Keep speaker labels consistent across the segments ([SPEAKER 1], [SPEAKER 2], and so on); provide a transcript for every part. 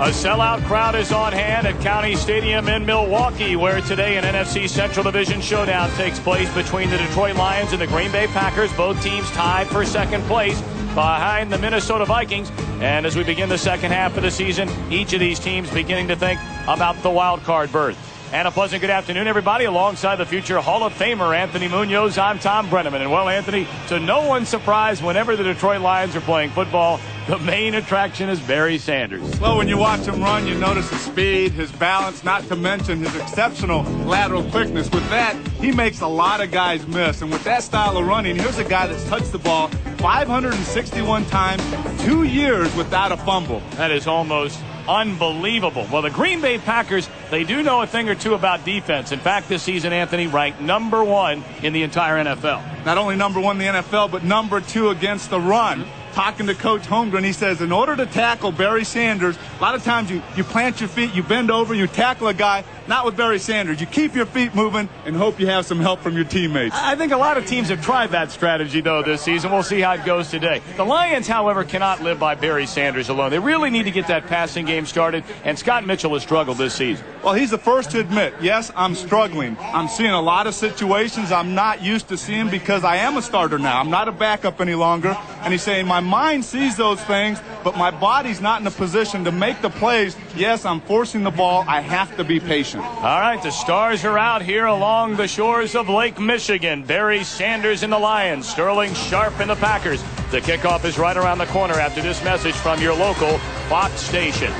[SPEAKER 1] A sellout crowd is on hand at County Stadium in Milwaukee, where today an NFC Central Division showdown takes place between the Detroit Lions and the Green Bay Packers. Both teams tied for second place behind the Minnesota Vikings. And as we begin the second half of the season, each of these teams beginning to think about the wild card berth. And a pleasant good afternoon, everybody. Alongside the future Hall of Famer Anthony Munoz, I'm Tom Brenneman. And well, Anthony, to no one's surprise, whenever the Detroit Lions are playing football, the main attraction is Barry Sanders.
[SPEAKER 2] Well, when you watch him run, you notice his speed, his balance, not to mention his exceptional lateral quickness. With that, he makes a lot of guys miss. And with that style of running, here's a guy that's touched the ball 561 times, 2 years without a fumble.
[SPEAKER 1] That is almost unbelievable. Well, the Green Bay Packers, they do know a thing or two about defense. In fact, this season, Anthony, ranked #1 in the entire NFL.
[SPEAKER 2] Not only #1 in the NFL, but #2 against the run. Talking to Coach Holmgren, he says, in order to tackle Barry Sanders, a lot of times you plant your feet, you bend over, you tackle a guy. Not with Barry Sanders. You keep your feet moving and hope you have some help from your teammates.
[SPEAKER 1] I think a lot of teams have tried that strategy, though, this season. We'll see how it goes today. The Lions, however, cannot live by Barry Sanders alone. They really need to get that passing game started, and Scott Mitchell has struggled this season.
[SPEAKER 2] Well, he's the first to admit, yes, I'm struggling. I'm seeing a lot of situations I'm not used to seeing because I am a starter now. I'm not a backup any longer. And he's saying my mind sees those things, but my body's not in a position to make the plays. Yes, I'm forcing the ball. I have to be patient.
[SPEAKER 1] All right, the Stars are out here along the shores of Lake Michigan. Barry Sanders in the Lions, Sterling Sharp in the Packers. The kickoff is right around the corner after this message from your local Fox station.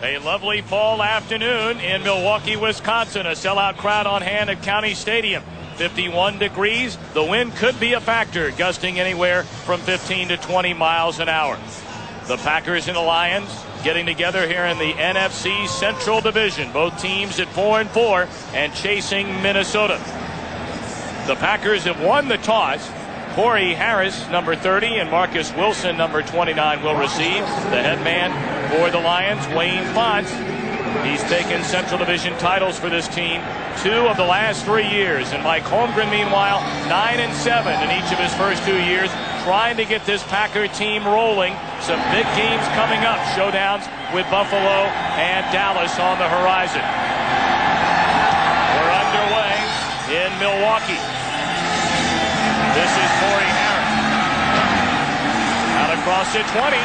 [SPEAKER 1] A lovely fall afternoon in Milwaukee, Wisconsin. A sellout crowd on hand at County Stadium. 51 degrees. The wind could be a factor, gusting anywhere from 15 to 20 miles an hour. The Packers and the Lions getting together here in the NFC Central Division. Both teams at 4-4 and chasing Minnesota. The Packers have won the toss. Corey Harris, number 30, and Marcus Wilson, number 29, will receive. The head man for the Lions, Wayne Fonts. He's taken Central Division titles for this team 2 of the last 3 years. And Mike Holmgren, meanwhile, 9-7 in each of his first 2 years, trying to get this Packer team rolling. Some big games coming up. Showdowns with Buffalo and Dallas on the horizon. We're underway in Milwaukee. This is Corey Harris. Out across at 20.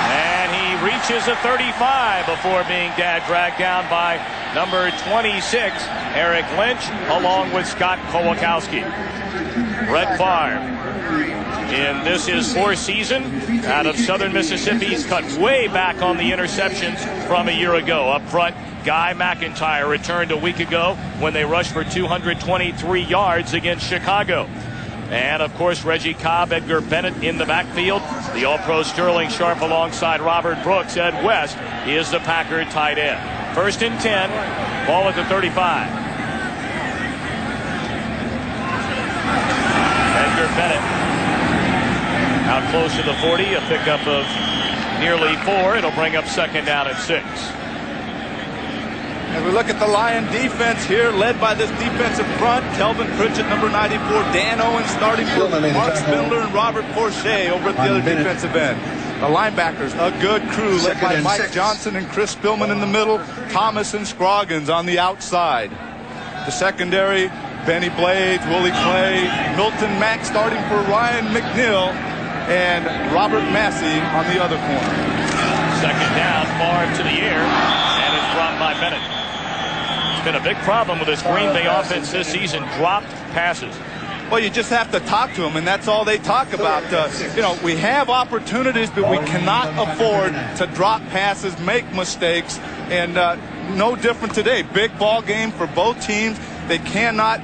[SPEAKER 1] And he reaches a 35 before being dragged down by number 26, Eric Lynch, along with Scott Kowalkowski. Brett Favre, in this his 4th season out of Southern Mississippi. He's cut way back on the interceptions from a year ago. Up front, Guy McIntyre returned a week ago when they rushed for 223 yards against Chicago. And, of course, Reggie Cobb, Edgar Bennett in the backfield. The All-Pro Sterling Sharp alongside Robert Brooks. Ed West is the Packer tight end. 1st and 10, ball at the 35. Edgar Bennett out close to the 40, a pickup of nearly 4. It'll bring up 2nd down at 6.
[SPEAKER 2] As we look at the Lion defense here, led by this defensive front, Kelvin Pritchett, number 94, Dan Owens starting for Mark Spindler and Robert Forshea over at the other defensive end. The linebackers, a good crew, led by Mike Johnson and Chris Spillman in the middle, Thomas and Scroggins on the outside. The secondary, Benny Blades, Willie Clay, Milton Mack starting for Ryan McNeil, and Robert Massey on the other corner.
[SPEAKER 1] 2nd down, far to the air, and it's dropped by Bennett. Been a big problem with this Green Bay offense this season, dropped passes.
[SPEAKER 2] Well, you just have to talk to them, and that's all they talk about. We have opportunities, but we cannot afford to drop passes, make mistakes, and no different today. Big ball game for both teams. They cannot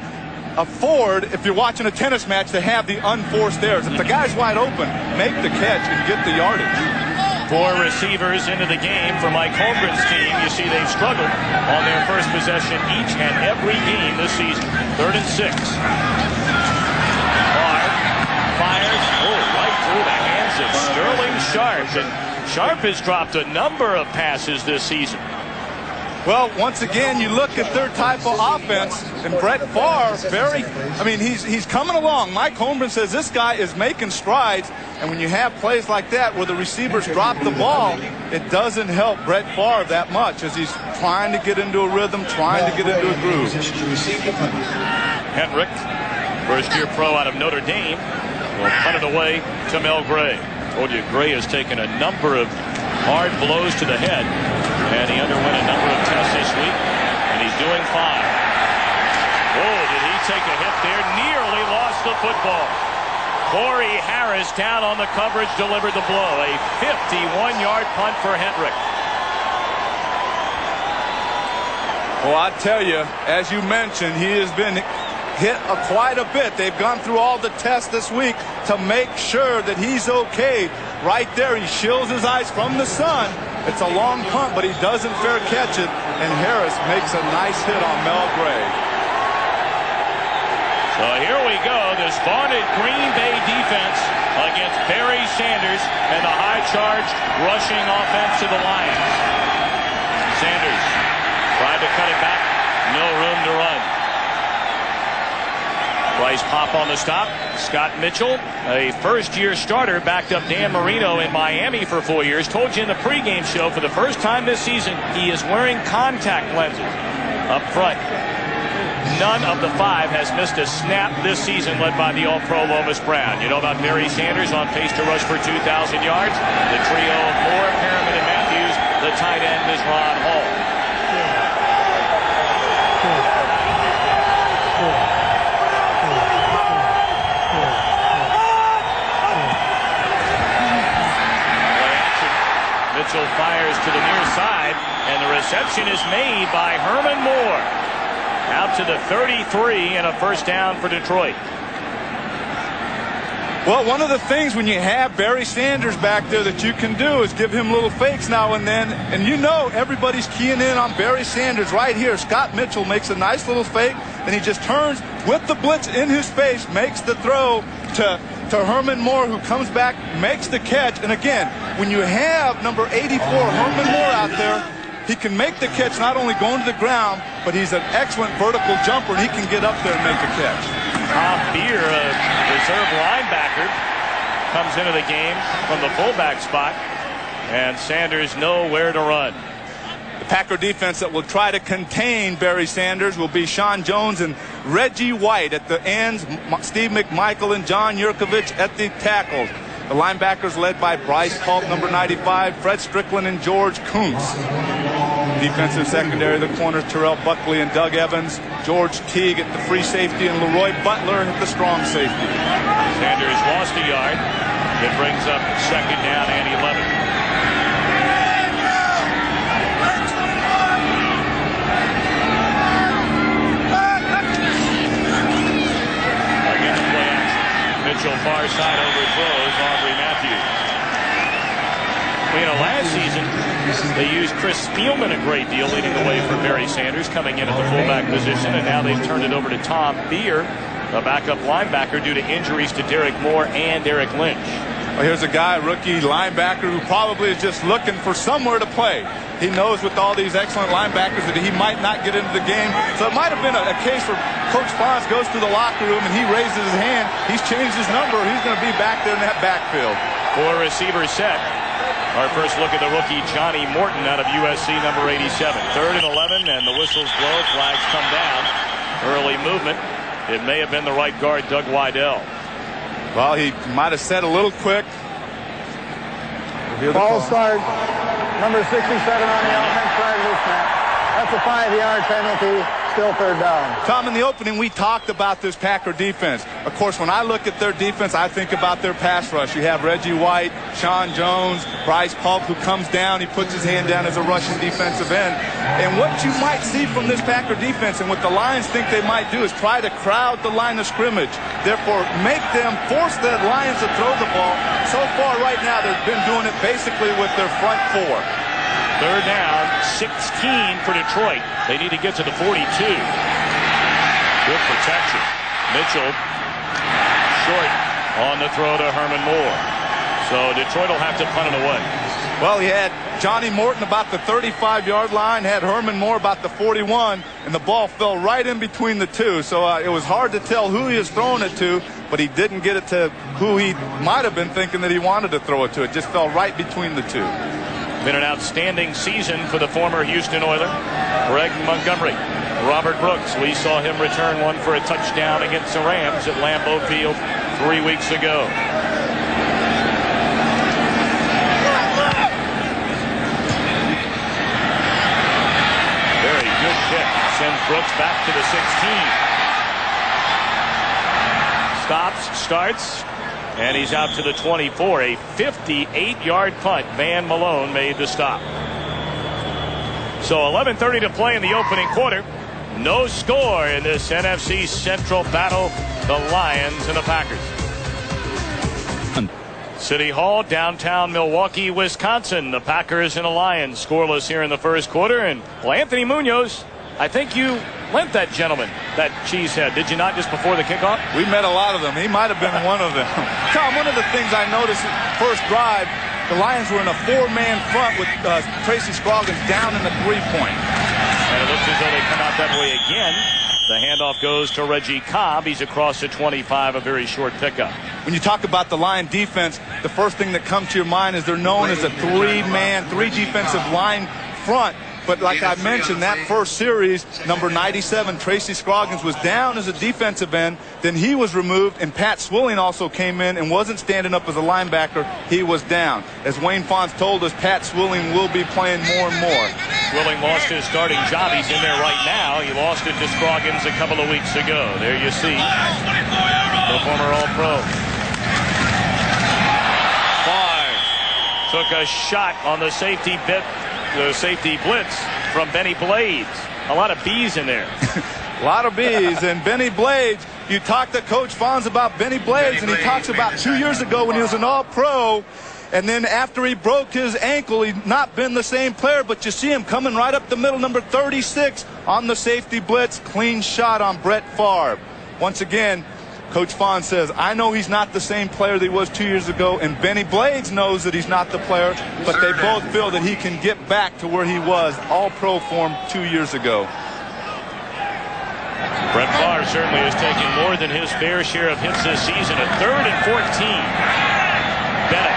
[SPEAKER 2] afford, if you're watching a tennis match, to have the unforced errors. If the guy's wide open, make the catch and get the yardage.
[SPEAKER 1] 4 receivers into the game for Mike Holmgren's team. You see they've struggled on their first possession each and every game this season. 3rd and 6. Barr fires, right through the hands of Sterling Sharp. And Sharp has dropped a number of passes this season.
[SPEAKER 2] Well, once again, you look at their type of offense, and Brett Favre, he's coming along. Mike Holmgren says this guy is making strides, and when you have plays like that where the receivers drop the ball, it doesn't help Brett Favre that much as he's trying to get into a rhythm, trying to get into a groove.
[SPEAKER 1] Hendrick, first-year pro out of Notre Dame, will punt it away to Mel Gray. Told you Gray has taken a number of hard blows to the head, and he underwent a number of tests this week, and he's doing fine. Oh, did he take a hit there? Nearly lost the football. Corey Harris down on the coverage, delivered the blow. A 51-yard punt for Hendrick.
[SPEAKER 2] Well, I tell you, as you mentioned, he has been hit quite a bit. They've gone through all the tests this week to make sure that he's okay. Right there, he shields his eyes from the sun. It's a long punt, but he doesn't fair catch it, and Harris makes a nice hit on Mel Gray.
[SPEAKER 1] So here we go, this vaunted Green Bay defense against Barry Sanders and the high-charged rushing offense of the Lions. Sanders tried to cut it back, no room to run. Bryce Pop on the stop. Scott Mitchell, a first-year starter, backed up Dan Marino in Miami for 4 years. Told you in the pregame show, for the first time this season, he is wearing contact lenses up front. None of the five has missed a snap this season, led by the All-Pro Lomas Brown. You know about Barry Sanders on pace to rush for 2,000 yards. The trio of Moore, Perriman, and Matthews. The tight end is Ron Hall. Mitchell fires to the near side, and the reception is made by Herman Moore. Out to the 33 and a first down for Detroit.
[SPEAKER 2] Well, one of the things when you have Barry Sanders back there that you can do is give him little fakes now and then. And you know everybody's keying in on Barry Sanders right here. Scott Mitchell makes a nice little fake, and he just turns with the blitz in his face, makes the throw to Herman Moore, who comes back, makes the catch. And again, when you have number 84, Herman Moore, out there, he can make the catch, not only going to the ground, but he's an excellent vertical jumper, and he can get up there and make a catch.
[SPEAKER 1] Tom Beer, a reserve linebacker, comes into the game from the fullback spot, and Sanders nowhere to run.
[SPEAKER 2] The Packer defense that will try to contain Barry Sanders will be Sean Jones and Reggie White at the ends, Steve McMichael and John Yurkovich at the tackles. The linebackers led by Bryce Pulp, number 95, Fred Strickland, and George Kuntz. Defensive secondary, the corners Terrell Buckley and Doug Evans, George Teague at the free safety, and Leroy Butler at the strong safety.
[SPEAKER 1] Sanders lost a yard. It brings up second down and 11. Mitchell far side overthrows Aubrey Matthews. Well, you know, last season they used Chris Spielman a great deal, leading the way for Barry Sanders, coming in at the fullback position, and now they've turned it over to Tom Beer, a backup linebacker, due to injuries to Derek Moore and Eric Lynch.
[SPEAKER 2] Well, here's a guy, rookie linebacker, who probably is just looking for somewhere to play. He knows with all these excellent linebackers that he might not get into the game. So it might have been a case where Coach Fonz goes to the locker room and he raises his hand. He's changed his number. He's going to be back there in that backfield.
[SPEAKER 1] Four receivers set. Our first look at the rookie Johnny Morton out of USC, number 87. Third and 11, and the whistles blow. Flags come down. Early movement. It may have been the right guard, Doug Weidel.
[SPEAKER 2] Well, he might have set a little quick.
[SPEAKER 3] Ball start. Number 67 on the offense prior to this snap. That's a 5-yard penalty. Still third down.
[SPEAKER 2] Tom, in the opening, we talked about this Packer defense. Of course, when I look at their defense, I think about their pass rush. You have Reggie White, Sean Jones, Bryce Pulp, who comes down. He puts his hand down as a rushing defensive end. And what you might see from this Packer defense, and what the Lions think they might do, is try to crowd the line of scrimmage. Therefore, make them force the Lions to throw the ball. So far, right now, they've been doing it basically with their front four.
[SPEAKER 1] Third down, 16 for Detroit. They need to get to the 42. Good protection. Mitchell short on the throw to Herman Moore. So Detroit will have to punt it away.
[SPEAKER 2] Well, he had Johnny Morton about the 35-yard line, had Herman Moore about the 41, and the ball fell right in between the two. So it was hard to tell who he was throwing it to, but he didn't get it to who he might have been thinking that he wanted to throw it to. It just fell right between the two.
[SPEAKER 1] Been an outstanding season for the former Houston Oiler, Greg Montgomery. Robert Brooks, we saw him return one for a touchdown against the Rams at Lambeau Field 3 weeks ago. Very good kick. Sends Brooks back to the 16. Stops, starts, and he's out to the 24. A 58-yard punt. Van Malone made the stop. So 11:30 to play in the opening quarter. No score in this NFC Central battle. The Lions and the Packers. City Hall, downtown Milwaukee, Wisconsin. The Packers and the Lions scoreless here in the first quarter. And well, Anthony Munoz, I think you lent that gentleman that cheesehead, did you not, just before the kickoff?
[SPEAKER 2] We met a lot of them. He might have been one of them. Tom, one of the things I noticed first drive, the Lions were in a four-man front with Tracy Scroggins down in the three-point.
[SPEAKER 1] And it looks as though they come out that way again. The handoff goes to Reggie Cobb. He's across the 25, a very short pickup.
[SPEAKER 2] When you talk about the Lion defense, the first thing that comes to your mind is they're known as a three defensive line front. But like I mentioned, that first series, number 97, Tracy Scroggins, was down as a defensive end. Then he was removed, and Pat Swilling also came in and wasn't standing up as a linebacker. He was down. As Wayne Fonz told us, Pat Swilling will be playing more and more.
[SPEAKER 1] Swilling lost his starting job. He's in there right now. He lost it to Scroggins a couple of weeks ago. There you see the former All-Pro. Favre took a shot on the safety blitz from Benny Blades. A lot of B's in there.
[SPEAKER 2] A lot of B's. And Benny Blades, you talk to Coach Fonz about Benny Blades, and he talks about 2 years ago when he was an All-Pro, and then after he broke his ankle, he'd not been the same player, but you see him coming right up the middle, number 36 on the safety blitz. Clean shot on Brett Favre. Once again, Coach Fonz says, I know he's not the same player that he was 2 years ago, and Benny Blades knows that he's not the player, but they both feel that he can get back to where he was, All-Pro form 2 years ago.
[SPEAKER 1] Brett Favre certainly has taken more than his fair share of hits this season. A 3rd and 14. Bennett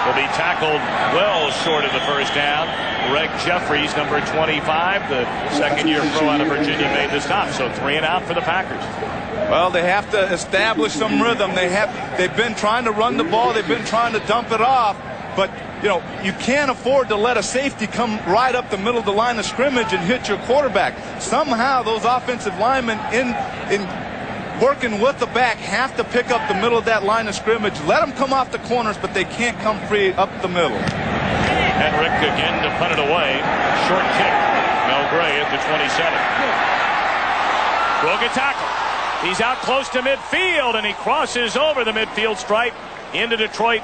[SPEAKER 1] will be tackled well short of the first down. Greg Jeffries, number 25, the second-year pro out of Virginia, made the stop. So 3 and out for the Packers.
[SPEAKER 2] Well, they have to establish some rhythm. They've been trying to run the ball. They've been trying to dump it off. But, you know, you can't afford to let a safety come right up the middle of the line of scrimmage and hit your quarterback. Somehow those offensive linemen in working with the back have to pick up the middle of that line of scrimmage. Let them come off the corners, but they can't come free up the middle.
[SPEAKER 1] Henrik again to punt it away. Short kick. Mel Gray at the 27. Broken tackle. He's out close to midfield, and he crosses over the midfield stripe into Detroit.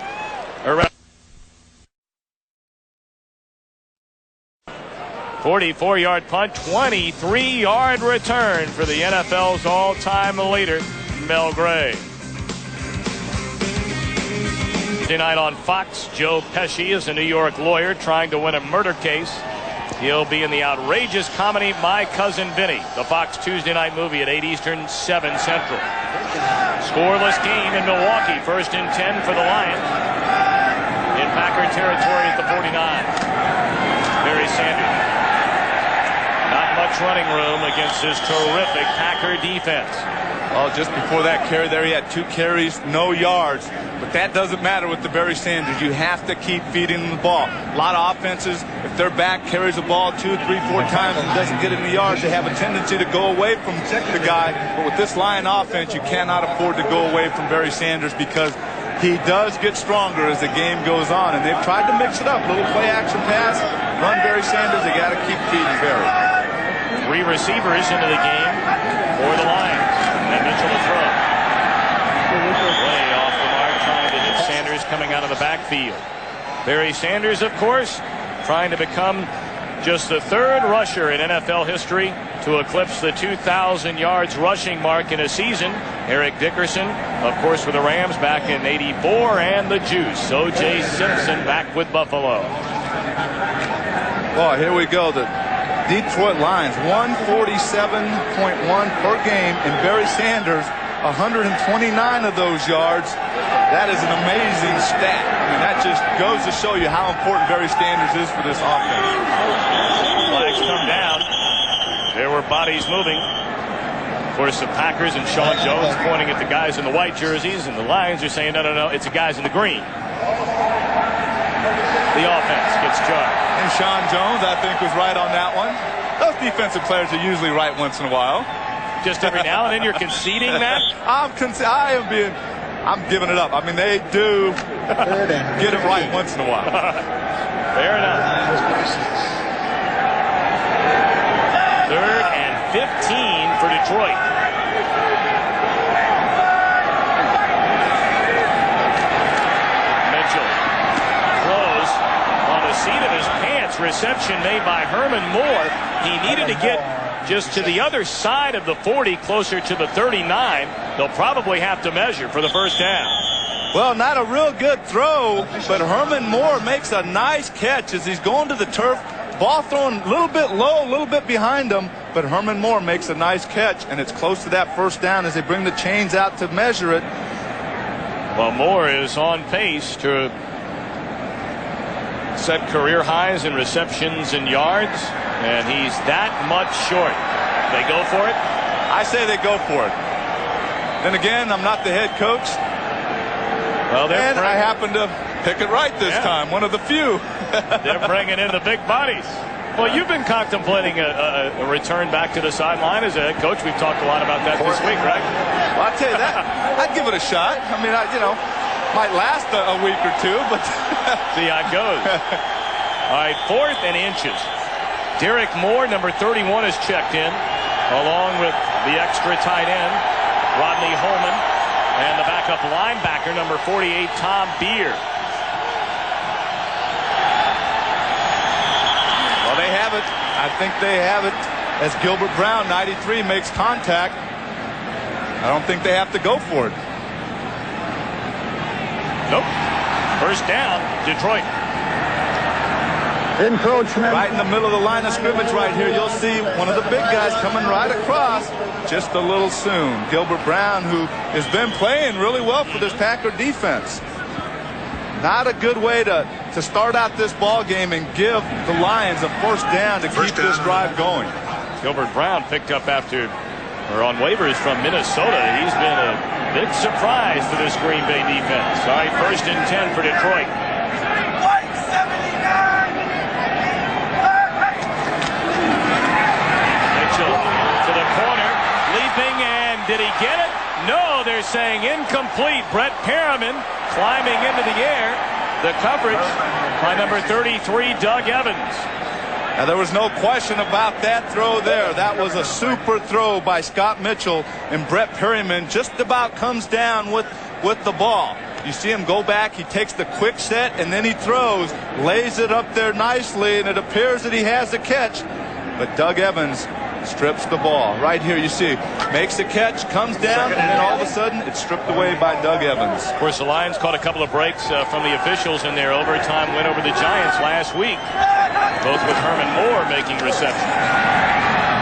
[SPEAKER 1] 44-yard punt, 23-yard return for the NFL's all-time leader, Mel Gray. Tonight on Fox, Joe Pesci is a New York lawyer trying to win a murder case. He'll be in the outrageous comedy My Cousin Vinny, the Fox Tuesday night movie at 8 Eastern, 7 Central. Scoreless game in Milwaukee, 1st and 10 for the Lions. In Packer territory at the 49. Barry Sanders. Not much running room against this terrific Packer defense.
[SPEAKER 2] Well, just before that carry there, he had 2 carries, no yards. But that doesn't matter with the Barry Sanders. You have to keep feeding them the ball. A lot of offenses, if their back carries the ball 2, 3, 4 times and doesn't get in the yards, they have a tendency to go away from the guy. But with this Lion offense, you cannot afford to go away from Barry Sanders because he does get stronger as the game goes on. And they've tried to mix it up. Little play action pass, run Barry Sanders. They got to keep feeding Barry.
[SPEAKER 1] 3 receivers into the game for the Lions. And Mitchell to throw. Way off the mark, trying to hit Sanders coming out of the backfield. Barry Sanders, of course, trying to become just the 3rd rusher in NFL history to eclipse the 2,000 yards rushing mark in a season. Eric Dickerson, of course, for the Rams back in '84, and the Juice, O.J. Simpson, back with Buffalo.
[SPEAKER 2] Well, here we go. The Detroit Lions, 147.1 per game, and Barry Sanders, 129 of those yards. That is an amazing stat. I mean, that just goes to show you how important Barry Sanders is for this offense.
[SPEAKER 1] Flags come down. There were bodies moving. Of course, the Packers and Sean Jones pointing at the guys in the white jerseys, and the Lions are saying, no, it's the guys in the green. The offense gets charged.
[SPEAKER 2] And Sean Jones, I think, was right on that one. Those defensive players are usually right once in a while.
[SPEAKER 1] Just every now and then you're conceding that?
[SPEAKER 2] I'm giving it up. I mean, they do get it right once in a while.
[SPEAKER 1] Fair enough. 3rd and 15 for Detroit. Mitchell throws on the seat of his pants. Reception made by Herman Moore. He needed to get just to the other side of the 40, closer to the 39. They'll probably have to measure for the first down.
[SPEAKER 2] Well, not a real good throw, but Herman Moore makes a nice catch as he's going to the turf. Ball thrown a little bit low, a little bit behind him, but Herman Moore makes a nice catch, and it's close to that first down as they bring the chains out to measure it.
[SPEAKER 1] Well, Moore is on pace to set career highs in receptions and yards, and he's that much short. They go for it?
[SPEAKER 2] I say they go for it. Then again, I'm not the head coach.
[SPEAKER 1] Well,
[SPEAKER 2] and I happen to pick it right this time, one of the few.
[SPEAKER 1] They're bringing in the big bodies. Well, you've been contemplating a return back to the sideline as a head coach. We've talked a lot about that this week, right?
[SPEAKER 2] Well, I'll tell you that. I'd give it a shot. I mean, might last a week or two, but
[SPEAKER 1] see how it goes. All right, 4th and inches. Derek Moore, number 31, is checked in, along with the extra tight end, Rodney Holman, and the backup linebacker, number 48, Tom Beer.
[SPEAKER 2] Well, they have it. I think they have it as Gilbert Brown, 93, makes contact. I don't think they have to go for it.
[SPEAKER 1] Nope. First down, Detroit.
[SPEAKER 3] Encroachment.
[SPEAKER 2] Right in the middle of the line of scrimmage right here, you'll see one of the big guys coming right across just a little soon. Gilbert Brown, who has been playing really well for this Packer defense. Not a good way to start out this ball game and give the Lions a first down to keep this drive going.
[SPEAKER 1] Gilbert Brown picked up on waivers from Minnesota. He's been a big surprise to this Green Bay defense. All right, 1st and 10 for Detroit. Mitchell to the corner, leaping, and did he get it? No, they're saying incomplete. Brett Perriman climbing into the air. The coverage by number 33, Doug Evans.
[SPEAKER 2] Now, there was no question about that throw there. That was a super throw by Scott Mitchell, and Brett Perriman just about comes down with the ball. You see him go back, he takes the quick set, and then he throws, lays it up there nicely, and it appears that he has a catch. But Doug Evans strips the ball. Right here you see, makes the catch, comes down, and then all of a sudden it's stripped away by Doug Evans.
[SPEAKER 1] Of course, the Lions caught a couple of breaks from the officials in their overtime win over the Giants last week, both with Herman Moore making receptions.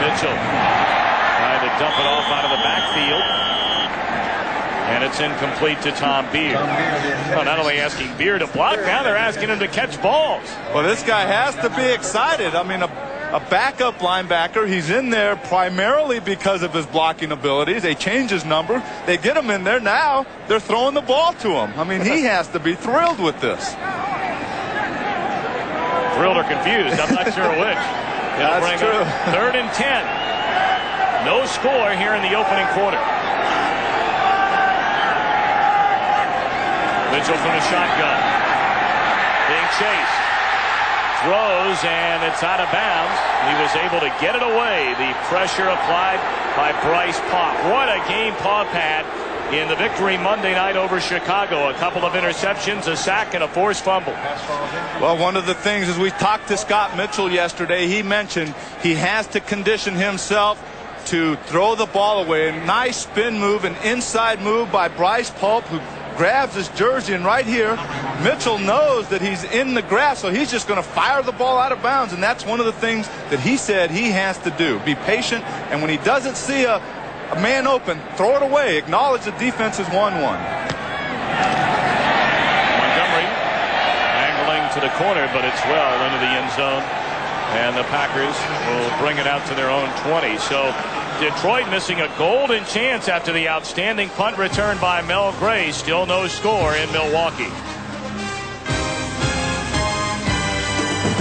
[SPEAKER 1] Mitchell trying to dump it off out of the backfield, and it's incomplete to Tom Beer. Well, not only asking Beer to block, now they're asking him to catch balls.
[SPEAKER 2] Well, this guy has to be excited. I mean, a backup linebacker. He's in there primarily because of his blocking abilities. They change his number. They get him in there. Now they're throwing the ball to him. I mean, he has to be thrilled with this.
[SPEAKER 1] Thrilled or confused, I'm not sure which. It'll bring
[SPEAKER 2] true.
[SPEAKER 1] Up 3rd and 10. No score here in the opening quarter. Mitchell from the shotgun. Being chased. Throws, and it's out of bounds. He was able to get it away. The pressure applied by Bryce Paup. What a game Paup had in the victory Monday night over Chicago. A couple of interceptions, a sack, and a forced fumble.
[SPEAKER 2] Well, one of the things as we talked to Scott Mitchell yesterday, he mentioned he has to condition himself to throw the ball away. A nice spin move, an inside move by Bryce Pulp, who grabs his jersey, and right here Mitchell knows that he's in the grass, so he's just going to fire the ball out of bounds, and that's one of the things that he said he has to do. Be patient, and when he doesn't see a man open, throw it away. Acknowledge the defense is 1-1.
[SPEAKER 1] Montgomery angling to the corner, but it's well into the end zone, and the Packers will bring it out to their own 20. So Detroit missing a golden chance after the outstanding punt return by Mel Gray. Still no score in Milwaukee.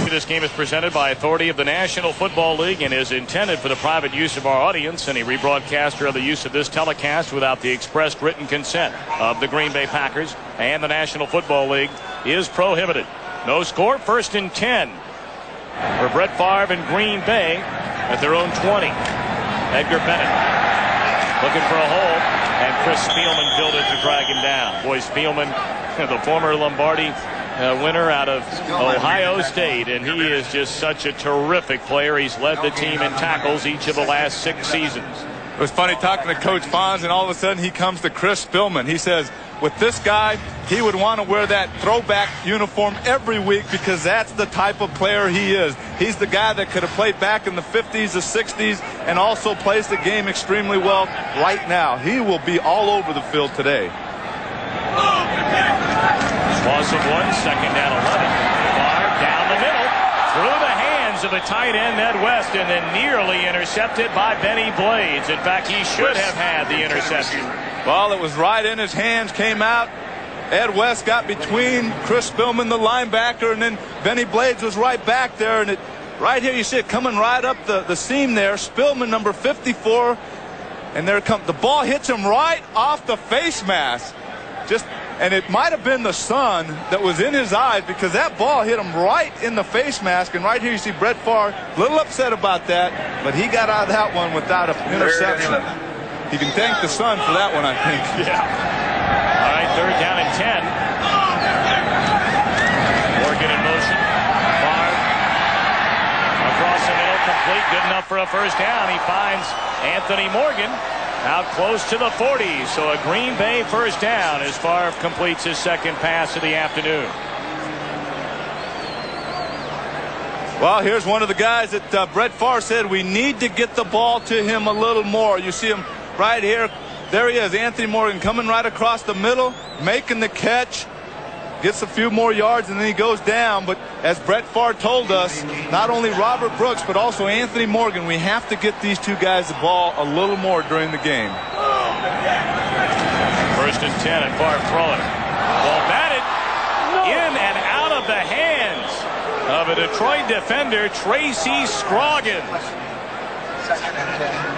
[SPEAKER 1] This game is presented by authority of the National Football League and is intended for the private use of our audience. Any rebroadcaster of the use of this telecast without the expressed written consent of the Green Bay Packers and the National Football League is prohibited. No score, 1st and 10 for Brett Favre and Green Bay at their own 20. Edgar Bennett looking for a hole, and Chris Spielman filled it to drag him down. Boy, Spielman, the former Lombardi winner out of Ohio State, and he is just such a terrific player. He's led the team in tackles each of the last 6 seasons.
[SPEAKER 2] It was funny talking to Coach Fonz, and all of a sudden he comes to Chris Spielman. He says, with this guy, he would want to wear that throwback uniform every week because that's the type of player he is. He's the guy that could have played back in the 50s, the 60s, and also plays the game extremely well right now. He will be all over the field today.
[SPEAKER 1] Loss of 1, 2nd down 11. Favre down the middle, through the hands of the tight end Ed West, and then nearly intercepted by Benny Blades. In fact, he should have had the interception.
[SPEAKER 2] Well, it was right in his hands, came out. Ed West got between Chris Spielman, the linebacker, and then Benny Blades was right back there. And right here you see it coming right up the seam there. Spielman, number 54, and there comes the ball, hits him right off the face mask. And it might have been the sun that was in his eyes because that ball hit him right in the face mask. And right here you see Brett Favre, a little upset about that, but he got out of that one without an interception. He can thank the sun for that one, I think.
[SPEAKER 1] Yeah. All right, 3rd down and 10. Morgan in motion. Favre across the middle, complete, good enough for a 1st down. He finds Anthony Morgan out close to the 40. So a Green Bay 1st down as Favre completes his 2nd pass of the afternoon.
[SPEAKER 2] Well, here's one of the guys that Brett Favre said we need to get the ball to him a little more. You see him right here. There he is, Anthony Morgan, coming right across the middle, making the catch. Gets a few more yards, and then he goes down. But as Brett Favre told us, not only Robert Brooks, but also Anthony Morgan, we have to get these two guys the ball a little more during the game.
[SPEAKER 1] 1st and 10, and Favre throwing. Ball batted in and out of the hands of a Detroit defender, Tracy Scroggins.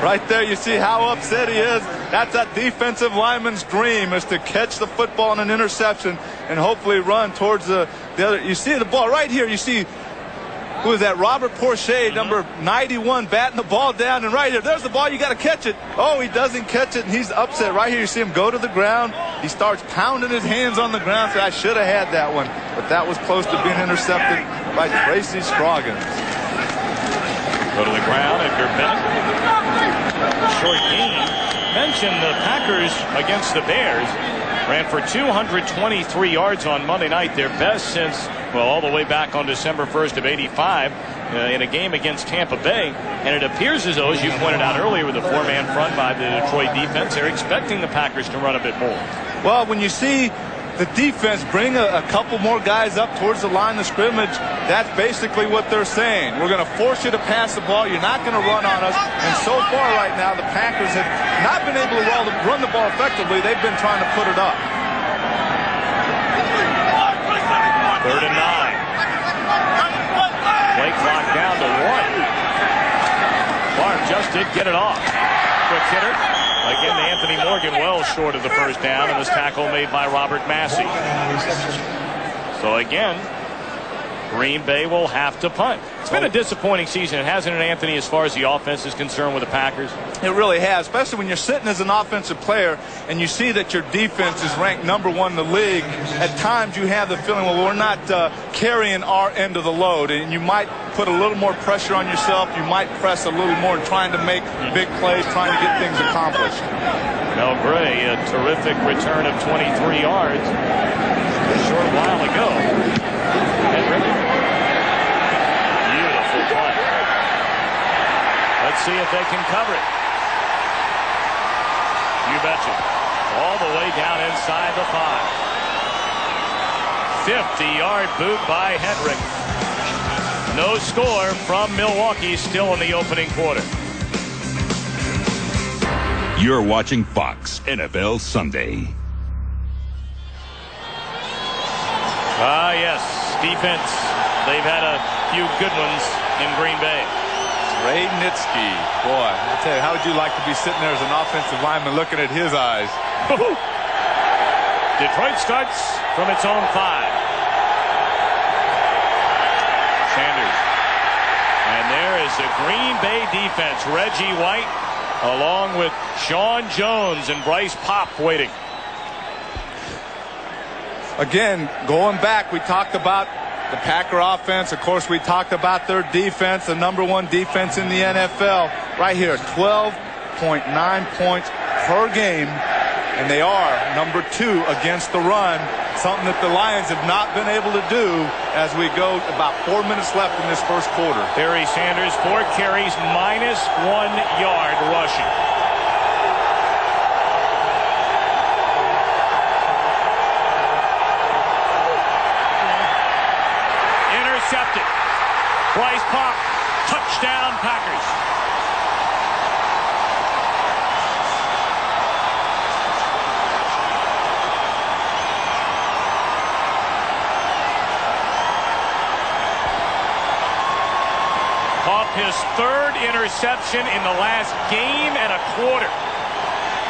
[SPEAKER 2] Right there, you see how upset he is. That's that defensive lineman's dream, is to catch the football on an interception and hopefully run towards the other. You see the ball right here. You see, who is that? Robert Porcher, number 91, batting the ball down. And right here, there's the ball. You got to catch it. Oh, he doesn't catch it, and he's upset. Right here, you see him go to the ground. He starts pounding his hands on the ground. So I should have had that one, but that was close to being intercepted by Tracy Scroggins.
[SPEAKER 1] Go to the ground, Edgar Bennett. Short gain. Mentioned the Packers against the Bears ran for 223 yards on Monday night, their best since, well, all the way back on December 1st of '85 in a game against Tampa Bay. And it appears as though, as you pointed out earlier, with the 4-man front by the Detroit defense, they're expecting the Packers to run a bit more.
[SPEAKER 2] Well, when you see the defense bring a couple more guys up towards the line of scrimmage, that's basically what they're saying. We're going to force you to pass the ball. You're not going to run on us. And so far right now, the Packers have not been able to run the ball effectively. They've been trying to put it up.
[SPEAKER 1] 3rd and 9. Play clock down to 1. Favre just did get it off. Quick hitter. Again, Anthony Morgan well short of the 1st down, and was tackle made by Robert Massey. So again, Green Bay will have to punt. It's been a disappointing season, hasn't it, Anthony, as far as the offense is concerned with the Packers?
[SPEAKER 2] It really has, especially when you're sitting as an offensive player and you see that your defense is ranked #1 in the league. At times you have the feeling, well, we're not carrying our end of the load, and you might put a little more pressure on yourself. You might press a little more in trying to make big plays, trying to get things accomplished.
[SPEAKER 1] Mel Gray, a terrific return of 23 yards a short while ago. Beautiful punt. Let's see if they can cover it. You betcha. All the way down inside the 5. 50-yard boot by Hendrick. No score from Milwaukee still in the opening quarter.
[SPEAKER 4] You're watching Fox NFL Sunday.
[SPEAKER 1] Yes, defense. They've had a few good ones in Green Bay.
[SPEAKER 2] Ray Nitschke, boy, I tell you, how would you like to be sitting there as an offensive lineman looking at his eyes?
[SPEAKER 1] Detroit starts from its own 5. Sanders. And there is the Green Bay defense. Reggie White along with Sean Jones and Bryce Pop waiting.
[SPEAKER 2] Again, going back, we talked about the Packer offense. Of course, we talked about their defense, the #1 defense in the NFL. Right here, 12.9 points per game, and they are #2 against the run, something that the Lions have not been able to do as we go about 4 minutes left in this first quarter.
[SPEAKER 1] Barry Sanders, 4 carries, -1 yard rushing. Intercepted. Bryce Pop, touchdown Packers. Pop, his 3rd interception in the last game and a quarter.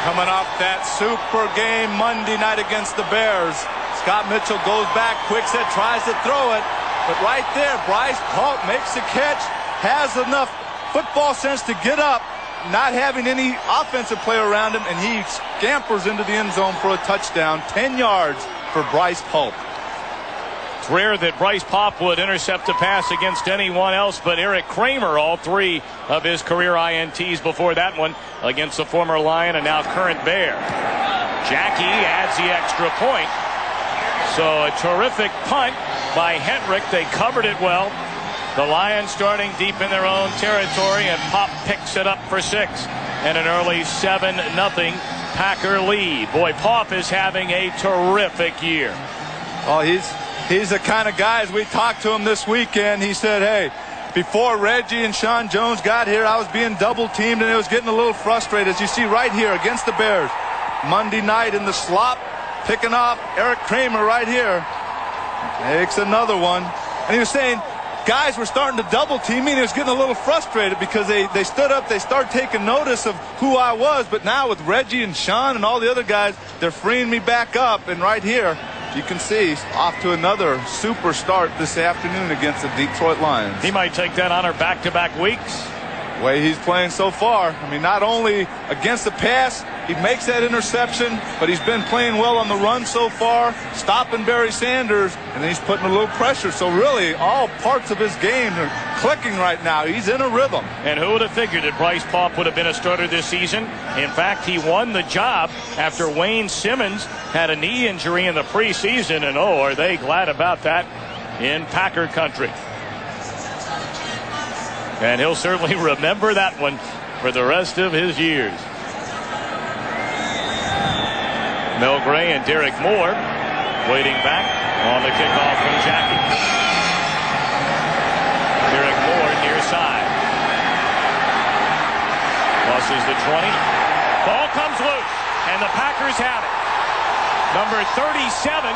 [SPEAKER 2] Coming off that super game Monday night against the Bears. Scott Mitchell goes back, quick set, tries to throw it. But right there, Bryce Pop makes the catch, has enough football sense to get up, not having any offensive player around him, and he scampers into the end zone for a touchdown. 10 yards for Bryce Pop.
[SPEAKER 1] It's rare that Bryce Pop would intercept a pass against anyone else but Eric Kramer. All 3 of his career INTs before that one against the former Lion and now current Bear. Jackie adds the extra point. So a terrific punt by Hendrick. They covered it well. The Lions starting deep in their own territory, and Pop picks it up for 6. And an early 7-0 Packer lead. Boy, Pop is having a terrific year.
[SPEAKER 2] Oh, he's the kind of guy, as we talked to him this weekend, he said, hey, before Reggie and Sean Jones got here, I was being double teamed and it was getting a little frustrated. As you see right here against the Bears. Monday night in the slot, picking off Eric Kramer right here. Takes another one. And he was saying guys were starting to double team me, and he was getting a little frustrated because they stood up, they started taking notice of who I was. But now with Reggie and Sean and all the other guys, they're freeing me back up. And right here, you can see off to another super start this afternoon against the Detroit Lions.
[SPEAKER 1] He might take that honor back-to-back weeks.
[SPEAKER 2] The way he's playing so far. I mean, not only against the pass, he makes that interception, but he's been playing well on the run so far, stopping Barry Sanders, and then he's putting a little pressure. So really, all parts of his game are clicking right now. He's in a rhythm.
[SPEAKER 1] And who would have figured that Bryce Pop would have been a starter this season? In fact, he won the job after Wayne Simmons had a knee injury in the preseason, and oh, are they glad about that in Packer country. And he'll certainly remember that one for the rest of his years. Mel Gray and Derek Moore waiting back on the kickoff from Jackie. Derek Moore near side. Losses the 20. Ball comes loose, and the Packers have it. Number 37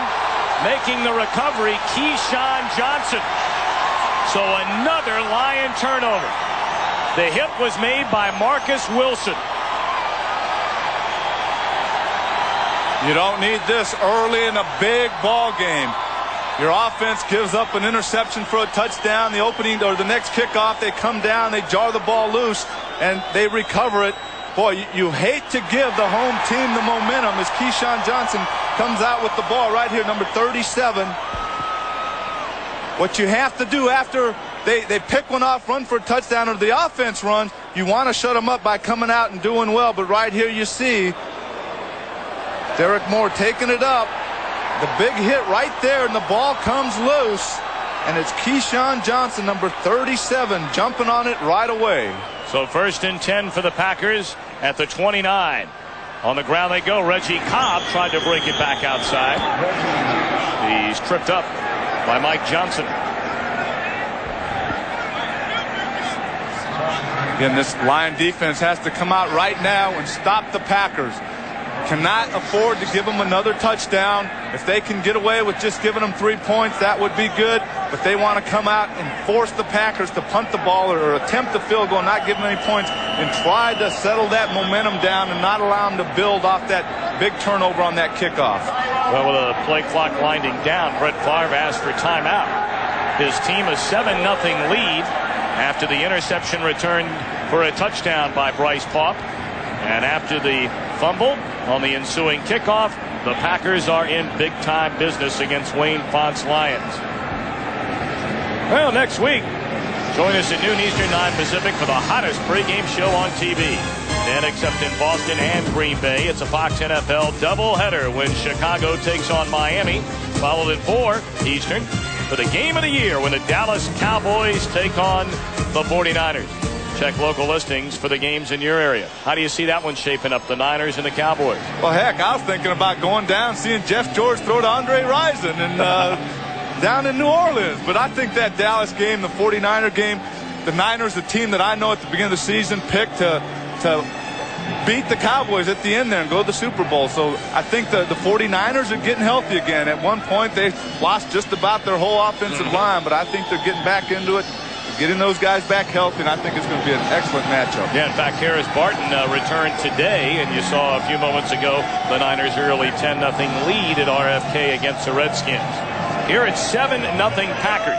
[SPEAKER 1] making the recovery, Keyshawn Johnson. So another Lion turnover. The hit was made by Marcus Wilson.
[SPEAKER 2] You don't need this early in a big ball game. Your offense gives up an interception for a touchdown. The opening or the next kickoff, they come down, they jar the ball loose, and they recover it. Boy, you hate to give the home team the momentum as Keyshawn Johnson comes out with the ball right here, number 37. What you have to do after they pick one off, run for a touchdown, or the offense runs, you want to shut them up by coming out and doing well. But right here you see Derek Moore taking it up. The big hit right there, and the ball comes loose. And it's Keyshawn Johnson, number 37, jumping on it right away.
[SPEAKER 1] So 1st and 10 for the Packers at the 29. On the ground they go. Reggie Cobb tried to break it back outside. He's tripped up by Mike Johnson.
[SPEAKER 2] Again, this Lion defense has to come out right now and stop the Packers. Cannot afford to give them another touchdown. If they can get away with just giving them 3 points, that would be good. But they want to come out and force the Packers to punt the ball or attempt the field goal, not give them any points, and try to settle that momentum down and not allow them to build off that big turnover on that kickoff.
[SPEAKER 1] Well, with a play clock winding down, Brett Favre asked for timeout. His team a 7-0 lead after the interception returned for a touchdown by Bryce Paup. And after the fumble on the ensuing kickoff, the Packers are in big-time business against Wayne Font's Lions. Well, next week, join us at noon Eastern, 9 Pacific for the hottest pregame show on TV. Then, except in Boston and Green Bay, it's a Fox NFL doubleheader when Chicago takes on Miami, followed at 4 Eastern for the game of the year when the Dallas Cowboys take on the 49ers. Check local listings for the games in your area. How do you see that one shaping up, the Niners and the Cowboys?
[SPEAKER 2] Well, heck, I was thinking about going down, seeing Jeff George throw to Andre Rison and down in New Orleans. But I think that Dallas game, the 49er game, the Niners, the team that I know at the beginning of the season, picked to beat the Cowboys at the end there and go to the Super Bowl. So I think the 49ers are getting healthy again. At one point, they lost just about their whole offensive line, but I think they're getting back into it. Getting those guys back healthy, and I think it's going to be an excellent matchup.
[SPEAKER 1] Yeah, in fact, Harris Barton returned today, and you saw a few moments ago the Niners' early 10-0 lead at RFK against the Redskins. Here it's 7-0 Packers.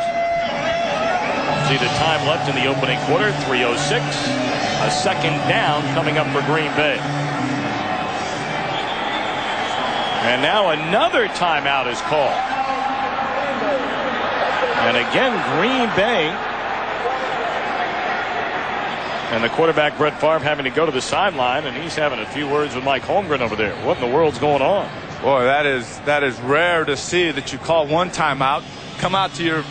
[SPEAKER 1] See the time left in the opening quarter, 3:06. A second down coming up for Green Bay. And now another timeout is called. And again, Green Bay. And the quarterback, Brett Favre, having to go to the sideline, and he's having a few words with Mike Holmgren over there. What in the world's going on?
[SPEAKER 2] Boy, that is rare to see, that you call one timeout, come out to your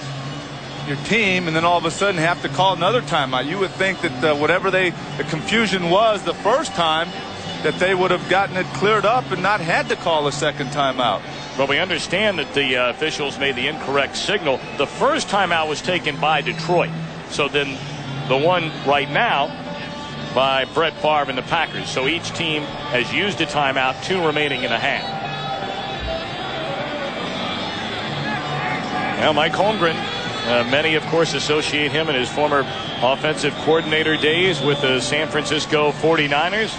[SPEAKER 2] team, and then all of a sudden have to call another timeout. You would think that whatever the confusion was the first time, that they would have gotten it cleared up and not had to call a second timeout.
[SPEAKER 1] But we understand that the officials made the incorrect signal. The first timeout was taken by Detroit. So then the one right now by Brett Favre and the Packers. So each team has used a timeout, 2 remaining in a half. Now Mike Holmgren, many of course associate him in his former offensive coordinator days with the San Francisco 49ers.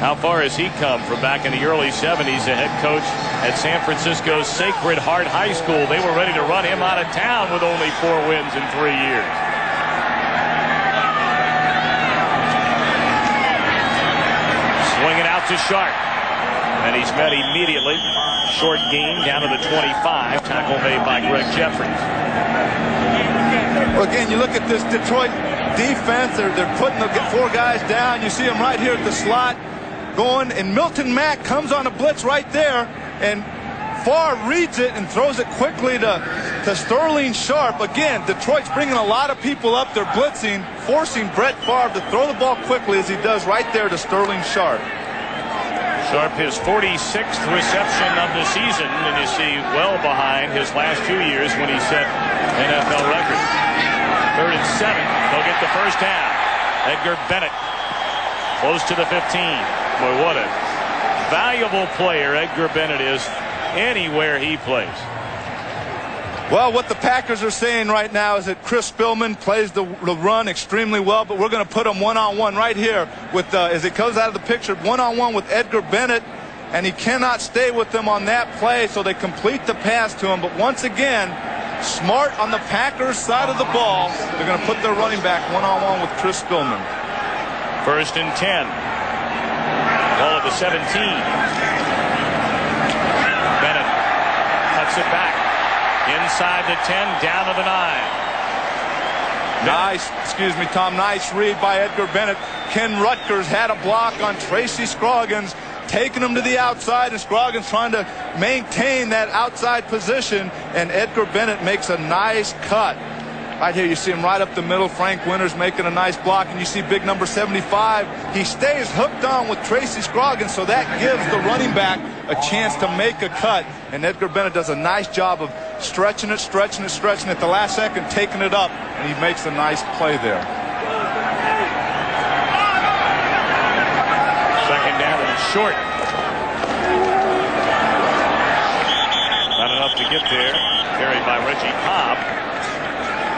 [SPEAKER 1] How far has he come from back in the early 70s, a head coach at San Francisco's Sacred Heart High School? They were ready to run him out of town with only 4 wins in 3 years. Swinging out to Sharp. And he's met immediately. Short gain down to the 25. Tackle made by Greg Jeffries.
[SPEAKER 2] Well, again, you look at this Detroit defense. They're putting the 4 guys down. You see them right here at the slot going. And Milton Mack comes on a blitz right there. And Favre reads it and throws it quickly to Sterling Sharp. Again, Detroit's bringing a lot of people up. They're blitzing, forcing Brett Favre to throw the ball quickly as he does right there to Sterling Sharp.
[SPEAKER 1] Sharp, his 46th reception of the season, and you see well behind his last 2 years when he set NFL record. 3rd and 7. They'll get the first down. Edgar Bennett close to the 15. Boy, what a valuable player Edgar Bennett is anywhere he plays.
[SPEAKER 2] Well, what the Packers are saying right now is that Chris Spillman plays the run extremely well, but we're going to put him one-on-one right here with as he comes out of the picture, one-on-one with Edgar Bennett. and he cannot stay with them on that play, so they complete the pass to him. But once again, smart on the Packers side of the ball. They're going to put their running back one-on-one with Chris Spillman.
[SPEAKER 1] 1st and 10. Ball at the 17. Bennett cuts it back. Inside the 10, down to the 9.
[SPEAKER 2] Nice read by Edgar Bennett. Ken Rutgers had a block on Tracy Scroggins, taking him to the outside, and Scroggins trying to maintain that outside position, and Edgar Bennett makes a nice cut. Right here, you see him right up the middle. Frank Winters making a nice block, and you see big number 75. He stays hooked on with Tracy Scroggins, so that gives the running back a chance to make a cut, and Edgar Bennett does a nice job of stretching it at the last second, taking it up, and he makes a nice play there.
[SPEAKER 1] 2nd down and short. Not enough to get there. Carried by Reggie Cobb.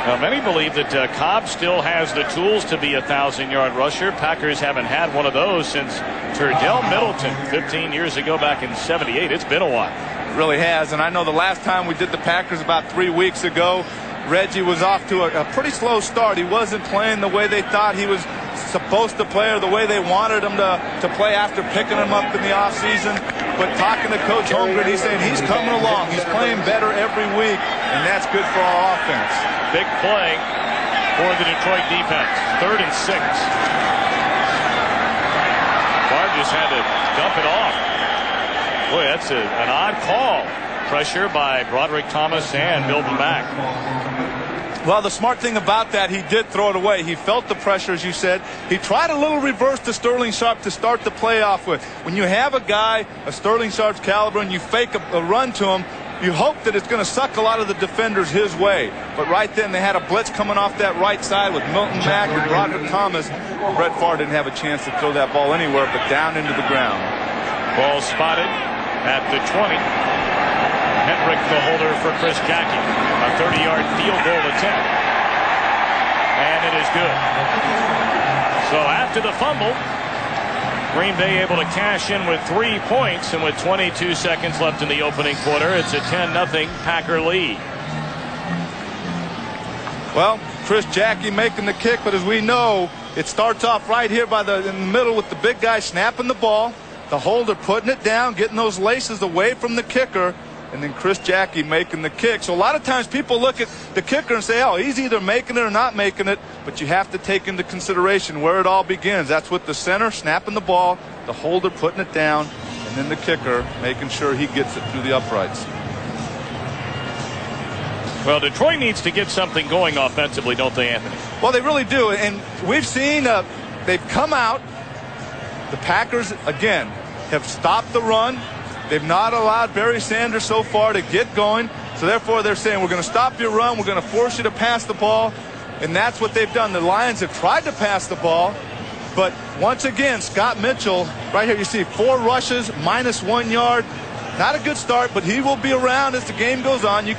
[SPEAKER 1] Now, many believe that Cobb still has the tools to be a 1,000-yard rusher. Packers haven't had one of those since Turdell Middleton 15 years ago back in '78. It's been a while.
[SPEAKER 2] It really has, and I know the last time we did the Packers about 3 weeks ago, Reggie was off to a pretty slow start. He wasn't playing the way they thought he was supposed to play, or the way they wanted him to play after picking him up in the offseason. But talking to Coach Holmgren, he's saying he's coming along. He's playing better every week, and that's good for our offense.
[SPEAKER 1] Big play for the Detroit defense. 3rd and 6. Barr just had to dump it off. Boy, that's an odd call. Pressure by Broderick Thomas and Milton Mack.
[SPEAKER 2] Well, the smart thing about that, he did throw it away. He felt the pressure, as you said. He tried a little reverse to Sterling Sharp to start the play off with. When you have a guy of Sterling Sharp's caliber and you fake a run to him, you hope that it's going to suck a lot of the defenders his way. But right then, they had a blitz coming off that right side with Milton Mack and Broderick Thomas. Brett Favre didn't have a chance to throw that ball anywhere but down into the ground.
[SPEAKER 1] Ball spotted at the 20. Hendrick, the holder for Chris Jackie. A 30-yard field goal attempt. And it is good. So after the fumble, Green Bay able to cash in with 3 points, and with 22 seconds left in the opening quarter, it's a 10-0 Packer lead.
[SPEAKER 2] Well, Chris Jackie making the kick, but as we know, it starts off right here in the middle with the big guy snapping the ball, the holder putting it down, getting those laces away from the kicker, and then Chris Jackie making the kick. So a lot of times people look at the kicker and say, oh, he's either making it or not making it, but you have to take into consideration where it all begins. That's with the center snapping the ball, the holder putting it down, and then the kicker making sure he gets it through the uprights.
[SPEAKER 1] Well, Detroit needs to get something going offensively, don't they, Anthony?
[SPEAKER 2] Well, they really do, and we've seen they've come out. The Packers, again, have stopped the run. They've not allowed Barry Sanders so far to get going. So therefore, they're saying, we're going to stop your run. We're going to force you to pass the ball. And that's what they've done. The Lions have tried to pass the ball. But once again, Scott Mitchell, right here, you see 4 rushes, -1 yard. Not a good start, but he will be around as the game goes on. You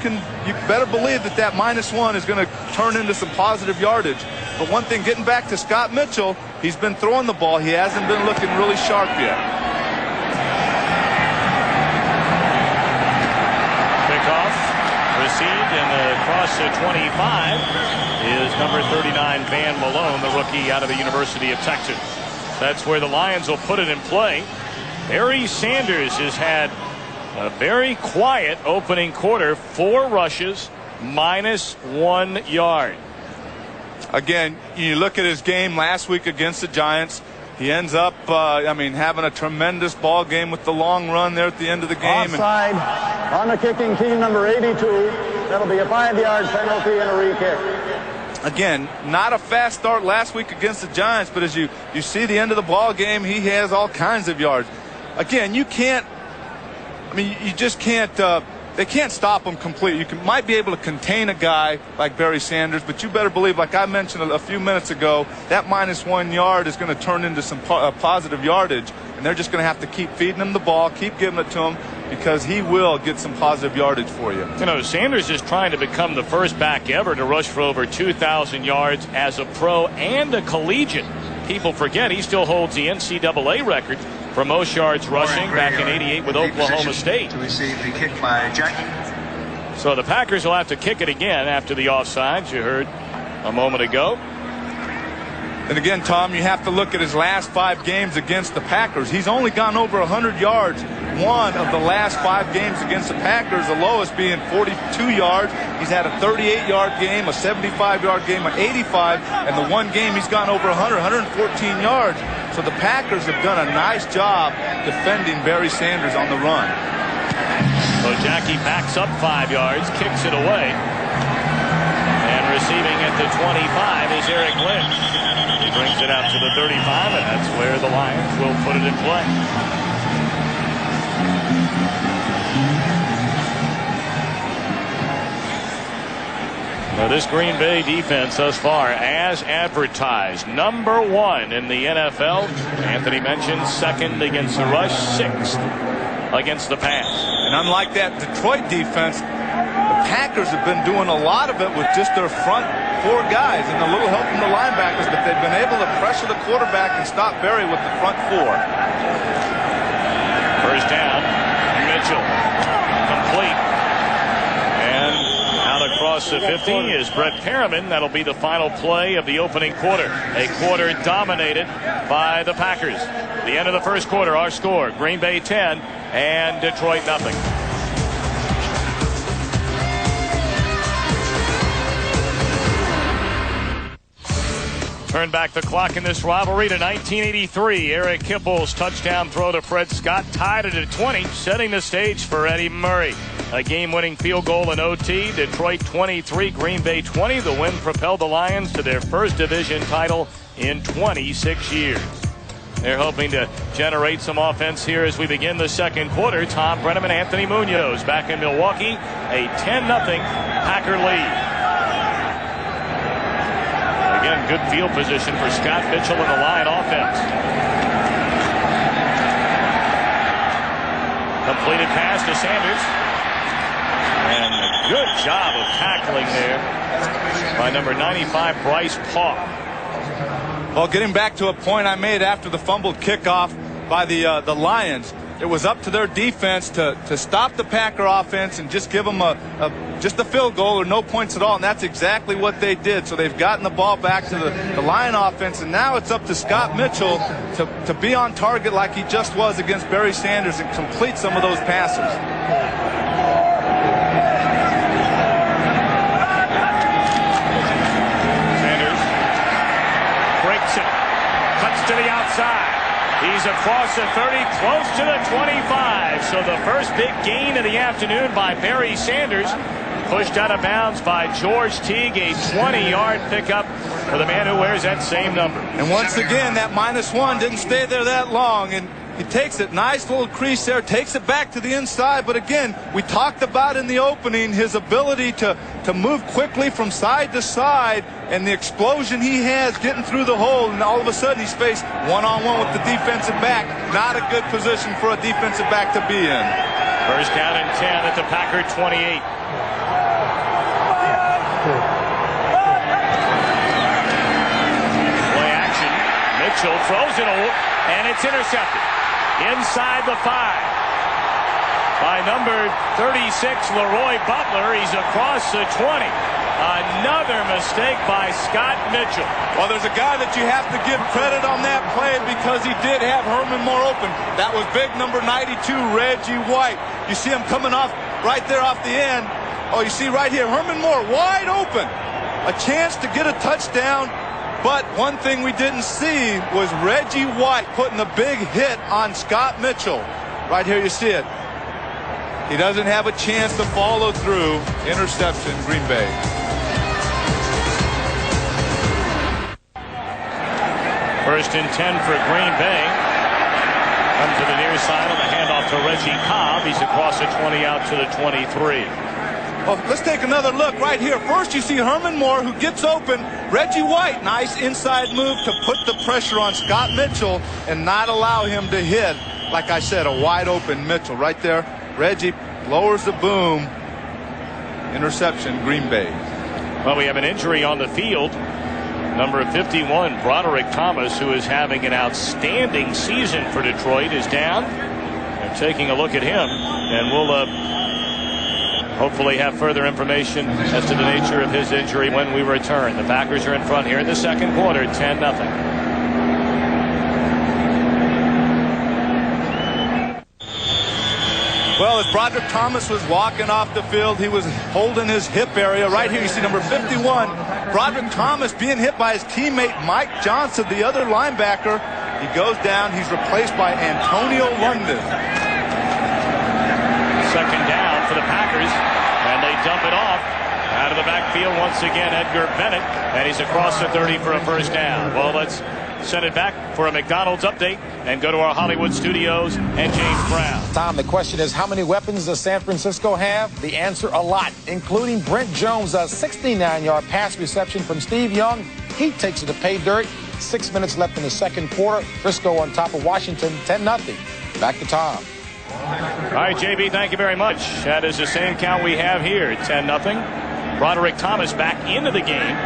[SPEAKER 2] better believe that -1 is going to turn into some positive yardage. But one thing, getting back to Scott Mitchell, he's been throwing the ball. He hasn't been looking really sharp yet.
[SPEAKER 1] Received, and across the 25 is number 39 Van Malone, the rookie out of the University of Texas. That's where the Lions will put it in play. Barry Sanders has had a very quiet opening quarter. 4 rushes, -1 yard.
[SPEAKER 2] Again, you look at his game last week against the Giants. He ends up, having a tremendous ball game with the long run there at the end of the game.
[SPEAKER 3] Offside on the kicking team, number 82. That'll be a 5-yard penalty and a re-kick.
[SPEAKER 2] Again, not a fast start last week against the Giants, but as you see the end of the ball game, he has all kinds of yards. Again, you just can't. They can't stop him completely. Might be able to contain a guy like Barry Sanders, but you better believe, like I mentioned a few minutes ago, that -1 yard is going to turn into some positive yardage, and they're just going to have to keep feeding him the ball, keep giving it to him, because he will get some positive yardage for you.
[SPEAKER 1] You know, Sanders is trying to become the first back ever to rush for over 2,000 yards as a pro and a collegiate. People forget he still holds the NCAA record for most yards rushing back in '88 with Oklahoma State.
[SPEAKER 5] To receive the kick by Jackie.
[SPEAKER 1] So the Packers will have to kick it again after the offsides you heard a moment ago.
[SPEAKER 2] And again, Tom, you have to look at his last 5 games against the Packers. He's only gone over 100 yards one of the last 5 games against the Packers, the lowest being 42 yards. He's had a 38-yard game, a 75-yard game, an 85, and the one game he's gone over 114 yards. So the Packers have done a nice job defending Barry Sanders on the run.
[SPEAKER 1] So Jackie backs up 5 yards, kicks it away. And receiving at the 25 is Eric Lynn. He brings it out to the 35, and that's where the Lions will put it in play. Now this Green Bay defense thus far, as advertised, #1 in the NFL. Anthony mentioned 2nd against the rush, 6th against the pass.
[SPEAKER 2] And unlike that Detroit defense, the Packers have been doing a lot of it with just their front 4 guys and a little help from the linebackers, but they've been able to pressure the quarterback and stop Barry with the front 4.
[SPEAKER 1] First down, Mitchell, complete. And out across the 50 is Brett Perriman. That'll be the final play of the opening quarter. A quarter dominated by the Packers. The end of the first quarter, our score, Green Bay 10 and Detroit nothing. Turn back the clock in this rivalry to 1983. Eric Kippel's touchdown throw to Fred Scott tied it at 20, setting the stage for Eddie Murray. A game-winning field goal in OT. Detroit 23, Green Bay 20. The win propelled the Lions to their first division title in 26 years. They're hoping to generate some offense here as we begin the second quarter. Tom Brenneman, Anthony Munoz back in Milwaukee. A 10-0 Packer lead. Again, good field position for Scott Mitchell and the Lion offense. Completed pass to Sanders. And a good job of tackling there by number 95, Bryce Paul.
[SPEAKER 2] Well, getting back to a point I made after the fumbled kickoff by the Lions, it was up to their defense to stop the Packer offense and just give them just a field goal or no points at all, and that's exactly what they did. So they've gotten the ball back to the Lion offense, and now it's up to Scott Mitchell to be on target like he just was against Barry Sanders and complete some of those passes.
[SPEAKER 1] Sanders breaks it, cuts to the outside. He's across the 30, close to the 25. So the first big gain of the afternoon by Barry Sanders. Pushed out of bounds by George Teague. A 20-yard pickup for the man who wears that same number.
[SPEAKER 2] And once again, that -1 didn't stay there that long. And he takes it, nice little crease there, takes it back to the inside. But again, we talked about in the opening his ability to move quickly from side to side and the explosion he has getting through the hole. And all of a sudden he's faced one-on-one with the defensive back. Not a good position for a defensive back to be in.
[SPEAKER 1] First down and 10 at the Packer 28. Play action. Mitchell throws it, and it's intercepted. Inside the 5 by number 36, Leroy Butler. He's across the 20. Another mistake by Scott Mitchell.
[SPEAKER 2] Well, there's a guy that you have to give credit on that play because he did have Herman Moore open. That was big number 92, Reggie White. You see him coming off right there off the end. Oh, you see right here, Herman Moore wide open. A chance to get a touchdown. But one thing we didn't see was Reggie White putting a big hit on Scott Mitchell. Right here you see it. He doesn't have a chance to follow through. Interception, Green Bay.
[SPEAKER 1] First and 10 for Green Bay. Come to the near side on the handoff to Reggie Cobb. He's across the 20 out to the 23.
[SPEAKER 2] Well, let's take another look right here. First, you see Herman Moore, who gets open. Reggie White, nice inside move to put the pressure on Scott Mitchell and not allow him to hit, like I said, a wide open Mitchell. Right there, Reggie lowers the boom. Interception, Green Bay.
[SPEAKER 1] Well, we have an injury on the field. Number 51, Broderick Thomas, who is having an outstanding season for Detroit, is down. They're taking a look at him, and we'll hopefully have further information as to the nature of his injury when we return. The Packers are in front here in the second quarter, 10-0.
[SPEAKER 2] Well, as Broderick Thomas was walking off the field, he was holding his hip area. Right here, you see number 51, Broderick Thomas being hit by his teammate Mike Johnson, the other linebacker. He goes down. He's replaced by Antonio London.
[SPEAKER 1] Second down for the Packers, and they dump it off. Out of the backfield once again, Edgar Bennett, and he's across the 30 for a first down. Well, let's send it back for a McDonald's update and go to our Hollywood studios and James Brown.
[SPEAKER 6] Tom, the question is, how many weapons does San Francisco have? The answer, a lot, including Brent Jones' 69-yard pass reception from Steve Young. He takes it to pay dirt. 6 minutes left in the second quarter. Frisco on top of Washington, 10-0. Back to Tom.
[SPEAKER 1] All right, JB, thank you very much. That is the same count we have here, 10-0. Broderick Thomas back into the game.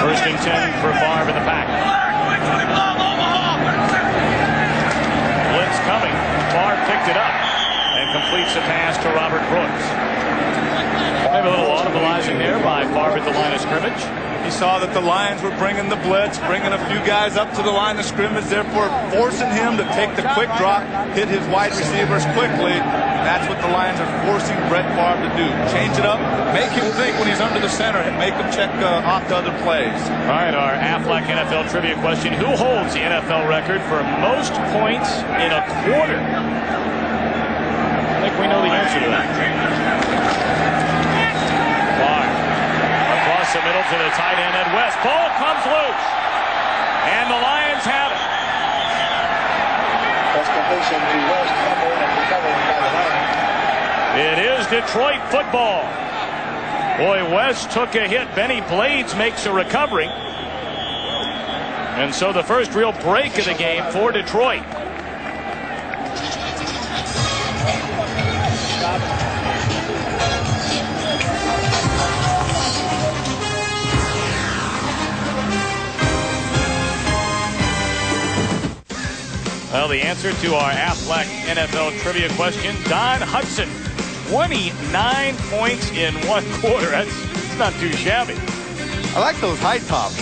[SPEAKER 1] First and 10 for Favre in the pack. Blitz coming. Favre picked it up and completes the pass to Robert Brooks. Maybe a little audibilizing there by Favre at the line of scrimmage.
[SPEAKER 2] He saw that the Lions were bringing the blitz, bringing a few guys up to the line of scrimmage, therefore forcing him to take the quick drop, hit his wide receivers quickly. That's what the Lions are forcing Brett Favre to do. Change it up, make him think when he's under the center, and make him check off to other plays.
[SPEAKER 1] All right, our Aflac NFL trivia question. Who holds the NFL record for most points in a quarter? I think we know the answer to that. Favre across the middle to the tight end, Ed West. Ball comes loose, and the Lions have it.
[SPEAKER 3] That's completion to West, fumble and recovered by the Lions.
[SPEAKER 1] It is Detroit football. Boy, West took a hit. Benny Blades makes a recovery. And so the first real break of the game for Detroit. Well, the answer to our Aflac NFL trivia question, Don Hudson, 29 points in one quarter. That's not too shabby.
[SPEAKER 2] I like those high tops.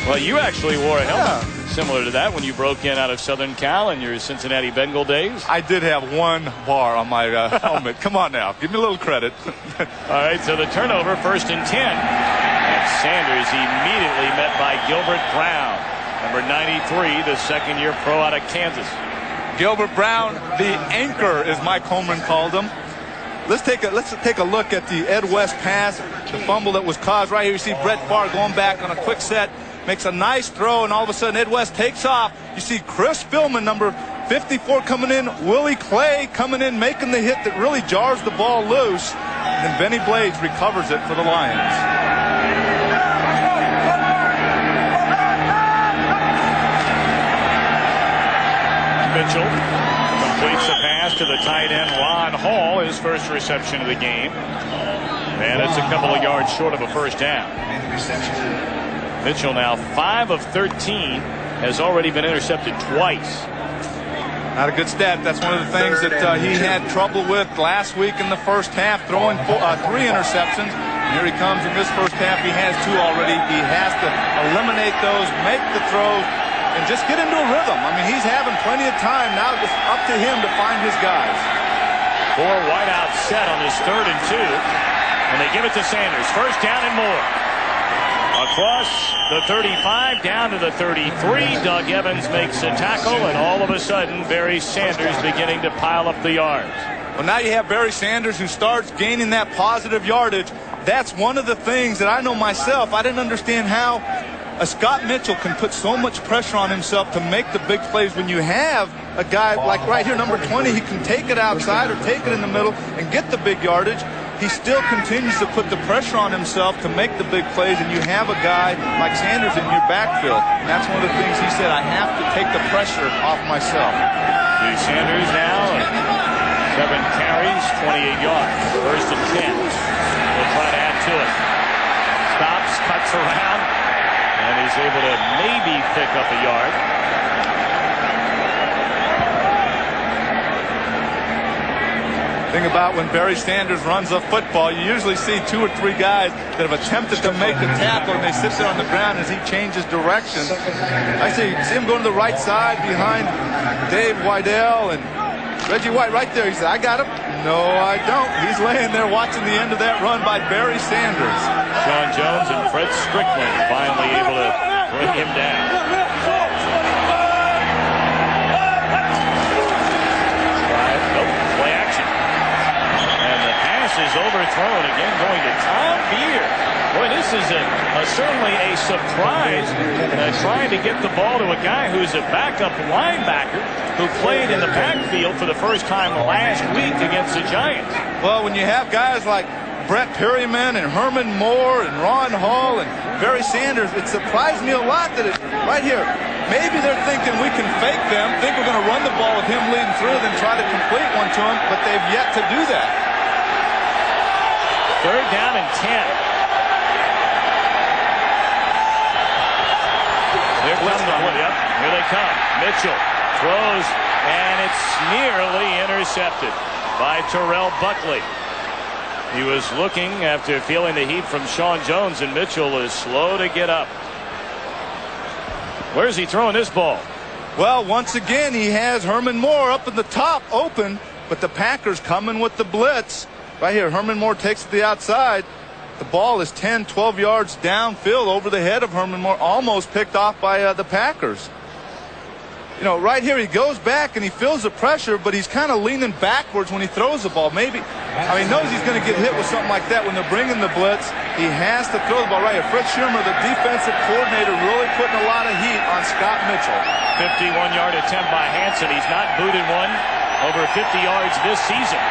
[SPEAKER 1] Well, you actually wore a helmet similar to that when you broke in out of Southern Cal in your Cincinnati Bengal days.
[SPEAKER 2] I did have one bar on my helmet. Come on now. Give me a little credit.
[SPEAKER 1] All right, so the turnover, first and 10. And Sanders immediately met by Gilbert Brown. Number 93, the second-year pro out of Kansas.
[SPEAKER 2] Gilbert Brown, the anchor, as Mike Holmgren called him. Let's take a look at the Ed West pass, the fumble that was caused. Right here, you see Brett Favre going back on a quick set, makes a nice throw, and all of a sudden Ed West takes off. You see Chris Philman, number 54, coming in. Willie Clay coming in, making the hit that really jars the ball loose. And then Benny Blades recovers it for the Lions.
[SPEAKER 1] Mitchell completes the pass to the tight end Ron Hall, his first reception of the game. And it's a couple of yards short of a first down. Mitchell now 5 of 13, has already been intercepted twice.
[SPEAKER 2] Not a good stat. That's one of the things that he had trouble with last week in the first half, throwing 3 interceptions. And here he comes in this first half. He has 2 already. He has to eliminate those, make the throws, and just get into a rhythm. I mean, he's having plenty of time. Now it's up to him to find his guys.
[SPEAKER 1] 4 wideout set on this 3rd and 2. And they give it to Sanders. First down and more. Across the 35, down to the 33. Doug Evans makes a tackle, and all of a sudden, Barry Sanders beginning to pile up the yards.
[SPEAKER 2] Well, now you have Barry Sanders who starts gaining that positive yardage. That's one of the things that I know myself. I didn't understand how Scott Mitchell can put so much pressure on himself to make the big plays when you have a guy like right here, number 20, he can take it outside or take it in the middle and get the big yardage. He still continues to put the pressure on himself to make the big plays, and you have a guy like Sanders in your backfield. And that's one of the things he said, I have to take the pressure off myself.
[SPEAKER 1] Sanders now, 7 carries, 28 yards. First and 10. We'll try to add to it. looks around, and he's able to maybe pick up a yard.
[SPEAKER 2] Thing about when Barry Sanders runs a football, you usually see 2 or 3 guys that have attempted to make the tackle, and they sit there on the ground as he changes direction. I see him going to the right side behind Dave Wydell and Reggie White right there. He said, I got him. No, I don't. He's laying there watching the end of that run by Barry Sanders.
[SPEAKER 1] Sean Jones and Fred Strickland finally able to bring him down. Is overthrown again, going to Tom Beard. Boy, this is certainly a surprise. Trying to get the ball to a guy who's a backup linebacker who played in the backfield for the first time last week against the Giants.
[SPEAKER 2] Well, when you have guys like Brett Perryman and Herman Moore and Ron Hall and Barry Sanders, it surprised me a lot that right here, maybe they're thinking we can fake them, think we're going to run the ball with him leading through, then try to complete one to him, but they've yet to do that.
[SPEAKER 1] 3rd down and 10. Here they come. Mitchell throws, and it's nearly intercepted by Terrell Buckley. He was looking after feeling the heat from Sean Jones, and Mitchell is slow to get up. Where's he throwing this ball?
[SPEAKER 2] Well, once again, he has Herman Moore up in the top open, but the Packers coming with the blitz. Right here, Herman Moore takes it to the outside. The ball is 10, 12 yards downfield over the head of Herman Moore, almost picked off by the Packers. You know, right here he goes back and he feels the pressure, but he's kind of leaning backwards when he throws the ball. Maybe, I mean, he knows he's going to get hit with something like that when they're bringing the blitz. He has to throw the ball right here. Fred Schirmer, the defensive coordinator, really putting a lot of heat on Scott Mitchell.
[SPEAKER 1] 51-yard attempt by Hansen. He's not booted one over 50 yards this season.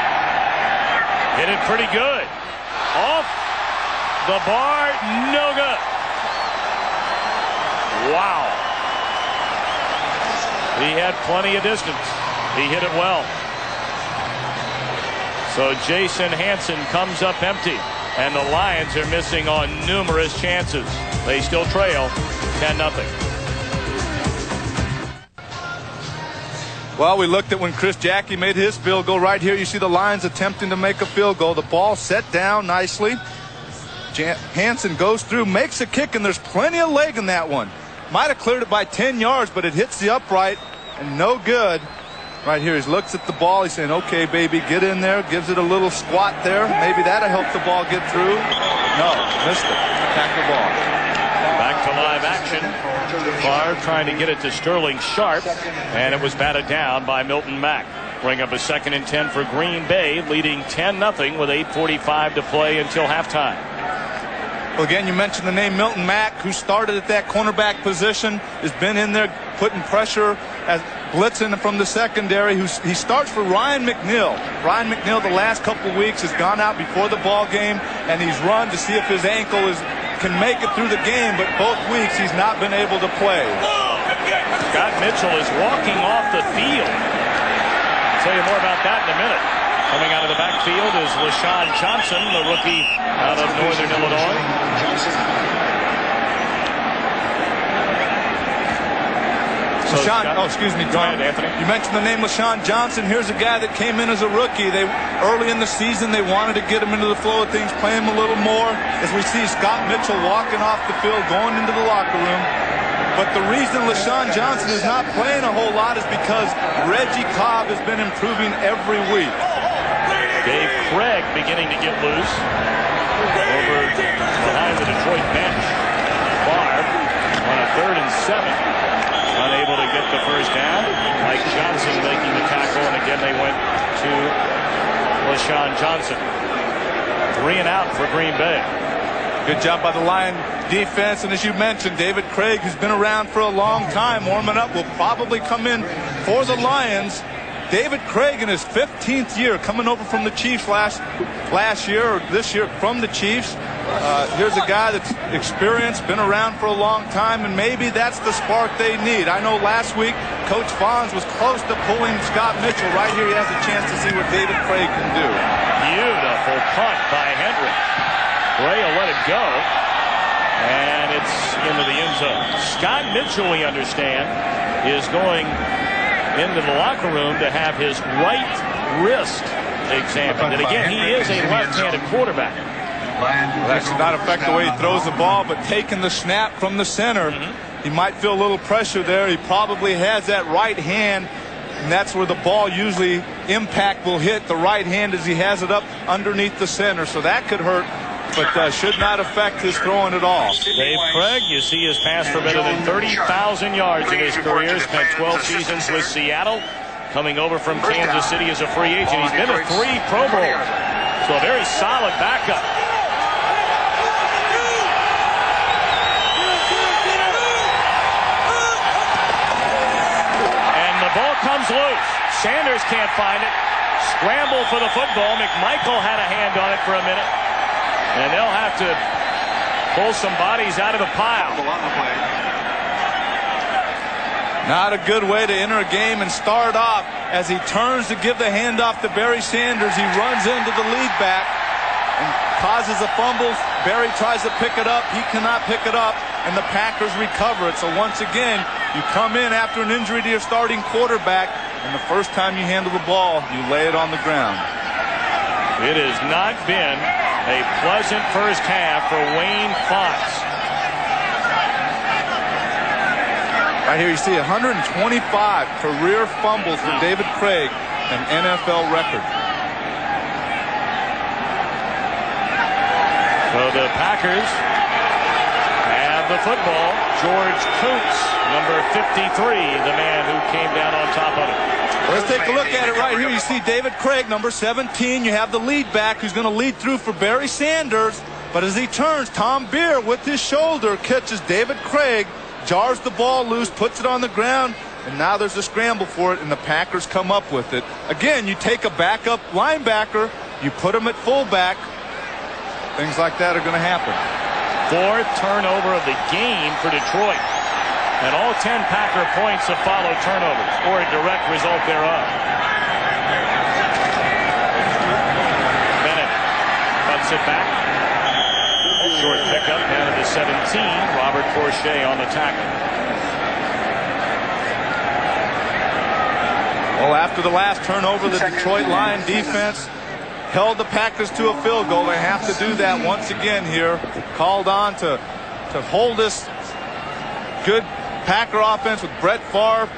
[SPEAKER 1] Hit it pretty good. Off the bar, no good. Wow. He had plenty of distance. He hit it well. So Jason Hansen comes up empty, and the Lions are missing on numerous chances. They still trail 10-0.
[SPEAKER 2] Well, we looked at when Chris Jackie made his field goal. Right here, you see the Lions attempting to make a field goal. The ball set down nicely. Hansen goes through, makes a kick, and there's plenty of leg in that one. Might have cleared it by 10 yards, but it hits the upright, and no good. Right here, he looks at the ball. He's saying, okay, baby, get in there. Gives it a little squat there. Maybe that'll help the ball get through. No, missed it. Attack the ball.
[SPEAKER 1] Back to live action. Favre trying to get it to Sterling Sharp, and it was batted down by Milton Mack. Bring up a 2nd and 10 for Green Bay, leading 10-0 with 8:45 to play until halftime.
[SPEAKER 2] Well, again, you mentioned the name Milton Mack, who started at that cornerback position, has been in there putting pressure, as blitzing from the secondary. He starts for Ryan McNeil. Ryan McNeil, the last couple of weeks, has gone out before the ball game, and he's run to see if his ankle can make it through the game, but both weeks he's not been able to play.
[SPEAKER 1] Scott Mitchell is walking off the field. I'll tell you more about that in a minute. Coming out of the backfield is LaShawn Johnson, the rookie out of Northern Illinois.
[SPEAKER 2] Excuse me, Tom.
[SPEAKER 1] Anthony.
[SPEAKER 2] You mentioned the name LaShawn Johnson. Here's a guy that came in as a rookie. Early in the season, they wanted to get him into the flow of things, play him a little more. As we see Scott Mitchell walking off the field, going into the locker room. But the reason LaShawn Johnson is not playing a whole lot is because Reggie Cobb has been improving every week.
[SPEAKER 1] Dave Craig beginning to get loose over behind the Detroit bench. Favre on a 3rd and 7. Unable to get the first down. Mike Johnson making the tackle, and again they went to LaShawn Johnson. 3 and out for Green Bay.
[SPEAKER 2] Good job by the Lion defense, and as you mentioned, David Craig, who's been around for a long time, warming up, will probably come in for the Lions. David Craig in his 15th year, coming over from the Chiefs last year, or this year from the Chiefs. Here's a guy that's experienced, been around for a long time, and maybe that's the spark they need. I know last week Coach Fonz was close to pulling Scott Mitchell. Right here he has a chance to see what David Craig can do.
[SPEAKER 1] Beautiful punt by Hendrick. Gray will let it go. And it's into the end zone. Scott Mitchell, we understand, is going into the locker room to have his right wrist examined. And again, he is a left-handed quarterback.
[SPEAKER 2] That should not affect the way he throws the ball, but taking the snap from the center, he might feel a little pressure there. He probably has that right hand, and that's where the ball usually impact will hit the right hand as he has it up underneath the center. So that could hurt, but should not affect his throwing at all.
[SPEAKER 1] Dave Craig, you see, has passed for better than 30,000 yards in his career. Spent 12 seasons with Seattle. Coming over from Kansas City as a free agent. He's been to 3 Pro Bowls. So a very solid backup. And the ball comes loose. Sanders can't find it. Scramble for the football. McMichael had a hand on it for a minute. And they'll have to pull some bodies out of the pile.
[SPEAKER 2] Not a good way to enter a game and start off. As he turns to give the handoff to Barry Sanders, he runs into the lead back and causes a fumble. Barry tries to pick it up. He cannot pick it up, and the Packers recover it. So once again, you come in after an injury to your starting quarterback, and the first time you handle the ball, you lay it on the ground.
[SPEAKER 1] It has not been a pleasant first half for Wayne Fonts.
[SPEAKER 2] Right here you see 125 career fumbles for David Craig, an NFL record.
[SPEAKER 1] So the Packers have the football. George Kuntz, number 53, the man who came down on top of it.
[SPEAKER 2] Let's take a look at it right here. You see David Craig, number 17. You have the lead back who's going to lead through for Barry Sanders. But as he turns, Tom Beer with his shoulder catches David Craig, jars the ball loose, puts it on the ground, and now there's a scramble for it, and the Packers come up with it. Again, you take a backup linebacker, you put him at fullback. Things like that are going to happen.
[SPEAKER 1] 4th turnover of the game for Detroit. And all 10 Packer points have followed turnovers, or a direct result thereof. Bennett cuts it back. Short pickup down to the 17. Robert Forshea on the tackle.
[SPEAKER 2] Well, after the last turnover, the Detroit Lion defense held the Packers to a field goal. They have to do that once again here. Called on to hold this good Packer offense with Brett Favre.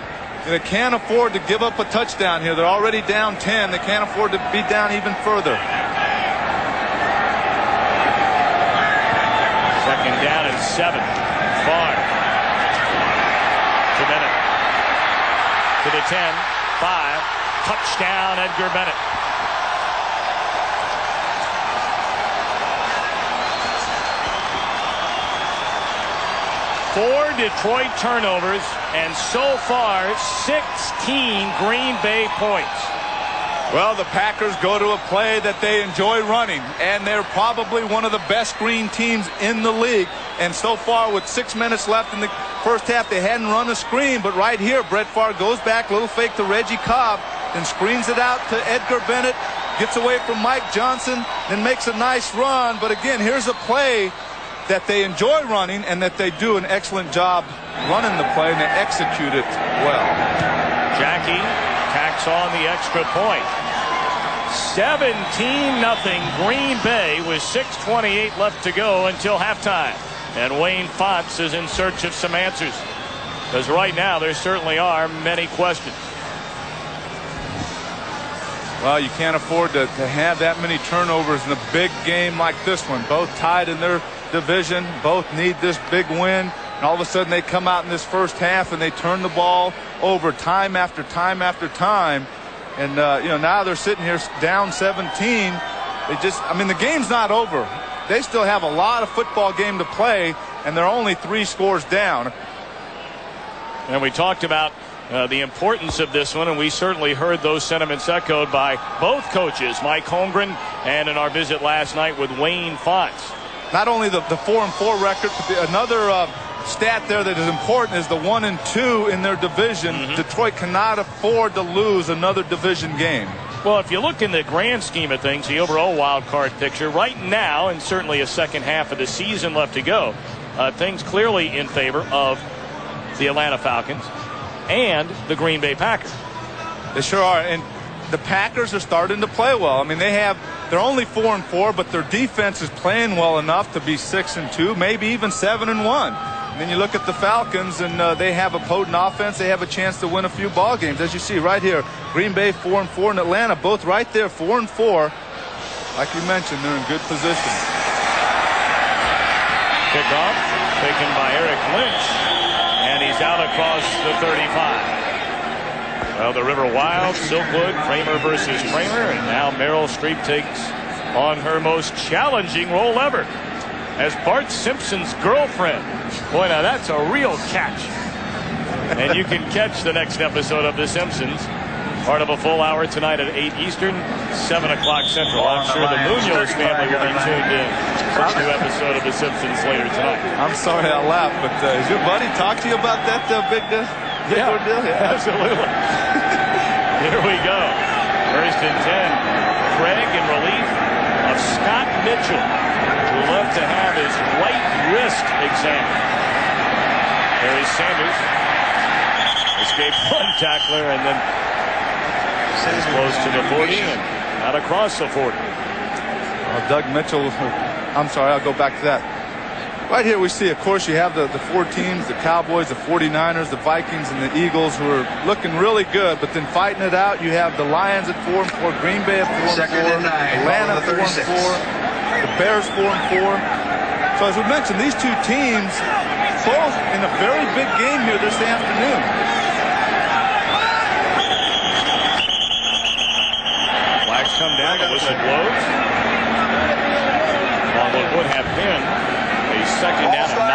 [SPEAKER 2] They can't afford to give up a touchdown here. They're already down 10. They can't afford to be down even further.
[SPEAKER 1] Second down and 7. Favre to Bennett. To the 10. 5. Touchdown, Edgar Bennett. 4 Detroit turnovers, and so far 16 Green Bay points.
[SPEAKER 2] Well, the Packers go to a play that they enjoy running, and they're probably one of the best green teams in the league. And so far, with 6 minutes left in the first half, they hadn't run a screen. But right here, Brett Favre goes back, little fake to Reggie Cobb, then screens it out to Edgar Bennett, gets away from Mike Johnson, then makes a nice run. But again, here's a play that they enjoy running and that they do an excellent job running the play, and they execute it well.
[SPEAKER 1] Jackie tacks on the extra point. 17-0 Green Bay with 6:28 left to go until halftime. And Wayne Fonts is in search of some answers, because right now there certainly are many questions.
[SPEAKER 2] Well, you can't afford to have that many turnovers in a big game like this one. Both tied in their division, both need this big win, and all of a sudden they come out in this first half and they turn the ball over time after time after time. And now they're sitting here down 17. The game's not over. They still have a lot of football game to play, and they're only 3 scores down.
[SPEAKER 1] And we talked about the importance of this one, and we certainly heard those sentiments echoed by both coaches, Mike Holmgren, and in our visit last night with Wayne Fonts.
[SPEAKER 2] Not only the 4-4 record, but another stat there that is important is the 1-2 in their division. Detroit cannot afford to lose another division game.
[SPEAKER 1] Well, if you look in the grand scheme of things, the overall wild card picture right now, and certainly a second half of the season left to go, things clearly in favor of the Atlanta Falcons and the Green Bay Packers.
[SPEAKER 2] They sure are, and the Packers are starting to play well. I mean, they're only 4-4, but their defense is playing well enough to be 6-2, maybe even 7-1. And then you look at the Falcons, and they have a potent offense. They have a chance to win a few ball games, as you see right here. Green Bay 4-4 and Atlanta both right there 4-4. Like you mentioned, they're in good position.
[SPEAKER 1] Kickoff taken by Eric Lynch, and he's out across the 35. Well, the River Wild, Silkwood, Kramer versus Kramer, and now Meryl Streep takes on her most challenging role ever as Bart Simpson's girlfriend. Boy, now that's a real catch. And you can catch the next episode of The Simpsons, part of a full hour tonight at 8 Eastern, 7 o'clock Central. I'm sure the Munoz family will be tuned in for a new episode of The Simpsons later tonight.
[SPEAKER 2] I'm sorry I laughed, but has your buddy talked to you about that big deal?
[SPEAKER 1] Yeah, absolutely. Here we go. First and 10. Craig in relief of Scott Mitchell, who left to have his right wrist examined. There is Sanders. Escaped one tackler and then close to the 40 and out across the 40.
[SPEAKER 2] Well, Doug Mitchell, I'm sorry, I'll go back to that. Right here we see, of course, you have the four teams, the Cowboys, the 49ers, the Vikings, and the Eagles, who are looking really good, but then fighting it out. You have the Lions at 4-4, Green Bay at 4-4, Atlanta 4-4, the Bears 4-4. So as we mentioned, these two teams both in a very big game here this afternoon.
[SPEAKER 1] Flags come down, the whistle blows. On what would have been a second down and 9.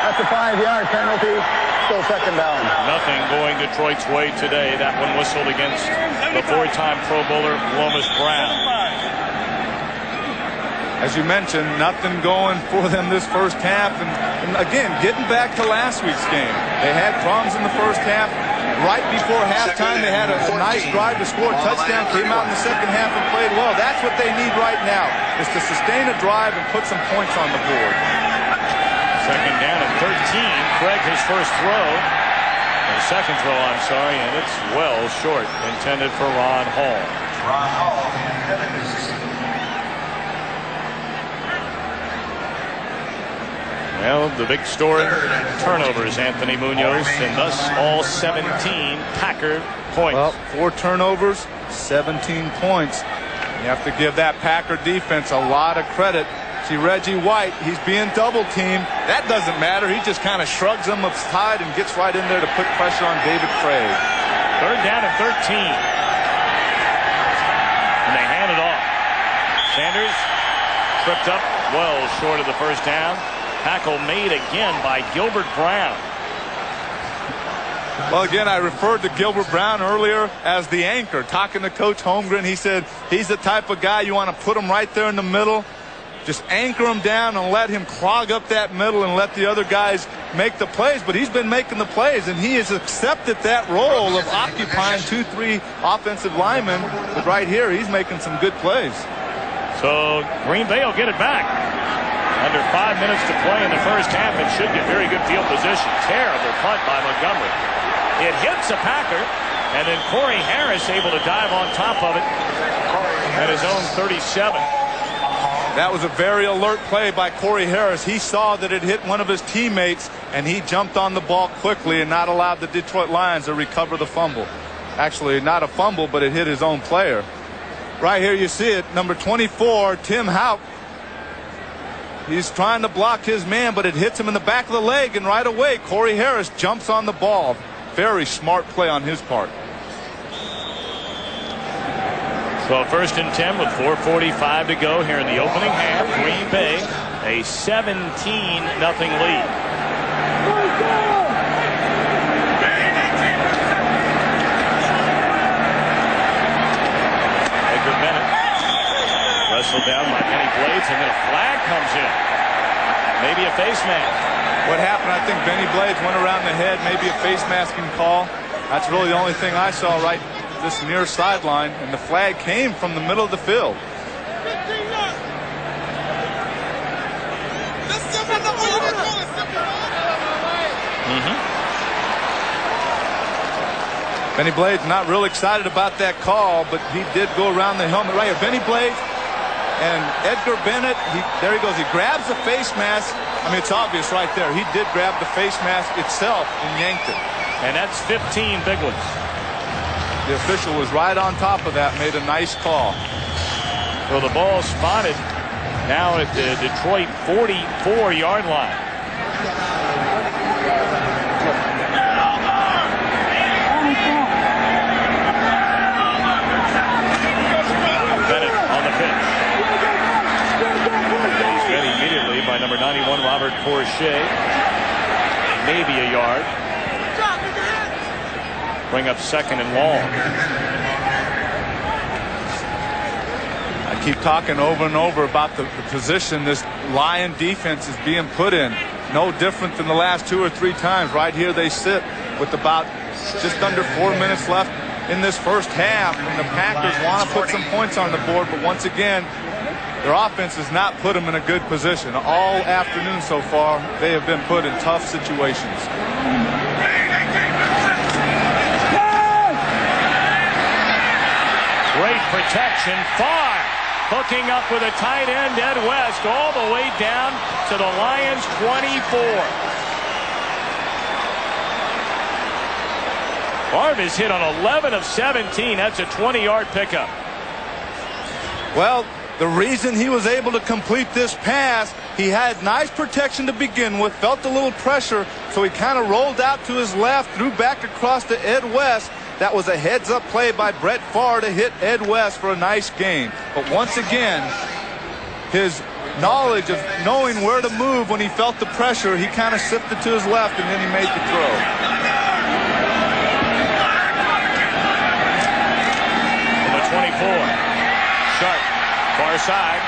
[SPEAKER 3] That's a 5-yard penalty. Still second down.
[SPEAKER 1] Nothing going Detroit's way today. That one whistled against the 4-time Pro Bowler Lomas Brown.
[SPEAKER 2] As you mentioned, nothing going for them this first half. And again, getting back to last week's game. They had problems in the first half. Right before halftime, they had a nice drive to score a touchdown, came out in the second half and played well. That's what they need right now, is to sustain a drive and put some points on the board.
[SPEAKER 1] Second down and 13. Craig, his first throw. Or second throw, I'm sorry, and it's well short. Intended for Ron Hall.
[SPEAKER 5] Ron Hall.
[SPEAKER 1] Well, the big story, turnovers, Anthony Munoz, and thus all 17 Packer points.
[SPEAKER 2] Well, 4 turnovers, 17 points. You have to give that Packer defense a lot of credit. See Reggie White, he's being double teamed. That doesn't matter. He just kind of shrugs them aside and gets right in there to put pressure on David Craig.
[SPEAKER 1] Third down and 13. And they hand it off. Sanders tripped up well short of the first down. Tackle made again by Gilbert Brown.
[SPEAKER 2] Well, again, I referred to Gilbert Brown earlier as the anchor. Talking to Coach Holmgren, he said he's the type of guy you want to put him right there in the middle. Just anchor him down and let him clog up that middle and let the other guys make the plays. But he's been making the plays, and he has accepted that role of occupying 2-3 offensive linemen. But right here, he's making some good plays.
[SPEAKER 1] So Green Bay will get it back. Under 5 minutes to play in the first half, and should get very good field position. Terrible punt by Montgomery. It hits a Packer, and then Corey Harris able to dive on top of it at his own 37.
[SPEAKER 2] That was a very alert play by Corey Harris. He saw that it hit one of his teammates, and he jumped on the ball quickly and not allowed the Detroit Lions to recover the fumble. Actually, not a fumble, but it hit his own player. Right here you see it, number 24, Tim Houck. He's trying to block his man, but it hits him in the back of the leg, and right away, Corey Harris jumps on the ball. Very smart play on his part.
[SPEAKER 1] So first and 10 with 4:45 to go here in the opening half. Green Bay, a 17-0 lead. Edgar Bennett wrestled down by Kenny Blades, and then a flag comes in. Maybe a face mask.
[SPEAKER 2] What happened, I think Benny Blades went around the head, maybe a face masking call. That's really the only thing I saw right this near sideline, and the flag came from the middle of the field. Benny Blades not real excited about that call, but he did go around the helmet right here. Benny Blades and Edgar Bennett, there he goes. He grabs the face mask. I mean, it's obvious right there. He did grab the face mask itself and yanked it.
[SPEAKER 1] And that's 15 big ones.
[SPEAKER 2] The official was right on top of that, made a nice call.
[SPEAKER 1] So the ball spotted now at the Detroit 44-yard line. By number 91, Robert Forshea. Maybe a yard. Bring up second and long.
[SPEAKER 2] I keep talking over and over about the position this Lion defense is being put in. No different than the last 2 or 3 times. Right here they sit with about just under 4 minutes left in this first half. And the Packers want to put some points on the board, but once again, their offense has not put them in a good position. All afternoon so far, they have been put in tough situations.
[SPEAKER 1] Great protection. Far. Hooking up with a tight end, Ed West, all the way down to the Lions' 24. Barb is hit on 11 of 17. That's a 20-yard pickup.
[SPEAKER 2] Well, the reason he was able to complete this pass, he had nice protection to begin with, felt a little pressure, so he kind of rolled out to his left, threw back across to Ed West. That was a heads-up play by Brett Favre to hit Ed West for a nice gain. But once again, his knowledge of knowing where to move when he felt the pressure, he kind of sifted to his left, and then he made the throw.
[SPEAKER 1] Number 24, Sharp. Far side,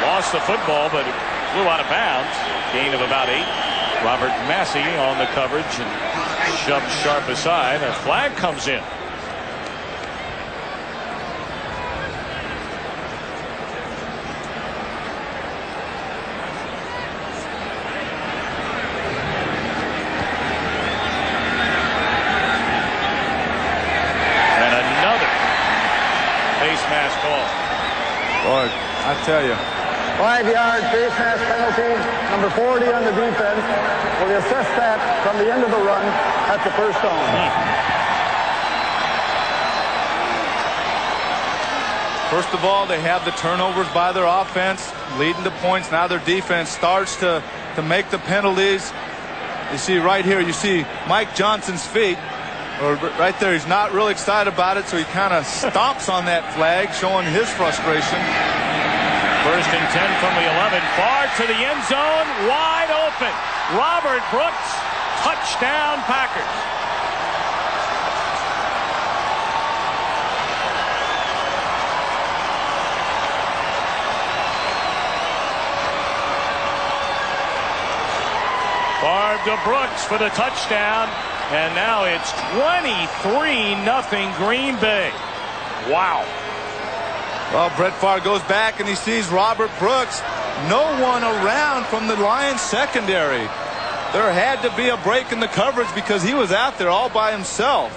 [SPEAKER 1] lost the football, but it flew out of bounds. Gain of about 8. Robert Massey on the coverage and shoved Sharp aside. A flag comes in. And another face mask call.
[SPEAKER 2] Boy, I tell you.
[SPEAKER 3] 5-yard face mask penalty. Number 40 on the defense. We'll assess that from the end of the run at the first down.
[SPEAKER 2] First of all, they have the turnovers by their offense, leading to points. Now their defense starts to make the penalties. You see right here, you see Mike Johnson's feet. Or right there, he's not really excited about it, so he kind of stomps on that flag, showing his frustration.
[SPEAKER 1] First and 10 from the 11, far to the end zone, wide open. Robert Brooks, touchdown Packers. Favre to Brooks for the touchdown. And now it's 23-0 Green Bay. Wow.
[SPEAKER 2] Well, Brett Favre goes back and he sees Robert Brooks. No one around from the Lions secondary. There had to be a break in the coverage because he was out there all by himself.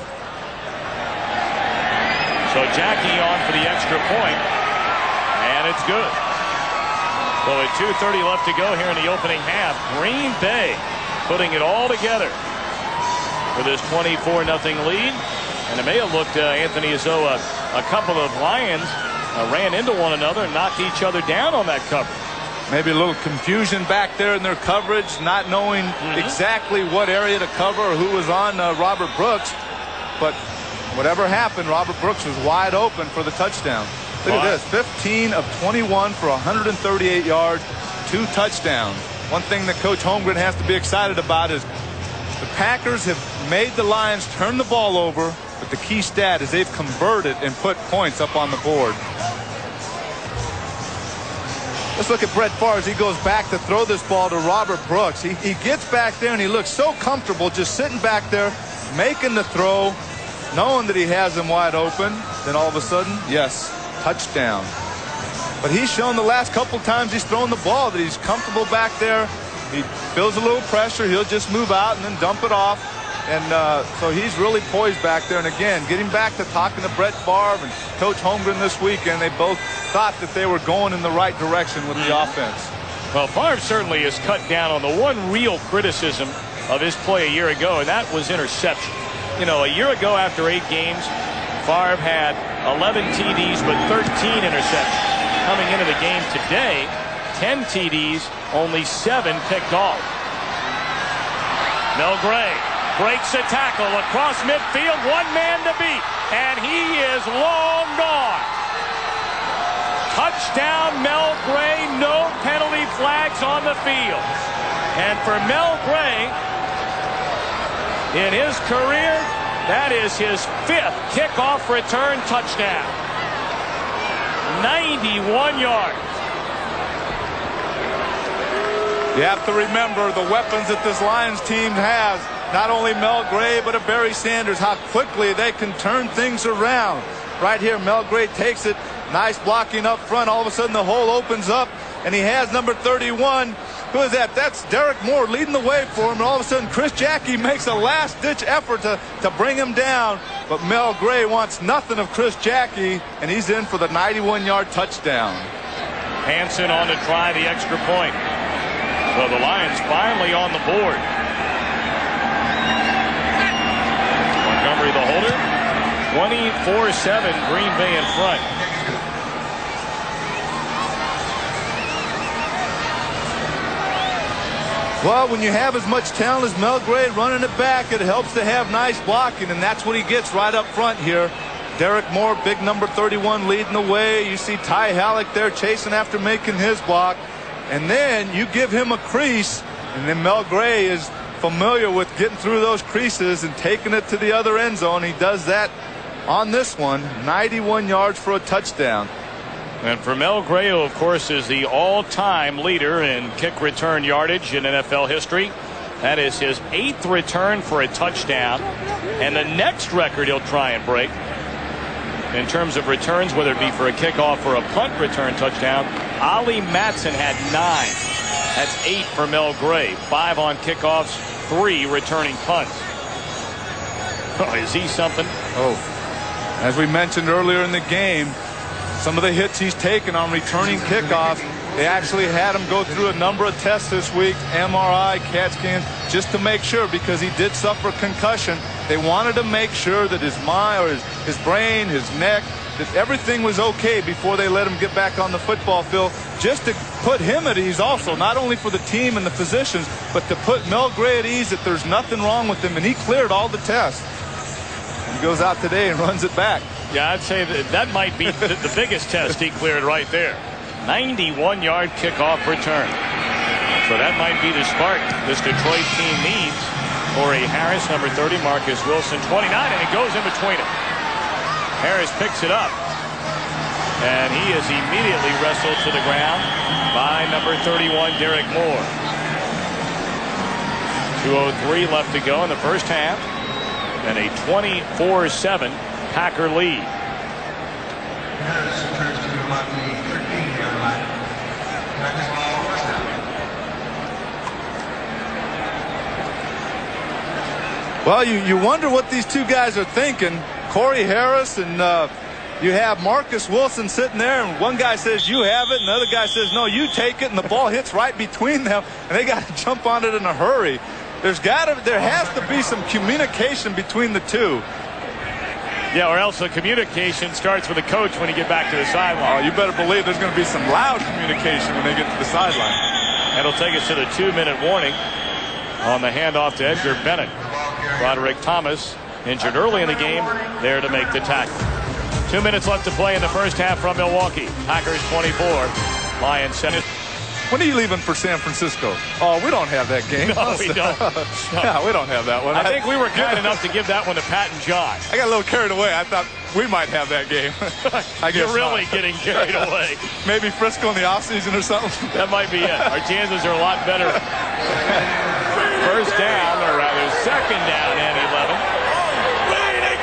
[SPEAKER 1] So Jackie on for the extra point. And it's good. So with 2:30 left to go here in the opening half, Green Bay putting it all together for this 24-0 lead. And it may have looked, Anthony, as though a couple of Lions ran into one another and knocked each other down on that coverage.
[SPEAKER 2] Maybe a little confusion back there in their coverage, not knowing exactly what area to cover or who was on Robert Brooks. But whatever happened, Robert Brooks was wide open for the touchdown. Look at this, 15 of 21 for 138 yards, 2 touchdowns. One thing that Coach Holmgren has to be excited about is the Packers have made the Lions turn the ball over, but the key stat is they've converted and put points up on the board. Let's look at Brett Favre as he goes back to throw this ball to Robert Brooks. He gets back there and he looks so comfortable just sitting back there, making the throw. knowing that he has him wide open. Then all of a sudden, yes, touchdown. But he's shown the last couple times he's thrown the ball that he's comfortable back there. He feels a little pressure. He'll just move out and then dump it off. And so he's really poised back there. And again, getting back to talking to Brett Favre and Coach Holmgren this weekend, they both thought that they were going in the right direction with the offense.
[SPEAKER 1] Well, Favre certainly has cut down on the one real criticism of his play a year ago, and that was interception. You know, a year ago after 8 games, Favre had 11 TDs but 13 interceptions. Coming into the game today, 10 TDs, only 7 picked off. Milw breaks a tackle across midfield, one man to beat, and he is long gone. Touchdown, Milw, no penalty flags on the field. And for Milw, in his career, that is his 5th kickoff return touchdown. 91 yards.
[SPEAKER 2] You have to remember the weapons that this Lions team has. Not only Milw, but a Barry Sanders, how quickly they can turn things around. Right here, Milw takes it. Nice blocking up front. All of a sudden, the hole opens up, and he has number 31. Who is that? That's Derek Moore leading the way for him. And all of a sudden, Chris Jackie makes a last-ditch effort to bring him down. But Milw wants nothing of Chris Jackie, and he's in for the 91-yard touchdown.
[SPEAKER 1] Hansen on to try the extra point. So the Lions finally on the board. Montgomery the holder. 24-7, Green Bay in front.
[SPEAKER 2] Well, when you have as much talent as Milw running it back, it helps to have nice blocking, and that's what he gets right up front here. Derek Moore, big number 31, leading the way. You see Ty Halleck there chasing after making his block. And then you give him a crease, and then Milw is familiar with getting through those creases and taking it to the other end zone. He does that on this one, 91 yards for a touchdown.
[SPEAKER 1] And for Milw, who of course is the all-time leader in kick return yardage in NFL history. That is his 8th return for a touchdown. And the next record he'll try and break in terms of returns, whether it be for a kickoff or a punt return touchdown, Ollie Matson had 9. That's 8 for Milw. 5 on kickoffs, 3 returning punts. Oh, is he something?
[SPEAKER 2] Oh, as we mentioned earlier in the game, some of the hits he's taken on returning kickoffs, they actually had him go through a number of tests this week, MRI, CAT scans, just to make sure, because he did suffer concussion. They wanted to make sure that his mind or his brain, his neck, that everything was okay before they let him get back on the football field, just to put him at ease also, not only for the team and the physicians, but to put Milw at ease that there's nothing wrong with him, and he cleared all the tests. He goes out today and runs it back.
[SPEAKER 1] Yeah, I'd say that might be the biggest test he cleared right there. 91-yard kickoff return. So that might be the spark this Detroit team needs. Corey Harris, number 30, Marcus Wilson, 29, and it goes in between them. Harris picks it up, and he is immediately wrestled to the ground by number 31, Derek Moore. 2:03 left to go in the first half, and a 24-7 Packer lead.
[SPEAKER 2] Well, you wonder what these two guys are thinking. Corey Harris and you have Marcus Wilson sitting there, and one guy says you have it, and the other guy says no, you take it, and the ball hits right between them, and they got to jump on it in a hurry. There has to be some communication between the two.
[SPEAKER 1] Yeah, or else the communication starts with the coach when you get back to the sideline.
[SPEAKER 2] Oh, you better believe there's going to be some loud communication when they get to the sideline.
[SPEAKER 1] That'll take us to the 2-minute warning on the handoff to Edgar Bennett. Roderick Thomas, injured early in the game, there to make the tackle. 2 minutes left to play in the first half from Milwaukee. Packers 24, Lions 7.
[SPEAKER 2] When are you leaving for San Francisco? Oh, we don't have that game.
[SPEAKER 1] No, we don't. No.
[SPEAKER 2] Yeah, we don't have that one.
[SPEAKER 1] I think we were kind enough to give that one to Pat and John.
[SPEAKER 2] I got a little carried away. I thought we might have that game. I guess
[SPEAKER 1] You're really getting carried away.
[SPEAKER 2] Maybe Frisco in the offseason or something.
[SPEAKER 1] That might be it. Our chances are a lot better. First down, or rather second down and 11.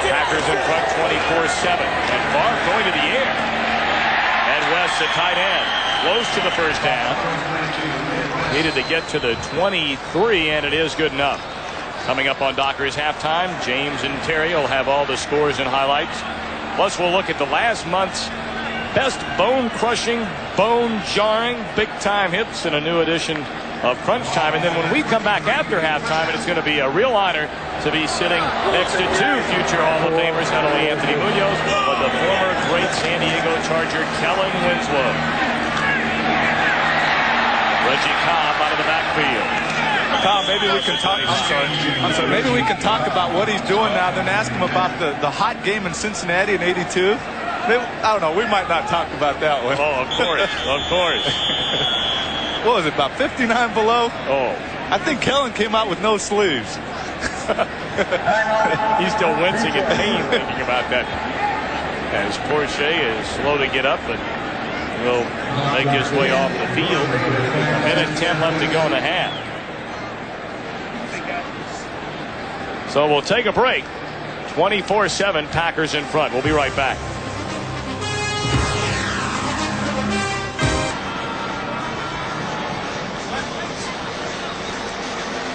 [SPEAKER 1] Packers in front 24-7. And Favre going to the air. Ed West, the tight end, close to the first down. Needed to get to the 23, and it is good enough. Coming up on Dockers halftime, James and Terry will have all the scores and highlights. Plus, we'll look at the last month's best bone-crushing, bone-jarring, big-time hits in a new edition of Crunch Time. And then when we come back after halftime, it's going to be a real honor to be sitting next to two future Hall of Famers, not only Anthony Munoz, but the former great San Diego Charger, Kellen Winslow. Reggie Cobb out of the backfield.
[SPEAKER 2] Tom, maybe we can talk. I'm sorry. Maybe we can talk about what he's doing now. Then ask him about the hot game in Cincinnati in '82. I don't know. We might not talk about that one.
[SPEAKER 1] Oh, of course, of course.
[SPEAKER 2] What was it, about 59 below?
[SPEAKER 1] Oh,
[SPEAKER 2] I think Kellen came out with no sleeves.
[SPEAKER 1] He's still wincing in pain thinking about that. As Porsche is slow to get up, but will make his way off the field. A minute 10 left to go in the half. So we'll take a break. 24-7, Packers in front. We'll be right back.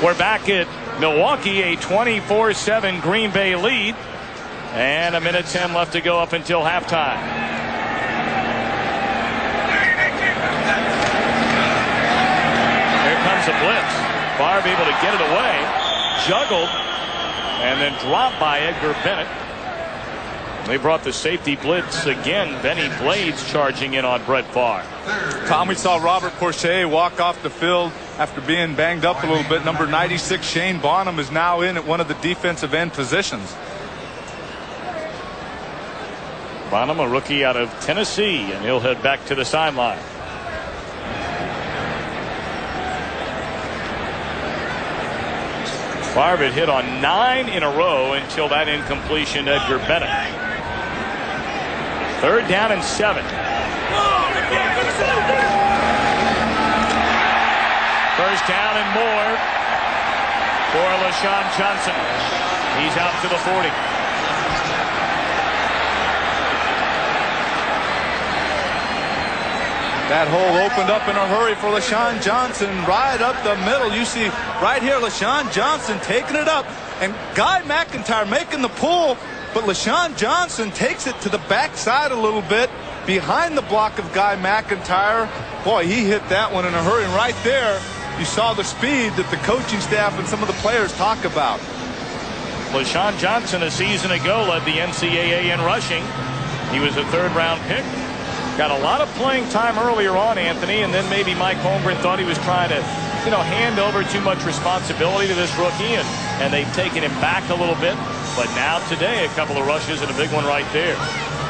[SPEAKER 1] We're back at Milwaukee, a 24-7 Green Bay lead. And a minute 10 left to go up until halftime. Here comes a blitz. Favre able to get it away. Juggled. And then dropped by Edgar Bennett. They brought the safety blitz again. Benny Blades charging in on Brett Favre.
[SPEAKER 2] Tom, we saw Robert Porsche walk off the field after being banged up a little bit. Number 96, Shane Bonham, is now in at one of the defensive end positions.
[SPEAKER 1] Bonham, a rookie out of Tennessee, and he'll head back to the sideline. Favre had hit on 9 in a row until that incompletion to Edgar Bennett. 3rd down and 7. First down and more for LaShawn Johnson. He's out to the 40.
[SPEAKER 2] That hole opened up in a hurry for LaShawn Johnson right up the middle. You see right here LaShawn Johnson taking it up, and Guy McIntyre making the pull, but LaShawn Johnson takes it to the backside a little bit behind the block of Guy McIntyre. Boy, he hit that one in a hurry, and right there you saw the speed that the coaching staff and some of the players talk about.
[SPEAKER 1] LaShawn Johnson a season ago led the NCAA in rushing. He was a 3rd-round pick. Got a lot of playing time earlier on, Anthony, and then maybe Mike Holmgren thought he was trying to, hand over too much responsibility to this rookie, and they've taken him back a little bit. But now today, a couple of rushes and a big one right there.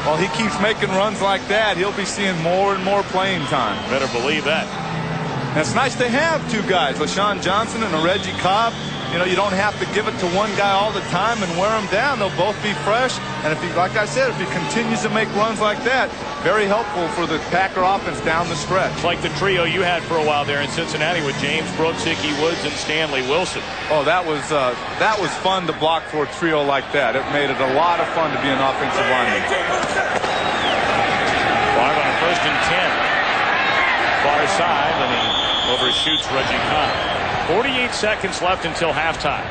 [SPEAKER 2] Well, he keeps making runs like that. He'll be seeing more and more playing time.
[SPEAKER 1] Better believe that.
[SPEAKER 2] And it's nice to have two guys, LaShawn Johnson and a Reggie Cobb. You don't have to give it to one guy all the time and wear him down. They'll both be fresh. And if he, like I said, if he continues to make runs like that, very helpful for the Packer offense down the stretch.
[SPEAKER 1] Like the trio you had for a while there in Cincinnati with James Brooks, Ickey Woods, and Stanley Wilson.
[SPEAKER 2] Oh, that was fun to block for a trio like that. It made it a lot of fun to be an offensive lineman.
[SPEAKER 1] Favre on a 1st and 10. Far side, and he overshoots Reggie Cobb. 48 seconds left until halftime.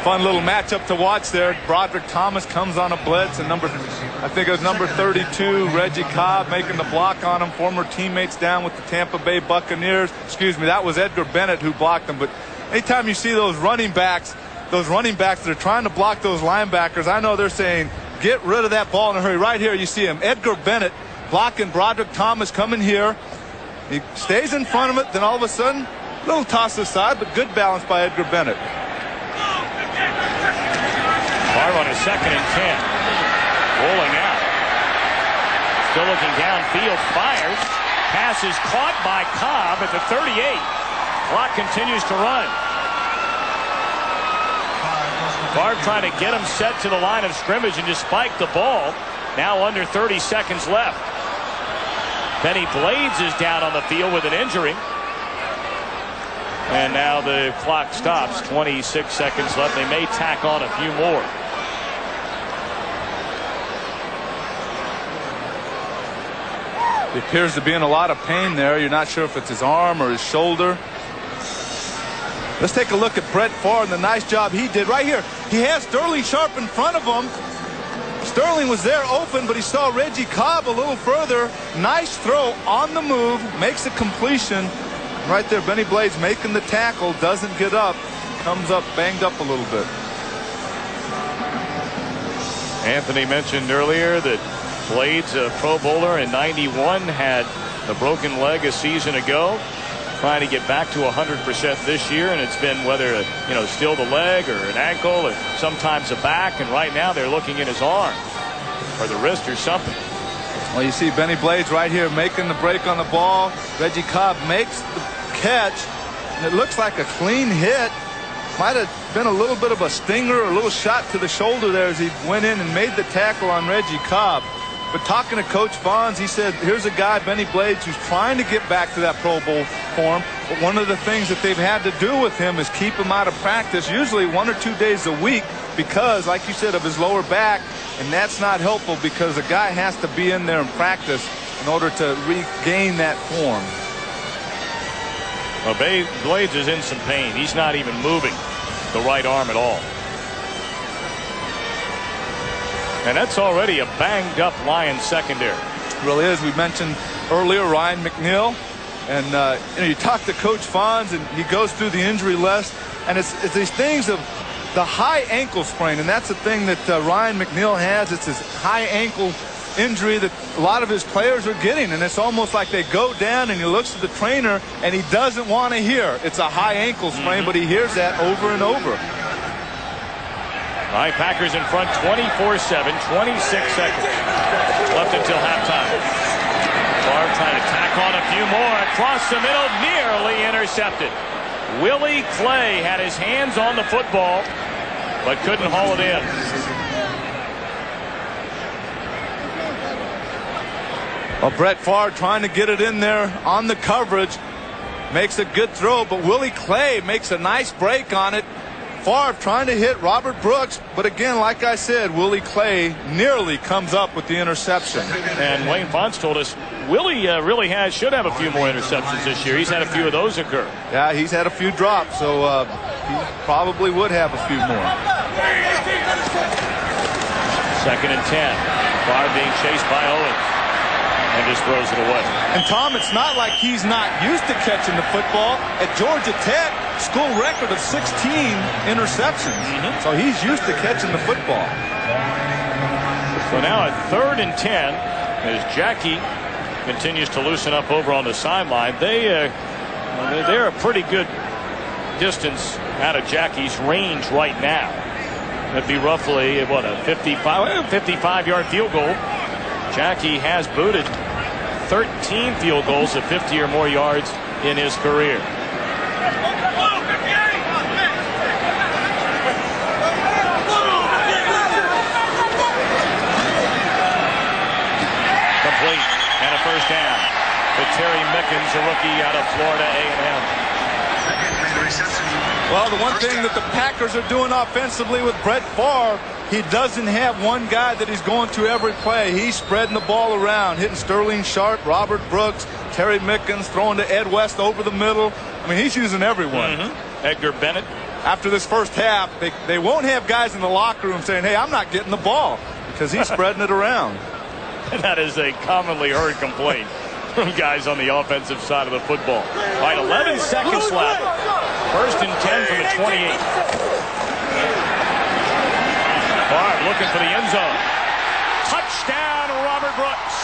[SPEAKER 2] Fun little matchup to watch there. Broderick Thomas comes on a blitz, and I think it was number 32, Reggie Cobb, making the block on him. Former teammates down with the Tampa Bay Buccaneers. Excuse me, that was Edgar Bennett who blocked him. But anytime you see those running backs that are trying to block those linebackers, I know they're saying, get rid of that ball in a hurry. Right here you see him, Edgar Bennett blocking Broderick Thomas coming here. He stays in front of it, then all of a sudden, a little toss aside, but good balance by Edgar Bennett.
[SPEAKER 1] Favre on a 2nd and 10. Rolling out. Still looking downfield. Fires. Pass is caught by Cobb at the 38. Clock continues to run. Favre trying to get him set to the line of scrimmage and just spike the ball. Now under 30 seconds left. Benny Blades is down on the field with an injury. And now the clock stops. 26 seconds left. They may tack on a few more.
[SPEAKER 2] He appears to be in a lot of pain there. You're not sure if it's his arm or his shoulder. Let's take a look at Brett Favre and the nice job he did right here. He has Sterling Sharpe in front of him. Sterling was there open, but he saw Reggie Cobb a little further. Nice throw on the move, makes a completion. Right there, Benny Blades making the tackle, doesn't get up, comes up banged up a little bit.
[SPEAKER 1] Anthony mentioned earlier that Blades, a Pro Bowler in '91, had a broken leg a season ago. Trying to get back to 100% this year, and it's been whether, still the leg or an ankle or sometimes a back, and right now they're looking at his arm or the wrist or something.
[SPEAKER 2] Well, you see Benny Blades right here making the break on the ball. Reggie Cobb makes the catch, and it looks like a clean hit. Might have been a little bit of a stinger or a little shot to the shoulder there as he went in and made the tackle on Reggie Cobb. But talking to Coach Bonds, he said, here's a guy, Benny Blades, who's trying to get back to that Pro Bowl form. But one of the things that they've had to do with him is keep him out of practice, usually 1 or 2 days a week, because, like you said, of his lower back. And that's not helpful because a guy has to be in there and practice in order to regain that form.
[SPEAKER 1] Well, Blades is in some pain. He's not even moving the right arm at all. And that's already a banged-up Lions secondary.
[SPEAKER 2] It really is. We mentioned earlier Ryan McNeil. And, you talk to Coach Fonz, and he goes through the injury list. And it's these things of the high ankle sprain. And that's the thing that Ryan McNeil has. It's his high ankle injury that a lot of his players are getting. And it's almost like they go down, and he looks at the trainer, and he doesn't want to hear it's a high ankle sprain, but he hears that over and over.
[SPEAKER 1] All right, Packers in front 24-7, 26 seconds left until halftime. Favre trying to tack on a few more. Across the middle, nearly intercepted. Willie Clay had his hands on the football, but couldn't haul it in.
[SPEAKER 2] Well, Brett Favre trying to get it in there on the coverage. Makes a good throw, but Willie Clay makes a nice break on it. Favre trying to hit Robert Brooks, but again, like I said, Willie Clay nearly comes up with the interception.
[SPEAKER 1] And Wayne Fonz told us Willie really should have a few more interceptions this year. He's had a few of those occur.
[SPEAKER 2] Yeah, he's had a few drops, so he probably would have a few more.
[SPEAKER 1] 2nd and 10. Favre being chased by Owens. And just throws it away.
[SPEAKER 2] And Tom, it's not like he's not used to catching the football. At Georgia Tech, school record of 16 interceptions. So he's used to catching the football.
[SPEAKER 1] So now at 3rd and 10, as Jackie continues to loosen up over on the sideline. They're a pretty good distance out of Jackie's range right now. That'd be roughly, a 55-yard field goal. Jackie has booted 13 field goals of 50 or more yards in his career. Complete and a first down to Terry Mickens, a rookie out of Florida A&M.
[SPEAKER 2] Well, the one thing that the Packers are doing offensively with Brett Favre, he doesn't have one guy that he's going to every play. He's spreading the ball around, hitting Sterling Sharpe, Robert Brooks, Terry Mickens, throwing to Ed West over the middle. I mean, he's using everyone.
[SPEAKER 1] Edgar Bennett.
[SPEAKER 2] After this first half, they won't have guys in the locker room saying, hey, I'm not getting the ball, because he's spreading it around.
[SPEAKER 1] And that is a commonly heard complaint from guys on the offensive side of the football. All right, 11 seconds left. 1st and 10 from the 28. Favre looking for the end zone. Touchdown, Robert Brooks.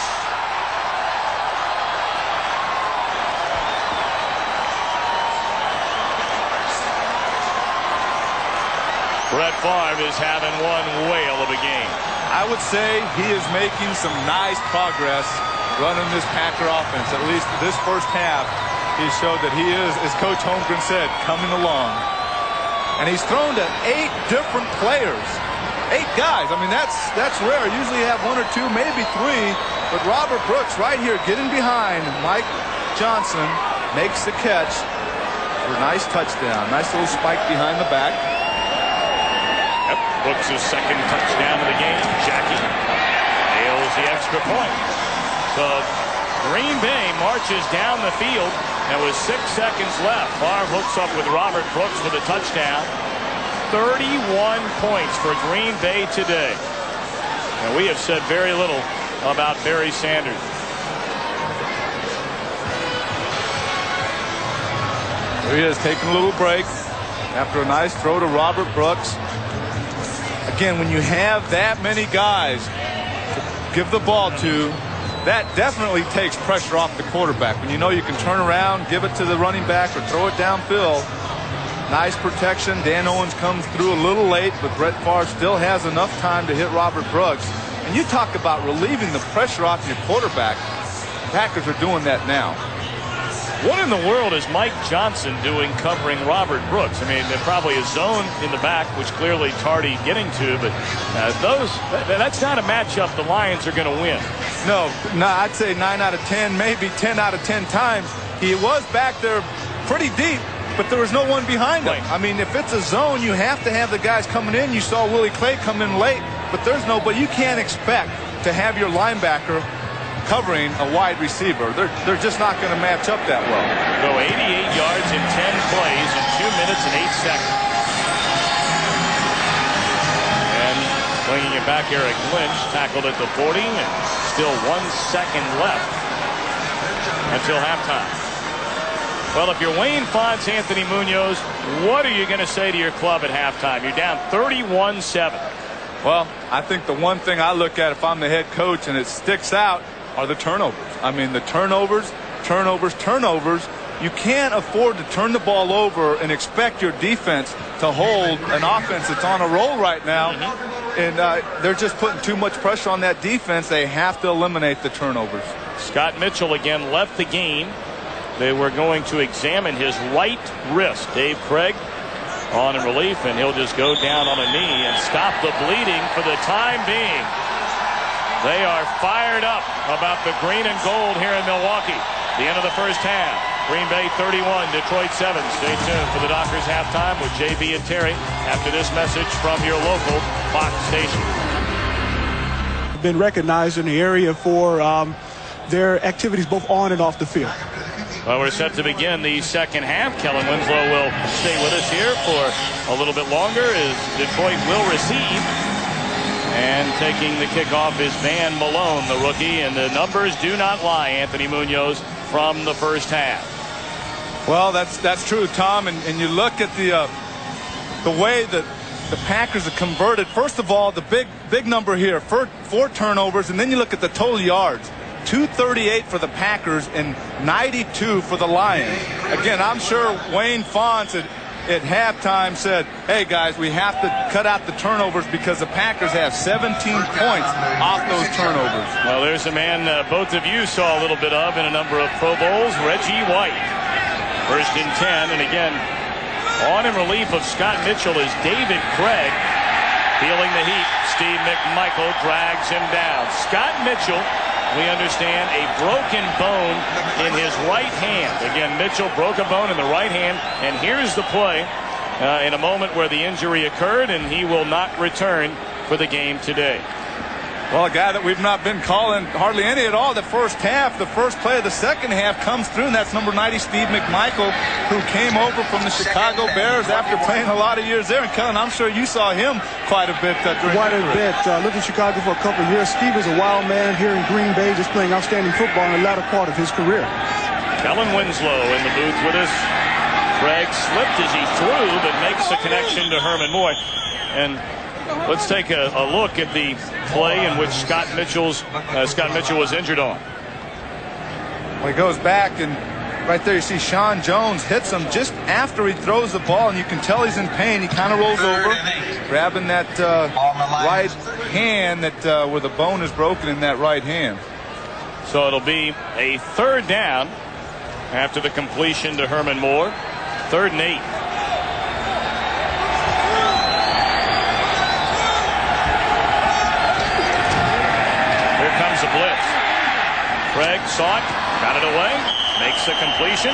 [SPEAKER 1] Brett Favre is having one whale of a game.
[SPEAKER 2] I would say he is making some nice progress running this Packer offense. At least this first half, he showed that he is, as Coach Holmgren said, coming along. And he's thrown to 8 different players. 8 guys. I mean, that's rare. Usually you have 1 or 2, maybe 3. But Robert Brooks right here getting behind Mike Johnson makes the catch for a nice touchdown. Nice little spike behind the back.
[SPEAKER 1] Yep, Brooks' 2nd touchdown of the game. Jackie nails the extra point. So Green Bay marches down the field, and with 6 seconds left, Favre hooks up with Robert Brooks for the touchdown. 31 points for Green Bay today. And we have said very little about Barry Sanders.
[SPEAKER 2] There he is, taking a little break after a nice throw to Robert Brooks. Again, when you have that many guys to give the ball to, that definitely takes pressure off the quarterback. When you know you can turn around, give it to the running back, or throw it downfield. Nice protection. Dan Owens comes through a little late, but Brett Favre still has enough time to hit Robert Brooks. And you talk about relieving the pressure off your quarterback. The Packers are doing that now.
[SPEAKER 1] What in the world is Mike Johnson doing covering Robert Brooks? I mean, there's probably a zone in the back, which clearly Tardy getting to, but that's not a matchup the Lions are going to win.
[SPEAKER 2] No, I'd say 9 out of 10, maybe 10 out of 10 times. He was back there pretty deep, but there was no one behind him.
[SPEAKER 1] Right.
[SPEAKER 2] I mean, if it's a zone, you have to have the guys coming in. You saw Willie Clay come in late, but there's nobody. You can't expect to have your linebacker covering a wide receiver. They're just not going to match up that well.
[SPEAKER 1] Go 88 yards in 10 plays in 2 minutes and 8 seconds. And bringing it back, Eric Lynch tackled at the 40, and still 1 second left until halftime. Well, if you're Wayne Fontes, Anthony Munoz, what are you going to say to your club at halftime? You're down 31-7.
[SPEAKER 2] Well, I think the one thing I look at if I'm the head coach and it sticks out are the turnovers. I mean, the turnovers. You can't afford to turn the ball over and expect your defense to hold an offense that's on a roll right now. And they're just putting too much pressure on that defense. They have to eliminate the turnovers.
[SPEAKER 1] Scott Mitchell again left the game. They were going to examine his right wrist. Dave Craig on in relief, and he'll just go down on a knee and stop the bleeding for the time being. They are fired up about the green and gold here in Milwaukee. The end of the first half. Green Bay 31, Detroit 7. Stay tuned for the Dockers halftime with JB and Terry after this message from your local Fox station.
[SPEAKER 7] Been recognized in the area for their activities both on and off the field.
[SPEAKER 1] Well, we're set to begin the second half. Kellen Winslow will stay with us here for a little bit longer as Detroit will receive. And taking the kickoff is Van Malone, the rookie, and the numbers do not lie, Anthony Munoz, from the first half.
[SPEAKER 2] Well, that's true, Tom. And you look at the way that the Packers have converted. First of all, the big number here, four turnovers, and then you look at the total yards. 238 for the Packers and 92 for the Lions. Again, I'm sure Wayne Fontes at halftime said, hey guys, we have to cut out the turnovers because the Packers have 17 points off those turnovers.
[SPEAKER 1] Well, there's a man both of you saw a little bit of in a number of Pro Bowls, Reggie White. First and 10, and again, on in relief of Scott Mitchell is David Craig. Feeling the heat, Steve McMichael drags him down. Scott Mitchell, we understand, a broken bone in his right hand. Again, Mitchell broke a bone in the right hand, and here's the play in a moment where the injury occurred, and he will not return for the game today.
[SPEAKER 2] Well, a guy that we've not been calling hardly any at all the first half. The first play of the second half comes through, and that's number 90, Steve McMichael, who came over from the Chicago Bears after playing a lot of years there. And Kellen, I'm sure you saw him quite a bit during
[SPEAKER 7] Quite a bit. Lived in Chicago for a couple of years. Steve is a wild man here in Green Bay, just playing outstanding football in the latter part of his career.
[SPEAKER 1] Kellen Winslow in the booth with us. Craig slipped as he threw, but makes the connection to Herman Moore. And let's take a look at the play in which Scott Mitchell was injured on.
[SPEAKER 2] Well, he goes back, and right there you see Sean Jones hits him just after he throws the ball, and you can tell he's in pain. He kind of rolls over, grabbing that right hand that where the bone is broken in that right hand.
[SPEAKER 1] So it'll be a third down after the completion to Herman Moore. 3rd and 8. A blitz. Craig saw it, got it away, makes the completion.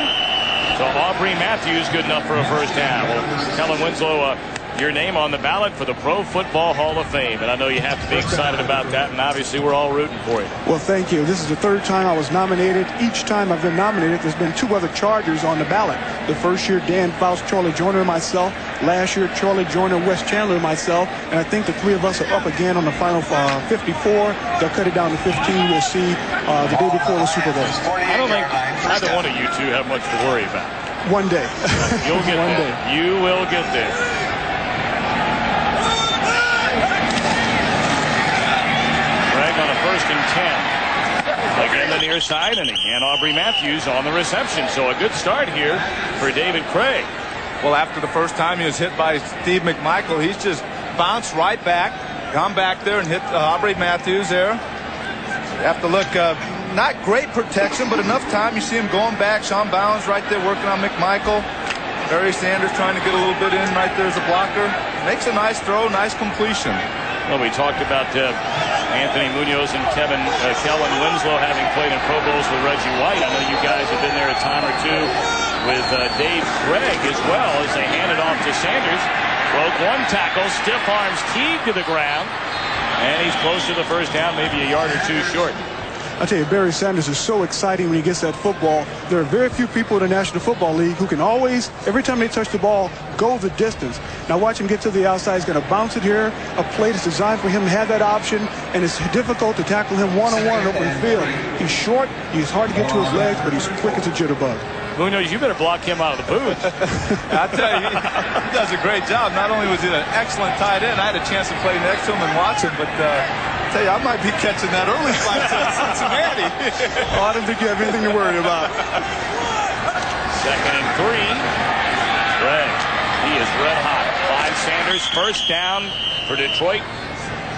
[SPEAKER 1] So Aubrey Matthews good enough for a first down. Well, Kellen Winslow your name on the ballot for the Pro Football Hall of Fame. And I know you have to be excited about that, and obviously we're all rooting for you.
[SPEAKER 7] Well, thank you. This is the third time I was nominated. Each time I've been nominated, there's been 2 other Chargers on the ballot. The first year, Dan Faust, Charlie Joyner, and myself. Last year, Charlie Joyner, Wes Chandler, and myself. And I think the 3 of us are up again on the final 54. They'll cut it down to 15. We'll see the day before the Super Bowl.
[SPEAKER 1] I don't think either one of you two have much to worry about.
[SPEAKER 7] One day.
[SPEAKER 1] You'll get
[SPEAKER 7] One
[SPEAKER 1] there.
[SPEAKER 7] day.
[SPEAKER 1] You will get there. Craig on a 1st and 10. Again the near side, and again Aubrey Matthews on the reception. So a good start here for David Craig.
[SPEAKER 2] Well, after the first time he was hit by Steve McMichael, he's just bounced right back, gone back there and hit Aubrey Matthews there. You have to look, not great protection, but enough time. You see him going back. Sean Bowens right there working on McMichael. Barry Sanders trying to get a little bit in right there as a blocker. Makes a nice throw, nice completion.
[SPEAKER 1] Well, we talked about Anthony Munoz and Kellen Winslow having played in Pro Bowls with Reggie White. I know you guys have been there a time or two with Dave Craig as well as they hand it off to Sanders. Broke 1 tackle, stiff arms keyed to the ground, and he's close to the first down, maybe a yard or 2 short.
[SPEAKER 7] I tell you, Barry Sanders is so exciting when he gets that football. There are very few people in the National Football League who can always, every time they touch the ball, go the distance. Now watch him get to the outside. He's going to bounce it here. A play that's designed for him to have that option, and it's difficult to tackle him one-on-one in open field. He's short. He's hard to get to his legs, but he's quick as a jitterbug.
[SPEAKER 1] Munoz, you better block him out of the booth.
[SPEAKER 2] I tell you, he does a great job. Not only was he an excellent tight end, I had a chance to play next to him and watch him, but I tell you, I might be catching that early flight to Cincinnati.
[SPEAKER 7] Oh, I don't think you have anything to worry about.
[SPEAKER 1] 2nd and 3. Craig, he is red hot. 5 Sanders, first down for Detroit.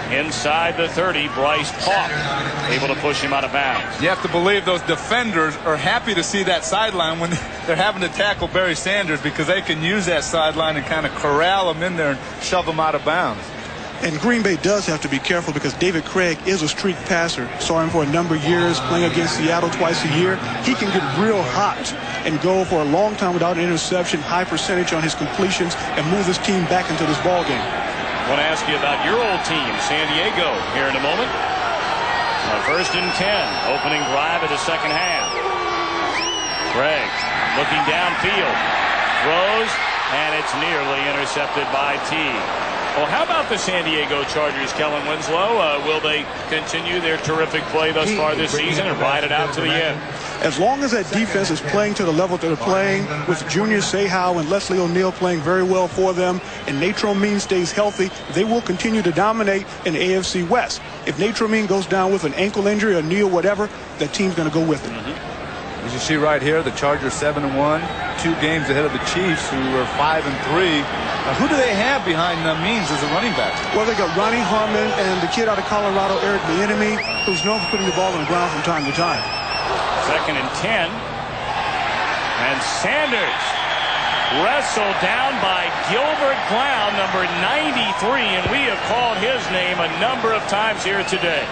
[SPEAKER 1] Inside the 30, Bryce Paup able to push him out of bounds.
[SPEAKER 2] You have to believe those defenders are happy to see that sideline when they're having to tackle Barry Sanders, because they can use that sideline and kind of corral him in there and shove him out of bounds.
[SPEAKER 7] And Green Bay does have to be careful because David Craig is a streak passer. Saw him for a number of years playing against Seattle twice a year. He can get real hot and go for a long time without an interception, high percentage on his completions, and move his team back into this ball game.
[SPEAKER 1] I want to ask you about your old team, San Diego, here in a moment. 1st and 10, opening drive of the second half. Craig looking downfield, throws, and it's nearly intercepted by T. Well, how about the San Diego Chargers, Kellen Winslow? Will they continue their terrific play thus far this season and ride it out to the end?
[SPEAKER 7] As long as that defense is playing to the level that they're playing, with Junior Seau and Leslie O'Neal playing very well for them, and Natron Mean stays healthy, they will continue to dominate in the AFC West. If Natron Mean goes down with an ankle injury or knee or whatever, that team's going to go with it.
[SPEAKER 2] As you see right here, the Chargers 7-1, 2 games ahead of the Chiefs, who are 5-3. Who do they have behind Means as a running back?
[SPEAKER 7] Well, they got Ronnie Harmon and the kid out of Colorado, Eric Bieniemy, who's known for putting the ball on the ground from time to time.
[SPEAKER 1] 2nd and 10. And Sanders wrestled down by Gilbert Clown, number 93, and we have called his name a number of times here today.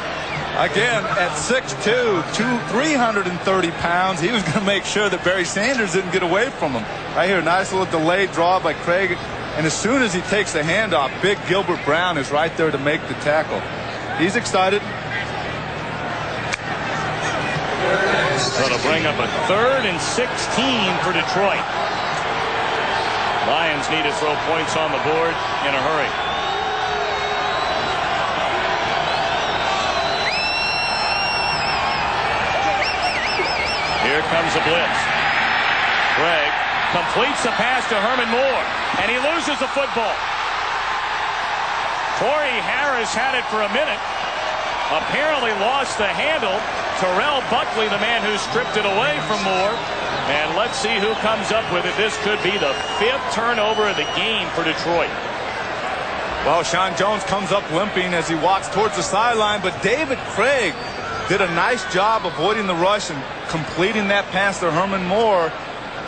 [SPEAKER 2] Again, at 6'2", 330 pounds, he was going to make sure that Barry Sanders didn't get away from him. Right here, nice little delayed draw by Craig. And as soon as he takes the handoff, big Gilbert Brown is right there to make the tackle. He's excited.
[SPEAKER 1] So to bring up a 3rd and 16 for Detroit. Lions need to throw points on the board in a hurry. Here comes a blitz. Craig completes the pass to Herman Moore, and he loses the football. Torrey Harris had it for a minute. Apparently lost the handle. Terrell Buckley, the man who stripped it away from Moore. And let's see who comes up with it. This could be the 5th turnover of the game for Detroit.
[SPEAKER 2] Well, Sean Jones comes up limping as he walks towards the sideline, but David Craig did a nice job avoiding the rush and completing that pass to Herman Moore.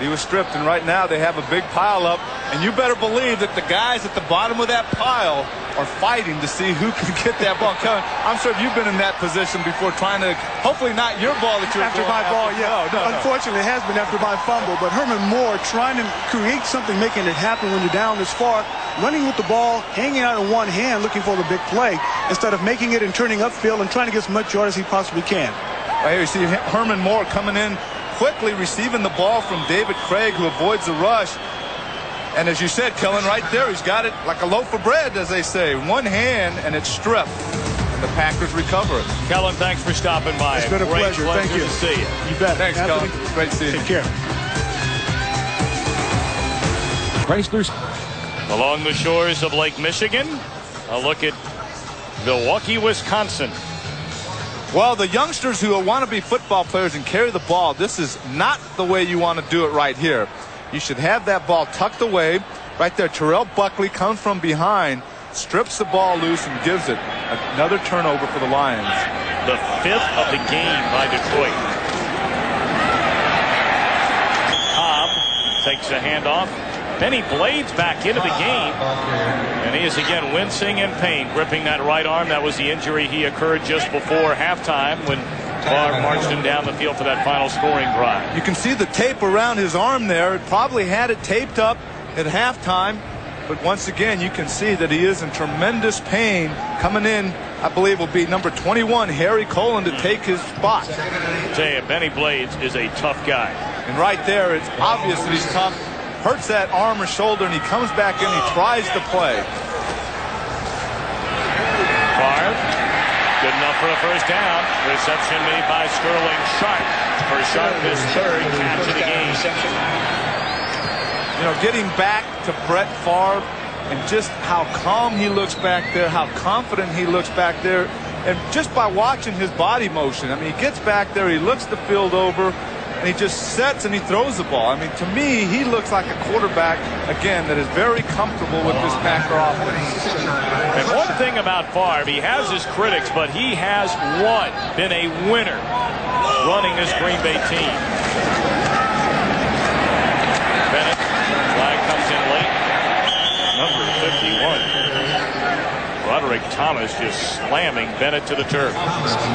[SPEAKER 2] He was stripped, and right now they have a big pile up. And you better believe that the guys at the bottom of that pile are fighting to see who can get that ball coming. I'm sure you've been in that position before, trying to, hopefully not your ball that you're
[SPEAKER 7] after my ball, yeah. No. Unfortunately, it has been after my fumble. But Herman Moore trying to create something, making it happen when you're down this far, running with the ball, hanging out in one hand, looking for the big play, instead of making it and turning upfield and trying to get as much yard as he possibly can.
[SPEAKER 2] Right here you see Herman Moore coming in quickly, receiving the ball from David Craig, who avoids the rush. And as you said, Kellen, right there, he's got it like a loaf of bread, as they say. One hand, and it's stripped. And the Packers recover it.
[SPEAKER 1] Kellen, thanks for stopping by.
[SPEAKER 7] It's been a pleasure. Thank you.
[SPEAKER 1] To see you.
[SPEAKER 7] You bet.
[SPEAKER 2] Thanks,
[SPEAKER 7] Anthony.
[SPEAKER 2] Kellen. Great seeing you.
[SPEAKER 7] Take care.
[SPEAKER 6] Chrysler's
[SPEAKER 1] Along the shores of Lake Michigan, a look at Milwaukee, Wisconsin.
[SPEAKER 2] Well, the youngsters who want to be football players and carry the ball, this is not the way you want to do it right here. You should have that ball tucked away. Right there, Terrell Buckley comes from behind, strips the ball loose, and gives it another turnover for the Lions.
[SPEAKER 1] The 5th of the game by Detroit. Cobb takes a handoff. Benny Blades back into the game, and he is again wincing in pain, gripping that right arm. That was the injury he occurred just before halftime when Favre marched him down the field for that final scoring drive.
[SPEAKER 2] You can see the tape around his arm there. It probably had it taped up at halftime, but once again you can see that he is in tremendous pain. Coming in, I believe, will be number 21, Harry Colin, to take his spot.
[SPEAKER 1] I tell you, Benny Blades is a tough guy.
[SPEAKER 2] And right there, it's obvious that he's tough. Hurts that arm or shoulder, and he comes back in. He tries to play.
[SPEAKER 1] Favre, good enough for a first down. Reception made by Sterling Sharp for Sharp, his 3rd catch of the game.
[SPEAKER 2] You know, getting back to Brett Favre and just how calm he looks back there, how confident he looks back there, and just by watching his body motion. I mean, he gets back there, he looks the field over, and he just sets and he throws the ball. I mean, to me, he looks like a quarterback, again, that is very comfortable with this Packer offense.
[SPEAKER 1] And one thing about Favre, he has his critics, but he has been a winner running this Green Bay team. Bennett, flag comes in late. Number 51. Roderick Thomas just slamming Bennett to the turf.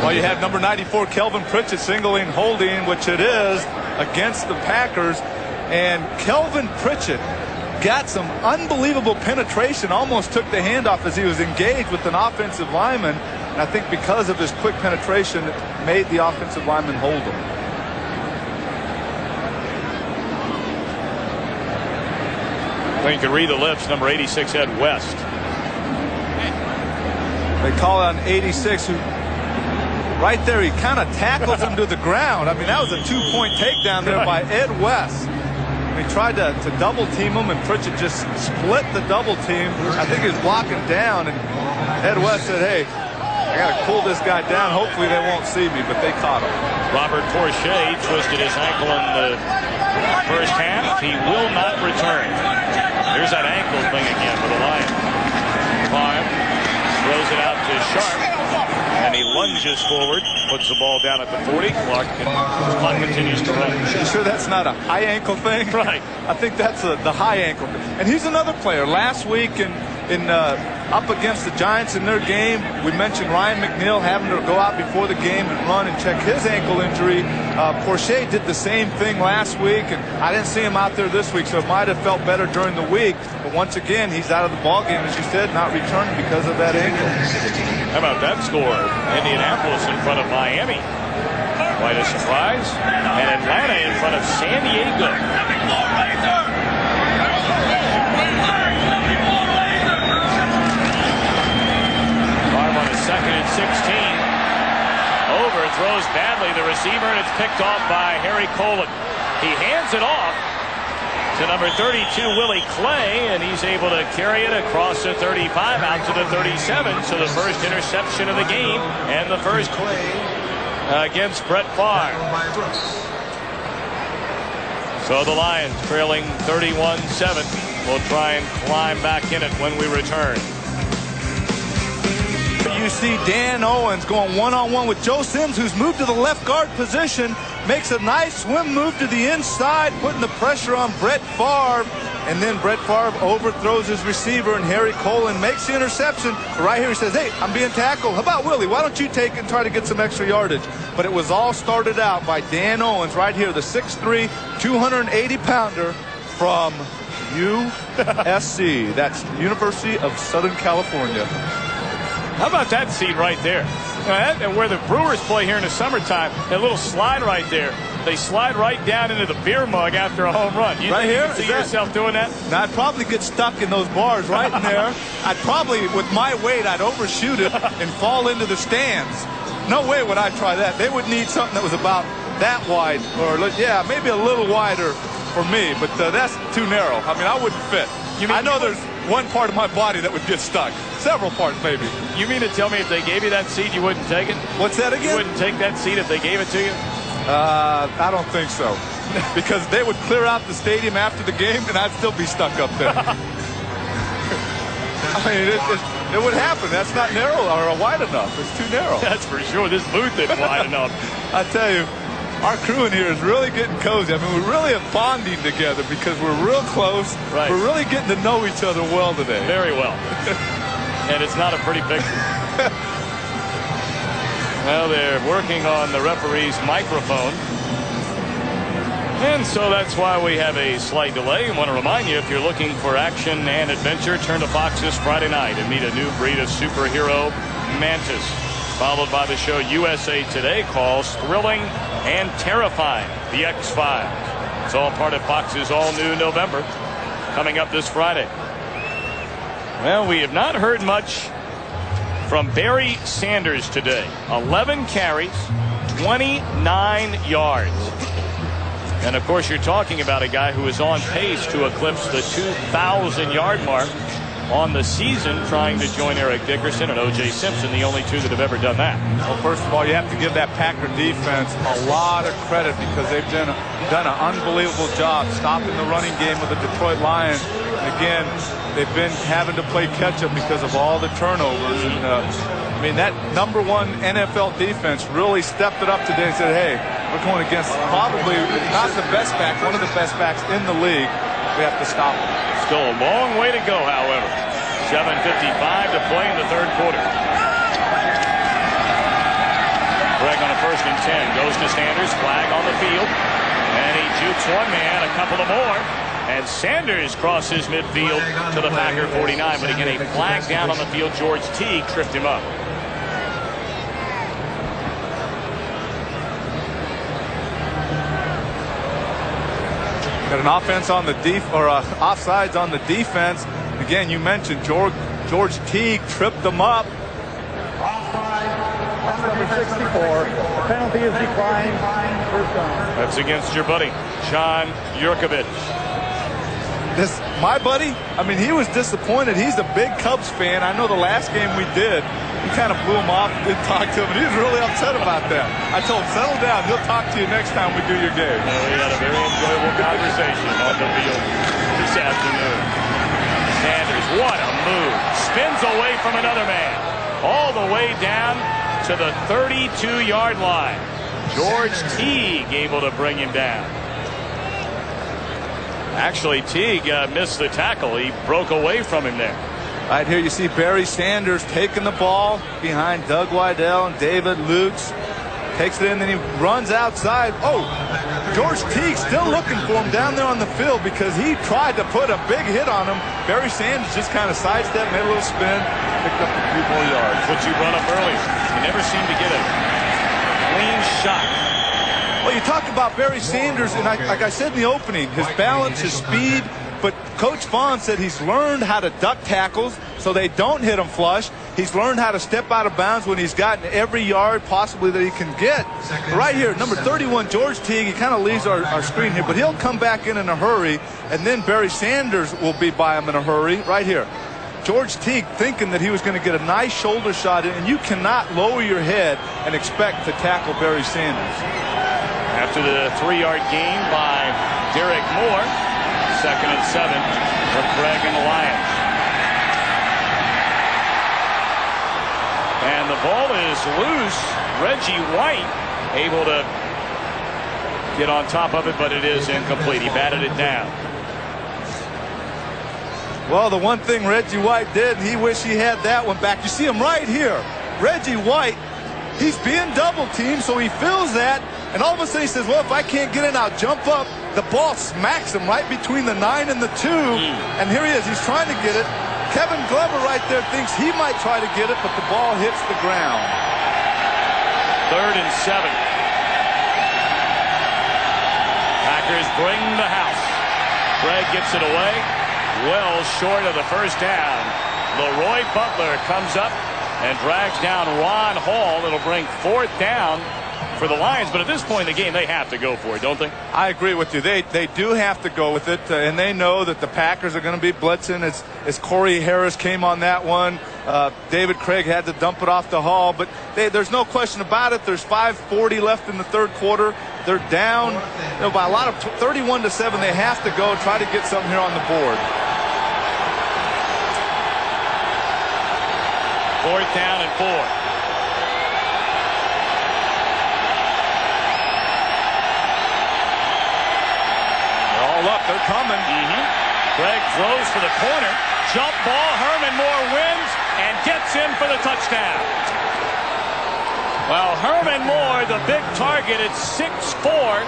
[SPEAKER 2] Well, you have number 94, Kelvin Pritchett, singling holding, which it is, against the Packers. And Kelvin Pritchett got some unbelievable penetration, almost took the handoff as he was engaged with an offensive lineman. And I think because of his quick penetration, it made the offensive lineman hold him.
[SPEAKER 1] Well, you can read the lips, number 86, Ed West.
[SPEAKER 2] They call on 86, who right there, he kind of tackles him to the ground. I mean, that was a 2-point takedown there by Ed West. He tried to double team him, and Pritchett just split the double team. I think he was blocking down, and Ed West said, hey, I got to cool this guy down. Hopefully they won't see me, but they caught him.
[SPEAKER 1] Robert Porcher twisted his ankle in the first half. He will not return. Here's that ankle thing again for the Lions. Favre throws it out to Sharp, and he lunges forward, puts the ball down at the 40. Clock continues to run.
[SPEAKER 2] You sure that's not a high ankle thing?
[SPEAKER 1] Right.
[SPEAKER 2] I think that's the high ankle thing. And he's another player. Last week in up against the Giants in their game, we mentioned Ryan McNeil having to go out before the game and run and check his ankle injury. Porcher did the same thing last week, and I didn't see him out there this week, so it might have felt better during the week. But once again, he's out of the ball game, as you said, not returning because of that ankle.
[SPEAKER 1] How about that score? Indianapolis in front of Miami. Quite a surprise. And Atlanta in front of San Diego. On a 2nd and 16. Overthrows badly the receiver, and it's picked off by Harry Colin. He hands it off to number 32, Willie Clay, and he's able to carry it across the 35 out to the 37. So the first interception of the game, and the first against Brett Favre. So the Lions trailing 31-7. We'll try and climb back in it when we return.
[SPEAKER 2] you see Dan Owens going one-on-one with Joe Sims, who's moved to the left guard position, makes a nice swim move to the inside, putting the pressure on Brett Favre. And then Brett Favre overthrows his receiver, and Harry Colin makes the interception. Right here he says, hey, I'm being tackled. How about Willie? Why don't you take it and try to get some extra yardage? But it was all started out by Dan Owens right here, the 6'3", 280-pounder from USC. That's University of Southern California.
[SPEAKER 1] How about that seat right there? And where the Brewers play here in the summertime, that little slide right there. They slide right down into the beer mug after a home run. You
[SPEAKER 2] right here?
[SPEAKER 1] You see yourself doing that?
[SPEAKER 2] Now, I'd probably get stuck in those bars right in there. I'd probably, with my weight, I'd overshoot it and fall into the stands. No way would I try that. They would need something that was about that wide, or yeah, maybe a little wider for me, but that's too narrow. I mean, I wouldn't fit. I know there's one part of my body that would get stuck. Several parts, maybe. You mean to tell me if they gave you that seat, you wouldn't take it? What's that again? You wouldn't take that seat if they gave it to you? I don't think so. Because they would clear out the stadium after the game, and I'd still be stuck up there. I mean, it would happen. That's not narrow or wide enough. It's too narrow. That's for sure. This booth isn't wide enough. I tell you, our crew in here is really getting cozy. I mean, we're really bonding together because we're real close. Right. We're really getting to know each other well today. Very well. And it's not a pretty picture. Well, they're working on the referee's microphone. And so that's why we have a slight delay. I want to remind you, if you're looking for action and adventure, turn to Fox this Friday night and meet a new breed of superhero, Mantis. Followed by the show USA Today calls Thrilling and Terrifying, The X-Files. It's all part of Fox's all-new November, coming up this Friday. Well, we have not heard much from Barry Sanders today. 11 carries, 29 yards. And, of course, you're talking about a guy who is on pace to eclipse the 2,000-yard mark on the season, trying to join Eric Dickerson and O.J. Simpson, the only two that have ever done that. Well, first of all, you have to give that Packer defense a lot of credit because they've done an unbelievable job stopping the running game of the Detroit Lions. And again, they've been having to play catch-up because of all the turnovers. And, I mean, that #1 NFL defense really stepped it up today and said, hey, we're going against probably not the best back, one of the best backs in the league. We have to stop them. Still a long way to go, however. 7:55 to play in the third quarter. Greg on a 1st and 10 goes to Sanders, flag on the field, and he jukes one man, a couple of more, and Sanders crosses midfield to the Packer 49, but again a flag down on the field. George Teague tripped him up. Got an offense on the offsides on the defense. Again, you mentioned George Teague tripped them up.
[SPEAKER 3] Offside, number 64. The penalty is declined. First down.
[SPEAKER 1] That's against your buddy, John Yurkovich.
[SPEAKER 2] My buddy, I mean, he was disappointed. He's a big Cubs fan. I know the last game we did, we kind of blew him off and didn't talk to him, and he was really upset about that. I told him, settle down. He'll talk to you next time we do your game. Well, we had a very enjoyable conversation on the field this afternoon. Sanders, what a move. Spins away from another man. All the way down to the 32-yard line. George Teague able to bring him down. Actually, Teague missed the tackle. He broke away from him there. Right here you see Barry Sanders taking the ball behind Doug Weidel and David Lutz. Takes it in, then he runs outside. Oh, George Teague still looking for him down there on the field because he tried to put a big hit on him. Barry Sanders just kind of sidestepped, made a little spin, picked up a few more yards. What you brought up earlier. He never seemed to get a clean shot. Well, you talk about Barry Sanders, and like I said in the opening, his balance, his speed, but Coach Vaughn said he's learned how to duck tackles so they don't hit him flush. He's learned how to step out of bounds when he's gotten every yard possibly that he can get. Right here, number 31, George Teague, he kind of leaves our screen here, but he'll come back in a hurry, and then Barry Sanders will be by him in a hurry. Right here. George Teague thinking that he was going to get a nice shoulder shot in, and you cannot lower your head and expect to tackle Barry Sanders. After the 3-yard gain by Derek Moore, 2nd and 7 for Craig and the Lions.
[SPEAKER 1] And the ball is loose. Reggie White able to get on top of it, but it is incomplete. He batted it down.
[SPEAKER 2] Well, the one thing Reggie White did, he wished he had that one back. You see him right here. Reggie White, he's being double teamed, so he feels that. And all of a sudden he says, well, if I can't get in, I'll jump up. The ball smacks him right between the 9 and the 2. And here he is. He's trying to get it. Kevin Glover right there thinks he might try to get it, but the ball hits the ground.
[SPEAKER 1] 3rd and 7. Packers bring the house. Craig gets it away. Well short of the first down. Leroy Butler comes up and drags down Ron Hall. It'll bring 4th down for the Lions, but at this point in the game, they have to go for it, don't they?
[SPEAKER 2] I agree with you. They do have to go with it, and they know that the Packers are going to be blitzing as Corey Harris came on that one. David Craig had to dump it off to Hall, but there's no question about it. There's 5:40 left in the 3rd quarter. They're down by a lot of 31-7. They have to go try to get something here on the board.
[SPEAKER 1] 4th down and 4.
[SPEAKER 2] Up, they're coming.
[SPEAKER 1] Craig throws for the corner. Jump ball. Herman Moore wins and gets in for the touchdown. Well, Herman Moore, the big target at 6'4".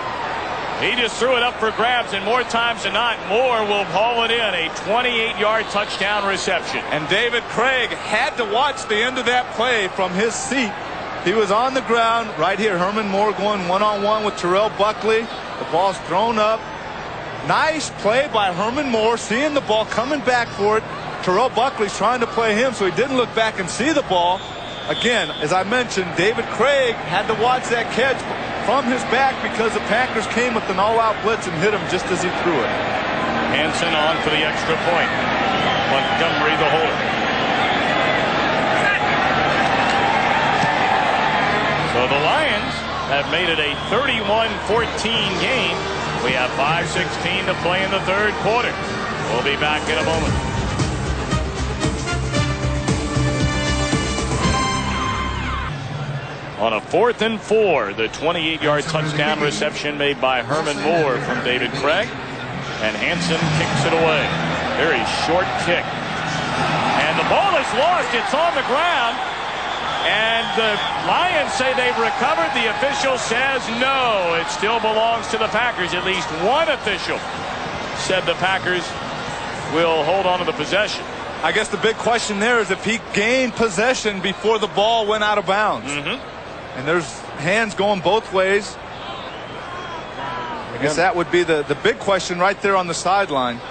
[SPEAKER 1] He just threw it up for grabs, and more times than not, Moore will haul it in. A 28-yard touchdown reception.
[SPEAKER 2] And David Craig had to watch the end of that play from his seat. He was on the ground right here. Herman Moore going one-on-one with Terrell Buckley. The ball's thrown up. Nice play by Herman Moore, seeing the ball, coming back for it. Terrell Buckley's trying to play him, so he didn't look back and see the ball. Again, as I mentioned, David Craig had to watch that catch from his back because the Packers came with an all-out blitz and hit him just as he threw it.
[SPEAKER 1] Hansen on for the extra point. Montgomery the holder. So the Lions have made it a 31-14 game. We have 5:16 to play in the 3rd quarter. We'll be back in a moment. On a 4th and 4, the 28-yard touchdown reception made by Herman Moore from David Craig. And Hansen kicks it away. Very short kick. And the ball is lost. It's on the ground. And the Lions say they've recovered. The official says no. It still belongs to the Packers. At least one official said the Packers will hold on to the possession.
[SPEAKER 2] I guess the big question there is if he gained possession before the ball went out of bounds. And there's hands going both ways. I guess that would be the big question right there on the sideline.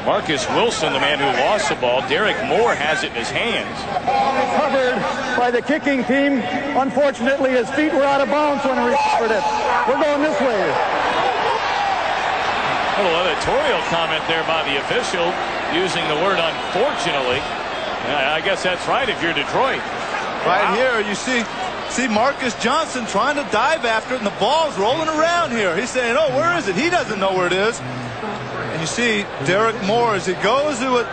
[SPEAKER 1] Marcus Wilson, the man who lost the ball. Derek Moore has it in his hands.
[SPEAKER 3] Covered by the kicking team. Unfortunately, his feet were out of bounds when he recovered it. We're going this way.
[SPEAKER 1] A little editorial comment there by the official using the word unfortunately. I guess that's right if you're Detroit.
[SPEAKER 2] Right here, you see Marcus Johnson trying to dive after it, and the ball's rolling around here. He's saying, oh, where is it? He doesn't know where it is. And you see Derek Moore, as he goes to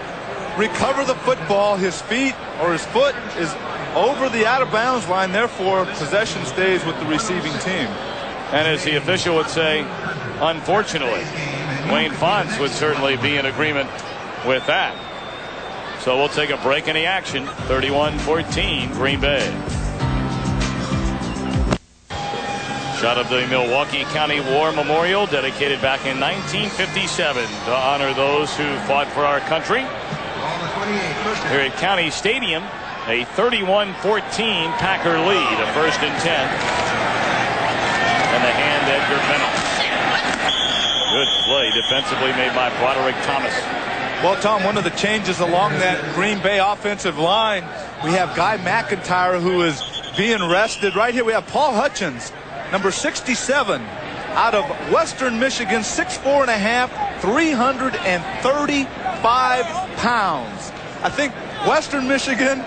[SPEAKER 2] recover the football, his feet or his foot is over the out-of-bounds line. Therefore, possession stays with the receiving team.
[SPEAKER 1] And as the official would say, unfortunately, Wayne Fonts would certainly be in agreement with that. So we'll take a break in the action. 31-14, Green Bay. Shot of the Milwaukee County War Memorial, dedicated back in 1957 to honor those who fought for our country. Here at County Stadium, a 31-14 Packer lead, a 1st and 10. And the hand Edgar Bennett. Good play defensively made by Broderick Thomas.
[SPEAKER 2] Well, Tom, one of the changes along that Green Bay offensive line, we have Guy McIntyre who is being rested. Right here we have Paul Hutchins, number 67, out of Western Michigan, 6'4.5", 335 pounds. I think Western Michigan,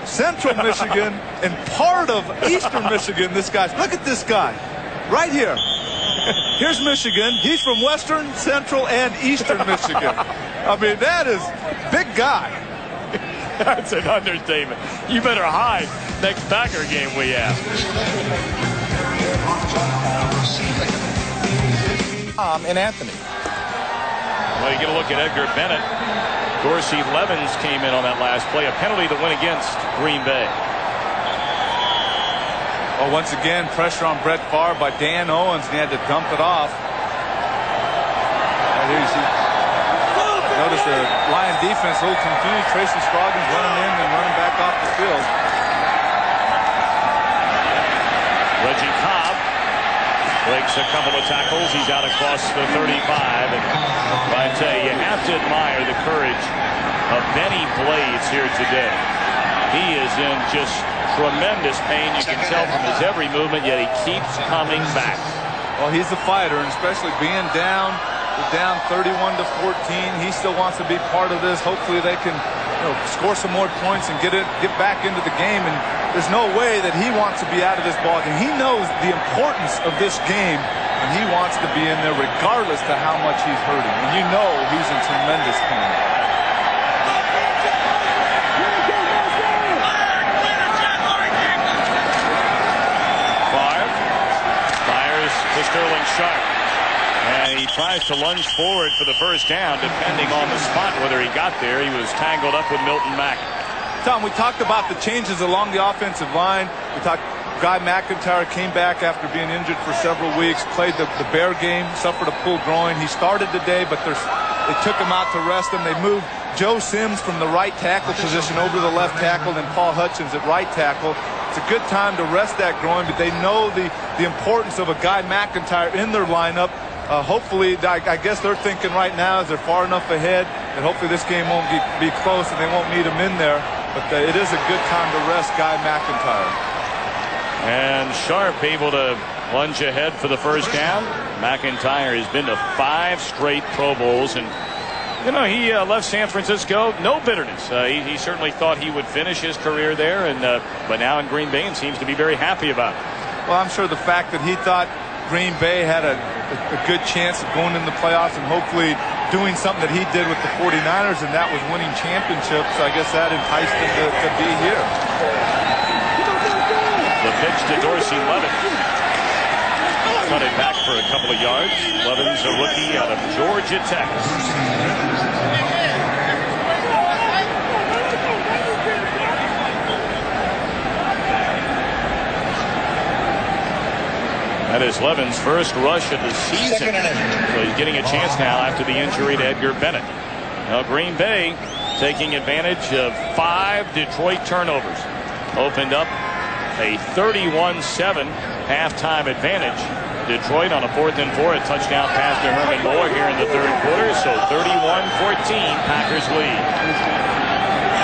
[SPEAKER 2] Central Michigan, and part of Eastern Michigan, this guy. Look at this guy right here. Here's Michigan. He's from Western, Central, and Eastern Michigan. I mean, that is big guy.
[SPEAKER 1] That's an understatement. You better hide. next Packer game we have.
[SPEAKER 6] And Anthony.
[SPEAKER 1] Well, you get a look at Edgar Bennett. Dorsey Levens came in on that last play. A penalty to win against Green Bay.
[SPEAKER 2] Well, once again, pressure on Brett Favre by Dan Owens, and he had to dump it off. Notice the Lion defense a little confused. Tracy Scroggins running in and running back off the field.
[SPEAKER 1] Reggie Cobb breaks a couple of tackles. He's out across the 35. And I tell you, you have to admire the courage of Benny Blades here today. He is in just tremendous pain. You can tell from his every movement, yet he keeps coming back.
[SPEAKER 2] Well, he's a fighter, and especially being down 31 to 14. He still wants to be part of this. Hopefully they can score some more points and get back into the game. And there's no way that he wants to be out of this ball game. He knows the importance of this game, and he wants to be in there regardless to how much he's hurting. And you know he's in tremendous pain.
[SPEAKER 1] Favre fires to Sterling Sharp. And he tries to lunge forward for the first down, depending on the spot whether he got there. He was tangled up with Milton Mack.
[SPEAKER 2] Tom, we talked about the changes along the offensive line. We talked Guy McIntyre came back after being injured for several weeks, played the Bear game, suffered a pulled groin. He started today, but they took him out to rest him. They moved Joe Sims from the right tackle position over to the left tackle, and Paul Hutchins at right tackle. It's a good time to rest that groin, but they know the importance of a Guy McIntyre in their lineup. Hopefully, I guess they're thinking right now is they're far enough ahead that hopefully this game won't be close and they won't need him in there. But it is a good time to rest Guy McIntyre.
[SPEAKER 1] And Sharp able to lunge ahead for the first down. McIntyre has been to 5 straight Pro Bowls, and he left San Francisco, no bitterness. He certainly thought he would finish his career there, and but now in Green Bay and seems to be very happy about it.
[SPEAKER 2] Well, I'm sure the fact that he thought Green Bay had a good chance of going in the playoffs and hopefully doing something that he did with the 49ers, and that was winning championships. I guess that enticed him to be here.
[SPEAKER 1] The pitch to Dorsey Levens. Cut it back for a couple of yards. Levens, a rookie out of Georgia Tech. That is Levens' first rush of the season. So he's getting a chance now after the injury to Edgar Bennett. Now Green Bay taking advantage of 5 Detroit turnovers. Opened up a 31-7 halftime advantage. Detroit on a 4th and 4, a touchdown pass to Herman Moore here in the 3rd quarter. So 31-14, Packers lead.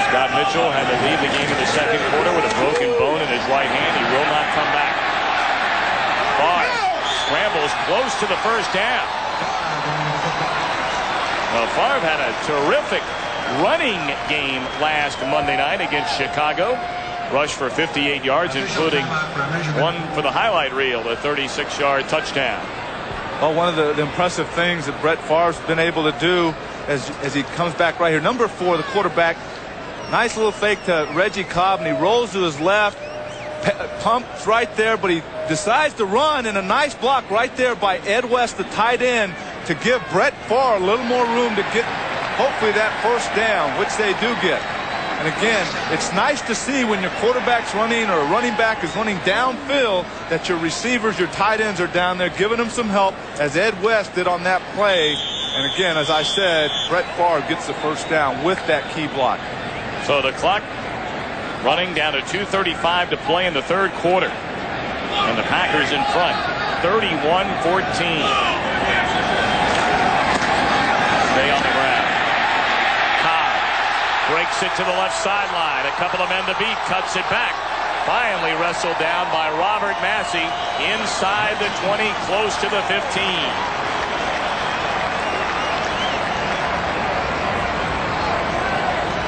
[SPEAKER 1] Scott Mitchell had to leave the game in the 2nd quarter with a broken bone in his right hand. He will not come back. Favre scrambles close to the first down. Well, Favre had a terrific running game last Monday night against Chicago. Rushed for 58 yards, including one for the highlight reel, a 36-yard touchdown.
[SPEAKER 2] Well, one of the impressive things that Brett Favre's been able to do as he comes back right here. Number 4, the quarterback, nice little fake to Reggie Cobb, and he rolls to his left, pumps right there, but he decides to run, and a nice block right there by Ed West, the tight end, to give Brett Favre a little more room to get hopefully that first down, which they do get. And again, it's nice to see when your quarterback's running or a running back is running downfield that your receivers, your tight ends are down there giving them some help, as Ed West did on that play. And again, as I said, Brett Favre gets the first down with that key block.
[SPEAKER 1] So the clock running down to 2:35 to play in the 3rd quarter. And the Packers in front, 31-14. Stay on the ground. Breaks it to the left sideline. A couple of men to beat. Cuts it back. Finally wrestled down by Robert Massey inside the 20, close to the 15.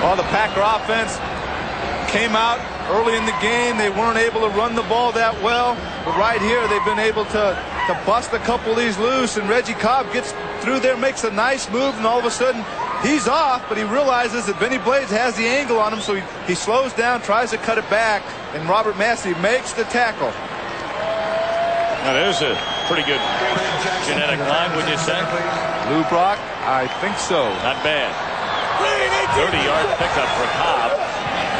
[SPEAKER 2] Well, the Packer offense came out early in the game. They weren't able to run the ball that well. But right here, they've been able to to bust a couple of these loose, and Reggie Cobb gets through there, makes a nice move, and all of a sudden he's off, but he realizes that Benny Blades has the angle on him, so he slows down, tries to cut it back, and Robert Massey makes the tackle.
[SPEAKER 1] Now there's a pretty good genetic line, would you say?
[SPEAKER 2] Lou Brock, I think so.
[SPEAKER 1] Not bad. 30-yard pickup for Cobb.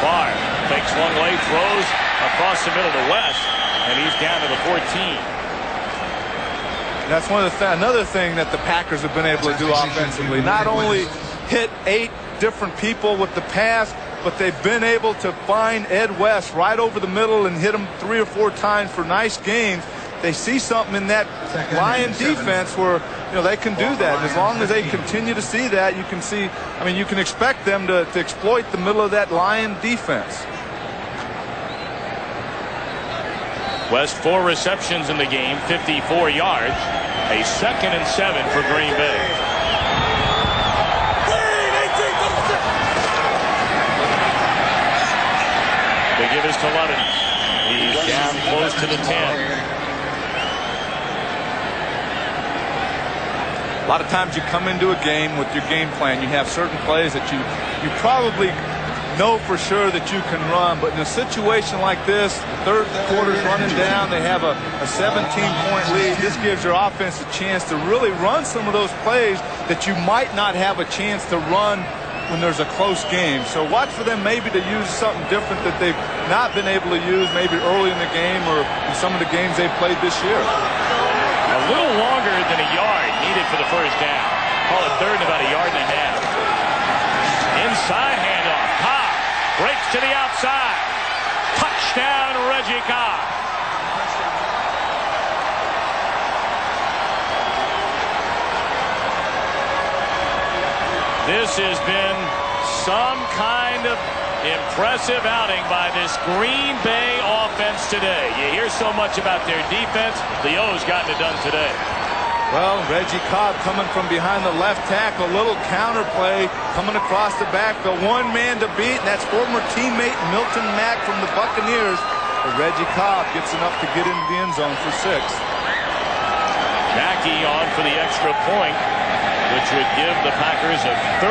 [SPEAKER 1] Barr takes one way, throws across the middle to West, and he's down to the 14.
[SPEAKER 2] That's another thing that the Packers have been able to do offensively. Not only hit 8 different people with the pass, but they've been able to find Ed West right over the middle and hit him 3 or 4 times for nice gains. They see something in that Lion defense where, you know, they can do that. And as long as they continue to see that, you can see, I mean, you can expect them to exploit the middle of that Lion defense.
[SPEAKER 1] West 4 receptions in the game, 54 yards. A 2nd and 7 for Green Bay. They give us to Levin. He's down close to the 10.
[SPEAKER 2] A lot of times you come into a game with your game plan. You have certain plays that you probably know for sure that you can run, but in a situation like this, the third quarter's running down, they have a 17-point lead. This gives your offense a chance to really run some of those plays that you might not have a chance to run when there's a close game. So watch for them maybe to use something different that they've not been able to use maybe early in the game or in some of the games they've played this year.
[SPEAKER 1] A little longer than a yard needed for the first down. Call it third and about a yard and a half. Inside handoff. Cobb breaks to the outside. Touchdown, Reggie Cobb. This has been some kind of impressive outing by this Green Bay offense today. You hear so much about their defense. The O's gotten it done today.
[SPEAKER 2] Well, Reggie Cobb coming from behind the left tackle, a little counter play coming across the backfield. One man to beat, and that's former teammate Milton Mack from the Buccaneers. But Reggie Cobb gets enough to get into the end zone for 6.
[SPEAKER 1] Mackey on for the extra point, which would give the Packers a 38-14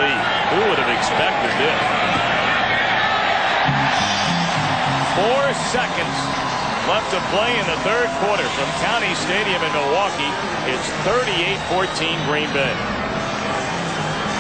[SPEAKER 1] lead. Who would have expected this? 4 seconds left to play in the third quarter from County Stadium in Milwaukee. It's 38-14 Green Bay.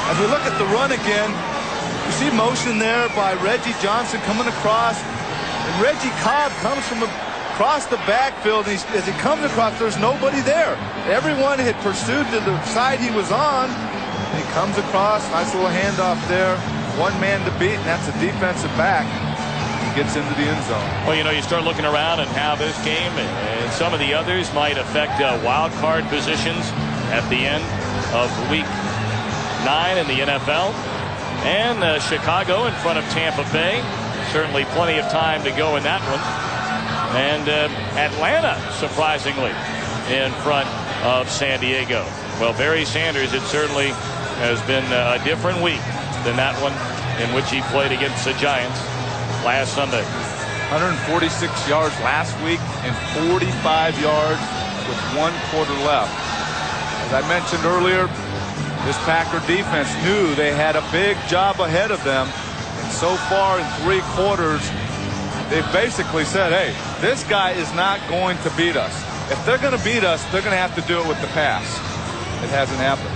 [SPEAKER 2] As we look at the run again, you see motion there by Reggie Johnson coming across. And Reggie Cobb comes from across the backfield. And as he comes across, there's nobody there. Everyone had pursued to the side he was on. And he comes across, nice little handoff there. One man to beat, and that's a defensive back. Gets into the end zone.
[SPEAKER 1] Well, you know, you start looking around and how this game and some of the others might affect wild card positions at the end of week 9 in the NFL. And Chicago in front of Tampa Bay. Certainly plenty of time to go in that one. And Atlanta, surprisingly, in front of San Diego. Well, Barry Sanders, it certainly has been a different week than that one in which he played against the Giants last Sunday.
[SPEAKER 2] 146 yards last week and 45 yards with 1 quarter left. As I mentioned earlier, this Packer defense knew they had a big job ahead of them. And so far in 3 quarters, they've basically said, hey, this guy is not going to beat us. If they're going to beat us, they're going to have to do it with the pass. It hasn't happened.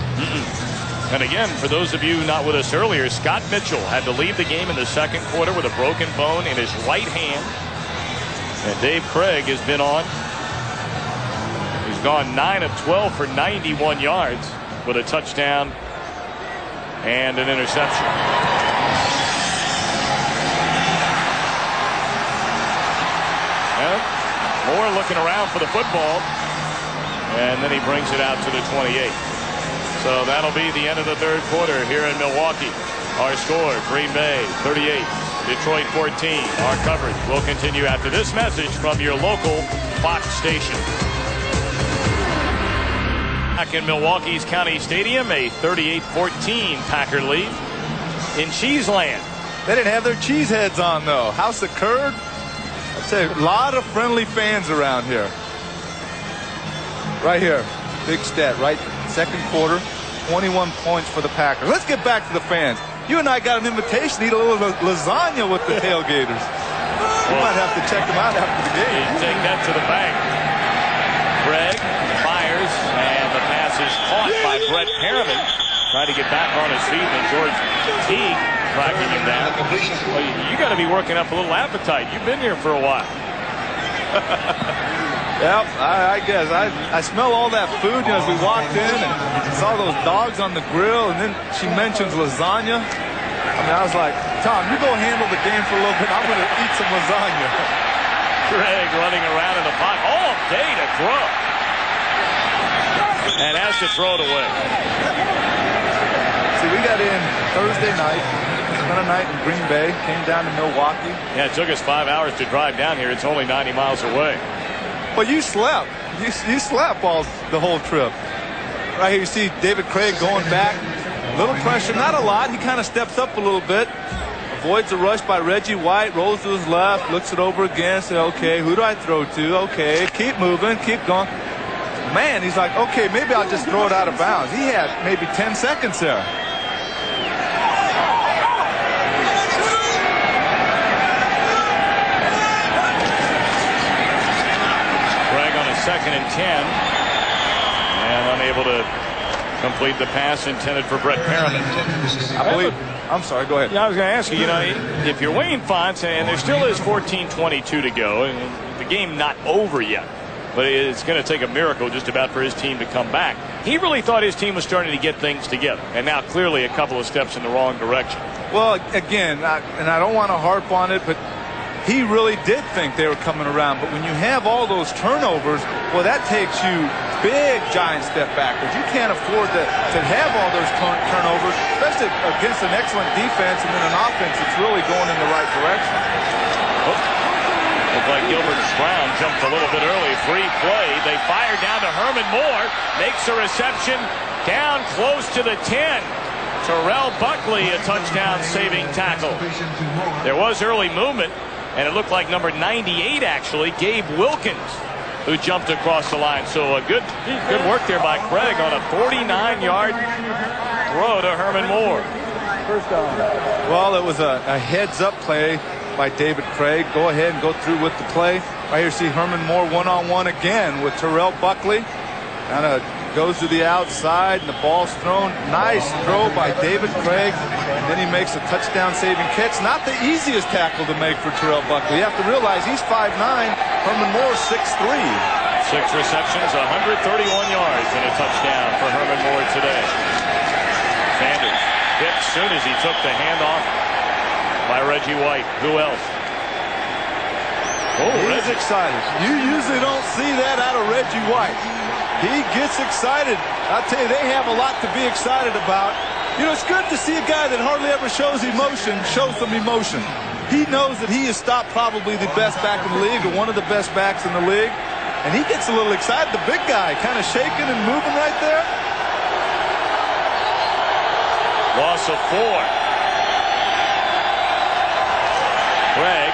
[SPEAKER 1] And again, for those of you not with us earlier, Scott Mitchell had to leave the game in the second quarter with a broken bone in his right hand. And Dave Craig has been on. He's gone 9 of 12 for 91 yards with a touchdown and an interception. And Moore looking around for the football. And then he brings it out to the 28. So that'll be the end of the third quarter here in Milwaukee. Our score, Green Bay 38, Detroit 14. Our coverage will continue after this message from your local Fox station. Back in Milwaukee's County Stadium, a 38-14 Packer lead in Cheeseland.
[SPEAKER 2] They didn't have their cheese heads on, though. House of Curd. I'd say a lot of friendly fans around here. Right here. Big stat, right? Second quarter, 21 points for the Packers. Let's get back to the fans. You and I got an invitation to eat a little lasagna with the tailgaters. You might have to check them out after the game.
[SPEAKER 1] You take that to the bank. Craig fires, and the pass is caught by Brett Perriman. Trying to get back on his feet, and George Teague tracking him down. Well, you got to be working up a little appetite. You've been here for a while.
[SPEAKER 2] Yep, I guess. I smell all that food as we walked in and saw those dogs on the grill, and then she mentions lasagna. I mean, I was like, Tom, you go handle the game for a little bit. I'm going to eat some lasagna.
[SPEAKER 1] Craig running around in the pocket all day to throw. And has to throw it away.
[SPEAKER 2] See, we got in Thursday night, spent a night in Green Bay, came down to Milwaukee.
[SPEAKER 1] Yeah, it took us 5 hours to drive down here. It's only 90 miles away.
[SPEAKER 2] Well, you slept. You slept the whole trip. Right here you see David Craig going back. Little pressure, not a lot. He kind of steps up a little bit. Avoids a rush by Reggie White. Rolls to his left. Looks it over again. Says, okay, who do I throw to? Okay, keep moving. Keep going. Man, he's like, okay, maybe I'll just throw it out of bounds. He had maybe 10 seconds there.
[SPEAKER 1] Second and 10, and unable to complete the pass intended for Brett Perriman.
[SPEAKER 2] I believe. I'm sorry, go ahead.
[SPEAKER 1] Yeah, I was going to ask you, if you're Wayne Fontes, and there still is 14:22 to go, and the game not over yet, but it's going to take a miracle just about for his team to come back. He really thought his team was starting to get things together, and now clearly a couple of steps in the wrong direction.
[SPEAKER 2] Well, again, and I don't want to harp on it, but he really did think they were coming around. But when you have all those turnovers, well, that takes you big, giant step backwards. You can't afford to have all those turnovers, especially against an excellent defense and then an offense that's really going in the right direction.
[SPEAKER 1] Looked like Gilbert Brown jumped a little bit early. Free play. They fire down to Herman Moore. Makes a reception down close to the 10. Terrell Buckley, a touchdown-saving tackle. There was early movement. And it looked like number 98, actually, Gabe Wilkins, who jumped across the line. So a good work there by Craig on a 49-yard throw to Herman Moore.
[SPEAKER 3] First down.
[SPEAKER 2] Well, it was a heads-up play by David Craig. Go ahead and go through with the play. Right here, see Herman Moore one-on-one again with Terrell Buckley. Kind of goes to the outside, and the ball's thrown. Nice throw by David Craig. And then he makes a touchdown-saving catch. Not the easiest tackle to make for Terrell Buckley. You have to realize he's 5'9". Herman Moore 6'3".
[SPEAKER 1] 6 receptions, 131 yards, and a touchdown for Herman Moore today. Sanders hit as soon as he took the handoff by Reggie White. Who else?
[SPEAKER 2] Oh, he's excited. You usually don't see that out of Reggie White. He gets excited. I'll tell you, they have a lot to be excited about. You know, it's good to see a guy that hardly ever shows emotion, show some emotion. He knows that he has stopped probably the best back in the league, or one of the best backs in the league. And he gets a little excited. The big guy kind of shaking and moving right there.
[SPEAKER 1] Loss of 4. Craig.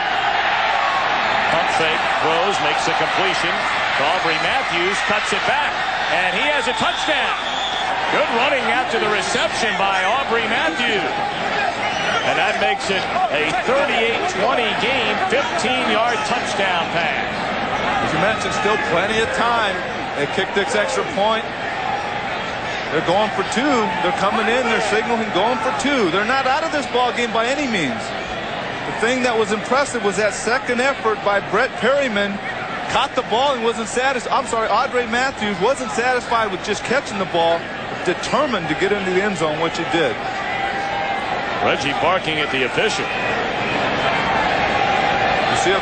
[SPEAKER 1] Pump fake, throws, makes a completion. Aubrey Matthews cuts it back, and he has a touchdown. Good running after the reception by Aubrey Matthews. And that makes it a 38-20 game, 15-yard touchdown pass.
[SPEAKER 2] As you mentioned, still plenty of time. They kicked this extra point. They're going for 2. They're coming in, they're signaling going for 2. They're not out of this ball game by any means. The thing that was impressive was that second effort by Brett Perriman. Caught the ball and wasn't satisfied. I'm sorry, Audrey Matthews wasn't satisfied with just catching the ball, but determined to get into the end zone, which he did.
[SPEAKER 1] Reggie barking at the official.
[SPEAKER 2] You see a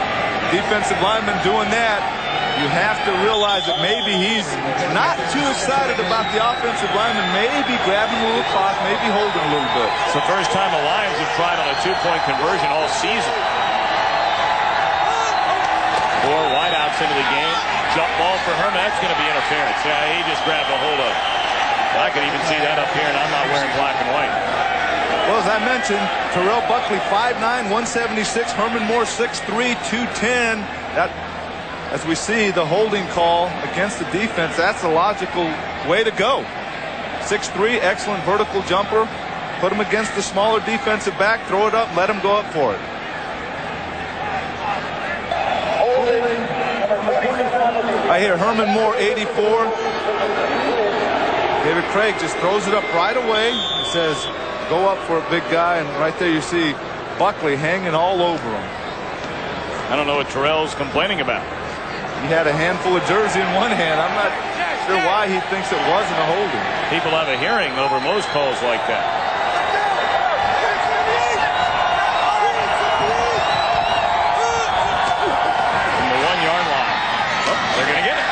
[SPEAKER 2] defensive lineman doing that, you have to realize that maybe he's not too excited about the offensive lineman, maybe grabbing a little clock, maybe holding a little bit.
[SPEAKER 1] It's the first time the Lions have tried on a 2-point conversion all season. 4 wideouts into the game. Jump ball for Herman. That's going to be interference. Yeah, he just grabbed a hold of it. I could even see that up here, and I'm not wearing black and white.
[SPEAKER 2] Well, as I mentioned, Terrell Buckley 5'9", 176. Herman Moore 6'3", 210. That as we see the holding call against the defense, that's the logical way to go. 6'3", excellent vertical jumper. Put him against the smaller defensive back, throw it up, let him go up for it. I hear Herman Moore, 84. David Craig just throws it up right away. He says, go up for a big guy, and right there you see Buckley hanging all over him.
[SPEAKER 1] I don't know what Terrell's complaining about.
[SPEAKER 2] He had a handful of jersey in one hand. I'm not sure why he thinks it wasn't a holding.
[SPEAKER 1] People have a hearing over most calls like that. From the 1-yard line. Oh, they're going to get it.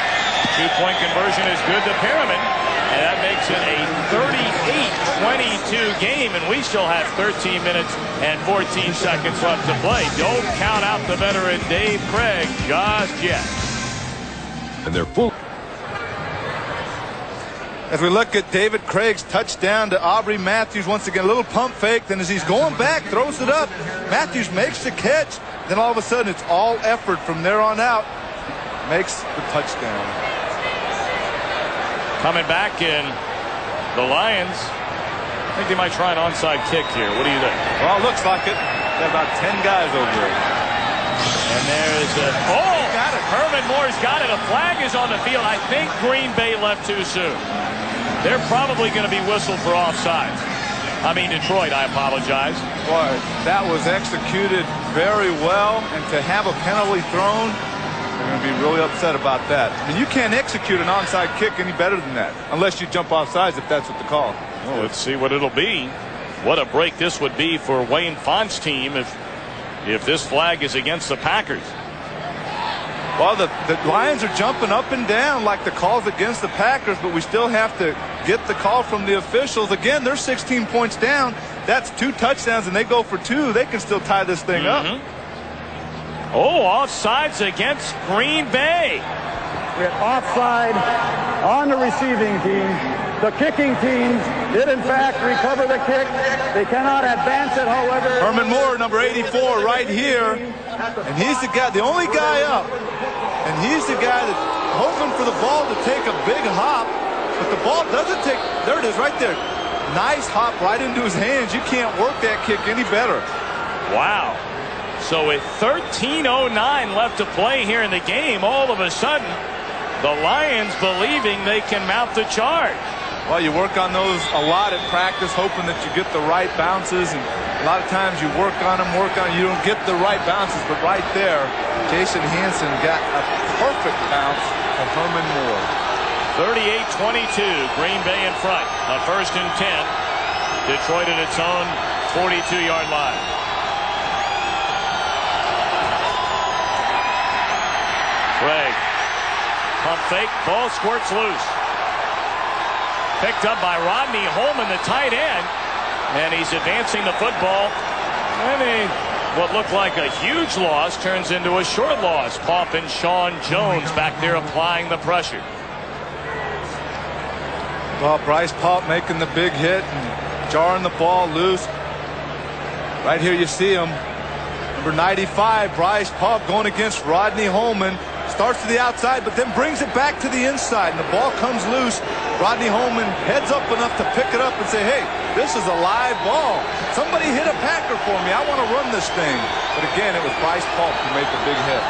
[SPEAKER 1] 2-point conversion is good to Perriman. And that makes it a 38-22 game, and we still have 13 minutes and 14 seconds left to play. Don't count out the veteran Dave Craig just yet.
[SPEAKER 4] And they're full.
[SPEAKER 2] As we look at David Craig's touchdown to Aubrey Matthews, once again, a little pump fake. Then as he's going back, throws it up. Matthews makes the catch. Then all of a sudden, it's all effort from there on out. Makes the touchdown.
[SPEAKER 1] Coming back in the Lions. I think they might try an onside kick here. What do you think?
[SPEAKER 2] Well, it looks like it. Got about 10 guys over it.
[SPEAKER 1] And there's a... Oh! Got it. Herman Moore's got it. A flag is on the field. I think Green Bay left too soon. They're probably going to be whistled for offside. I mean Detroit, I apologize.
[SPEAKER 2] Boy, that was executed very well. And to have a penalty thrown... They're going to be really upset about that. I mean, you can't execute an onside kick any better than that, unless you jump off sides, if that's what the call.
[SPEAKER 1] Well, let's see what it'll be. What a break this would be for Wayne Font's team if this flag is against the Packers.
[SPEAKER 2] Well, the Lions are jumping up and down like the call's against the Packers, but we still have to get the call from the officials. Again, they're 16 points down. That's 2 touchdowns, and they go for 2. They can still tie this thing up.
[SPEAKER 1] Oh, offsides against Green Bay.
[SPEAKER 3] We had offside on the receiving team. The kicking team did, in fact, recover the kick. They cannot advance it, however.
[SPEAKER 2] Herman Moore, number 84, right here. And he's the guy, the only guy up. And he's the guy that's hoping for the ball to take a big hop. But the ball doesn't take, there it is right there. Nice hop right into his hands. You can't work that kick any better.
[SPEAKER 1] Wow. So with 13:09 left to play here in the game, all of a sudden, the Lions believing they can mount the charge.
[SPEAKER 2] Well, you work on those a lot at practice, hoping that you get the right bounces. And a lot of times you work on them, you don't get the right bounces. But right there, Jason Hansen got a perfect bounce of Herman Moore.
[SPEAKER 1] 38-22, Green Bay in front. A 1st and 10. Detroit at its own 42-yard line. Craig, pump fake, ball squirts loose. Picked up by Rodney Holman, the tight end, and he's advancing the football. And what looked like a huge loss turns into a short loss. Popp and Sean Jones back there applying the pressure.
[SPEAKER 2] Well, Bryce Popp making the big hit and jarring the ball loose. Right here you see him. Number 95, Bryce Popp going against Rodney Holman. Starts to the outside, but then brings it back to the inside, and the ball comes loose. Rodney Holman heads up enough to pick it up and say, hey, this is a live ball. Somebody hit a Packer for me. I want to run this thing. But again, it was Bryce Popp who made the big hit.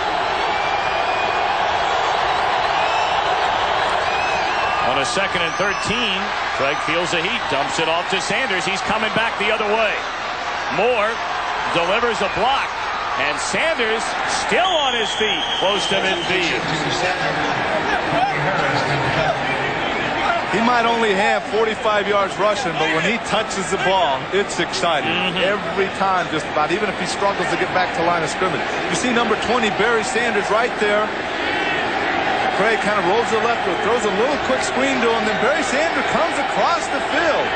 [SPEAKER 1] On a 2nd and 13, Craig feels the heat, dumps it off to Sanders. He's coming back the other way. Moore delivers a block. And Sanders still on his feet, close to midfield.
[SPEAKER 2] He might only have 45 yards rushing, but when he touches the ball, it's exciting. Every time, just about, even if he struggles to get back to line of scrimmage. You see number 20, Barry Sanders, right there. Craig kind of rolls to the left, throws a little quick screen to him, then Barry Sanders comes across the field.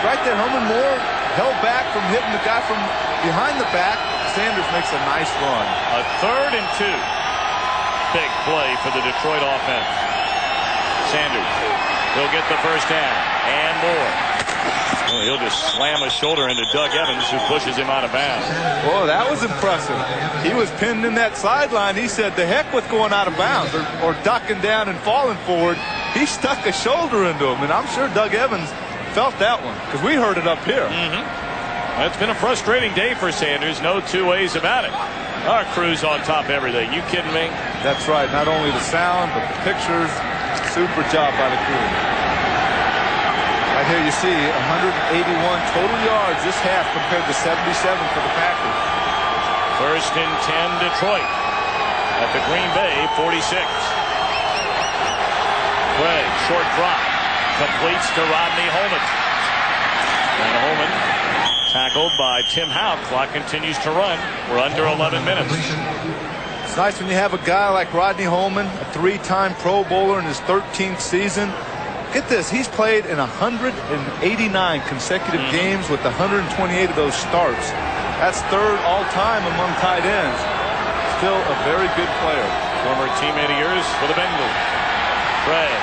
[SPEAKER 2] Right there, Herman Moore held back from hitting the guy from behind the back. Sanders makes a nice run.
[SPEAKER 1] A 3rd and 2. Big play for the Detroit offense. Sanders will get the first down. And Moore. Well, He'll just slam a shoulder into Doug Evans, who pushes him out of bounds.
[SPEAKER 2] Oh, that was impressive. He was pinned in that sideline. He said, the heck with going out of bounds or ducking down and falling forward. He stuck a shoulder into him, and I'm sure Doug Evans felt that one because we heard it up here.
[SPEAKER 1] It's been a frustrating day for Sanders. No two ways about it. Our crew's on top of everything. You kidding me?
[SPEAKER 2] That's right. Not only the sound, but the pictures. Super job by the crew. Right here you see 181 total yards this half compared to 77 for the Packers.
[SPEAKER 1] 1st and 10 Detroit at the Green Bay 46. Craig, short drop, completes to Rodney Holman. And Holman tackled by Tim Howe. Clock continues to run. We're under 11 minutes.
[SPEAKER 2] It's nice when you have a guy like Rodney Holman, a 3-time Pro Bowler in his 13th season. Get this, he's played in 189 consecutive games with 128 of those starts. That's 3rd all-time among tight ends. Still a very good player.
[SPEAKER 1] Former teammate of yours for the Bengals. Craig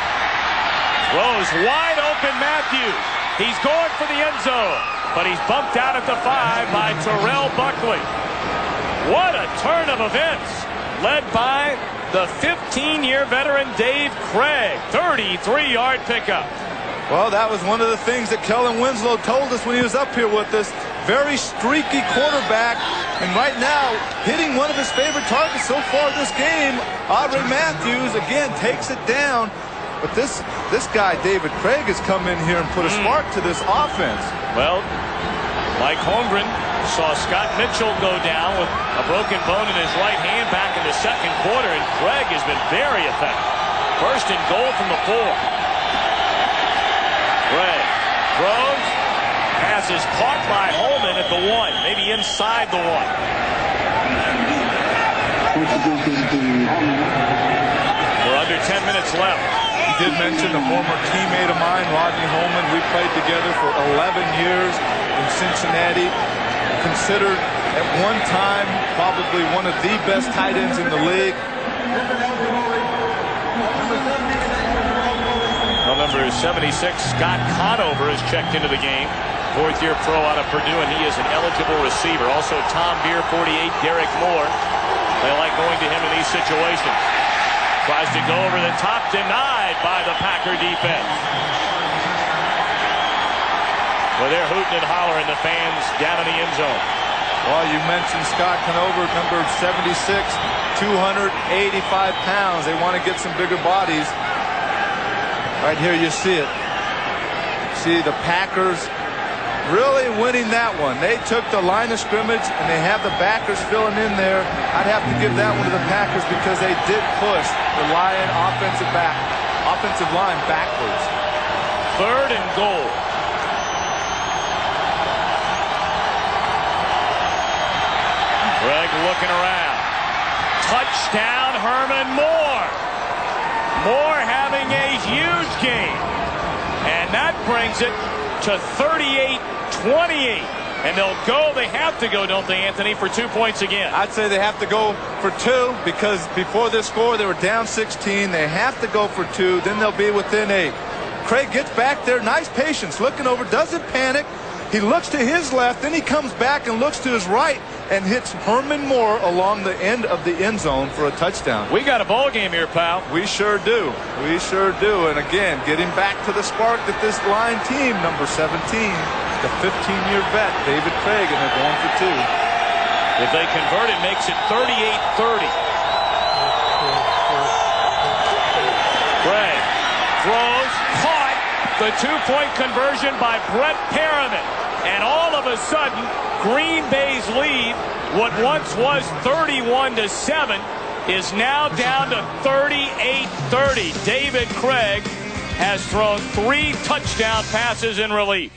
[SPEAKER 1] throws wide open Matthews. He's going for the end zone, but he's bumped out at the 5 by Terrell Buckley. What a turn of events, led by the 15-year veteran Dave Craig. 33-yard pickup.
[SPEAKER 2] Well, that was one of the things that Kellen Winslow told us when he was up here with us. Very streaky quarterback, and right now hitting one of his favorite targets so far this game. Aubrey Matthews again takes it down, but this guy David Craig has come in here and put a spark to this offense.
[SPEAKER 1] Well, Mike Holmgren saw Scott Mitchell go down with a broken bone in his right hand back in the 2nd quarter, and Craig has been very effective. 1st and goal from the 4. Craig throws. Pass is caught by Holman at the 1, maybe inside the 1. We're under 10 minutes left.
[SPEAKER 2] He did mention a former teammate of mine, Rodney Holman. We played together for 11 years in Cincinnati. Considered at one time probably one of the best tight ends in the league.
[SPEAKER 1] Well, number 76, Scott Conover, has checked into the game. 4th-year pro out of Purdue, and he is an eligible receiver. Also, Tom Beer, 48, Derek Moore. They like going to him in these situations. Tries to go over the top, denied by the Packer defense. Well, they're hooting and hollering, the fans down in the end zone.
[SPEAKER 2] Well, you mentioned Scott Conover, number 76, 285 pounds. They want to get some bigger bodies. Right here you see it. See the Packers really winning that one. They took the line of scrimmage, and they have the backers filling in there. I'd have to give that one to the Packers because they did push the Lion offensive line backwards.
[SPEAKER 1] 3rd and goal. Greg looking around. Touchdown, Herman Moore. Moore having a huge game. And that brings it to 38-28. And they have to go, don't they, Anthony, for 2 points again?
[SPEAKER 2] I'd say they have to go for 2 because before this score they were down 16. They have to go for 2, then they'll be within 8. Craig gets back there, nice patience, looking over, doesn't panic. He looks to his left, then he comes back and looks to his right and hits Herman Moore along the end of the end zone for a touchdown.
[SPEAKER 1] We got a ball game here, pal.
[SPEAKER 2] We sure do. We sure do. And again, getting back to the spark that this line team, number 17, the 15-year vet, David Craig, and they're going for 2.
[SPEAKER 1] If they convert, it makes it 38-30. Craig throws, caught, the 2-point conversion by Brett Perriman. And all of a sudden, Green Bay's lead, what once was 31-7, is now down to 38-30. David Craig has thrown 3 touchdown passes in relief.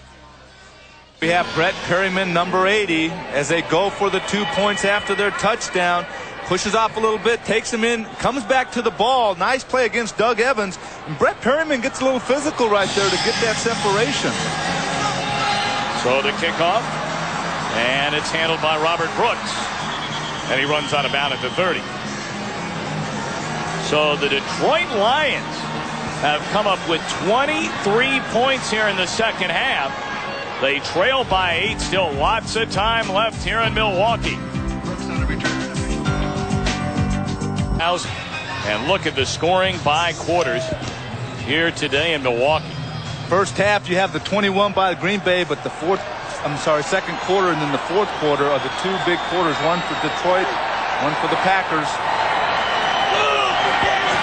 [SPEAKER 2] We have Brett Perriman, number 80, as they go for the 2 points after their touchdown. Pushes off a little bit, takes him in, comes back to the ball. Nice play against Doug Evans. And Brett Perriman gets a little physical right there to get that separation.
[SPEAKER 1] So the kickoff, and it's handled by Robert Brooks. And he runs out of bounds at the 30. So the Detroit Lions have come up with 23 points here in the second half. They trail by 8. Still lots of time left here in Milwaukee. And look at the scoring by quarters here today in Milwaukee.
[SPEAKER 2] First half, you have the 21 by Green Bay, but the second quarter and then the fourth quarter are the two big quarters. One for Detroit, one for the Packers.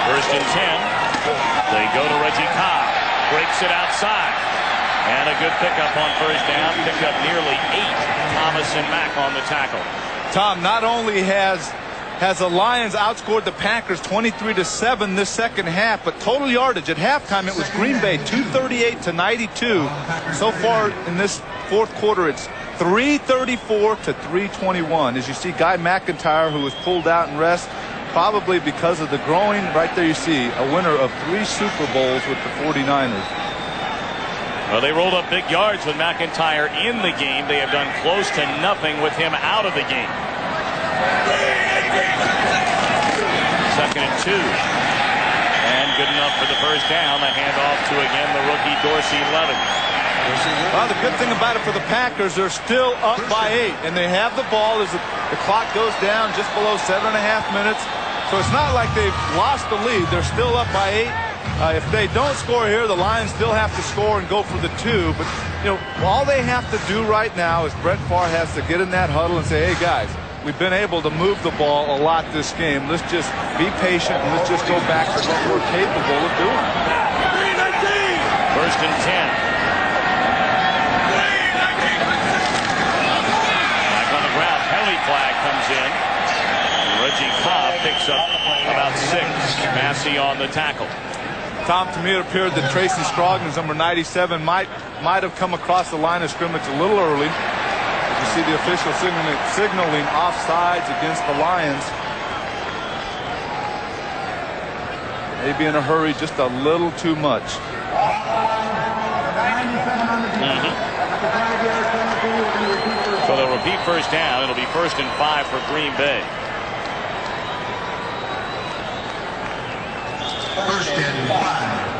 [SPEAKER 1] First and 10. They go to Reggie Cobb. Breaks it outside. And a good pickup on first down. Picked up nearly 8. Thomas and Mack on the tackle.
[SPEAKER 2] Tom, not only has the Lions outscored the Packers 23-7 this second half, but total yardage at halftime it was Green Bay 238 to 92. So far in this fourth quarter it's 334 to 321. As you see, Guy McIntyre, who was pulled out in rest, probably because of the groin. Right there you see a winner of 3 Super Bowls with the 49ers.
[SPEAKER 1] Well, they rolled up big yards with McIntyre in the game. They have done close to nothing with him out of the game. Second and 2. And good enough for the first down. The handoff to, again, the rookie Dorsey Levin.
[SPEAKER 2] Well, the good thing about it for the Packers, they're still up by 8. And they have the ball as the clock goes down just below 7.5 minutes. So it's not like they've lost the lead. They're still up by 8. If they don't score here, the Lions still have to score and go for the 2. But, you know, all they have to do right now is Brett Favre has to get in that huddle and say, hey, guys, we've been able to move the ball a lot this game. Let's just be patient and let's just go back to what we're capable of doing.
[SPEAKER 1] First and 10. Back on the ground. Penalty flag comes in. Reggie Cobb picks up about 6. Massey on the tackle.
[SPEAKER 2] Tom, to me it appeared that Tracy Scroggins, number 97, might have come across the line of scrimmage a little early. You see the official signaling offsides against the Lions. Maybe in a hurry, just a little too much.
[SPEAKER 1] So they'll repeat first down. It'll be first and 5 for Green Bay.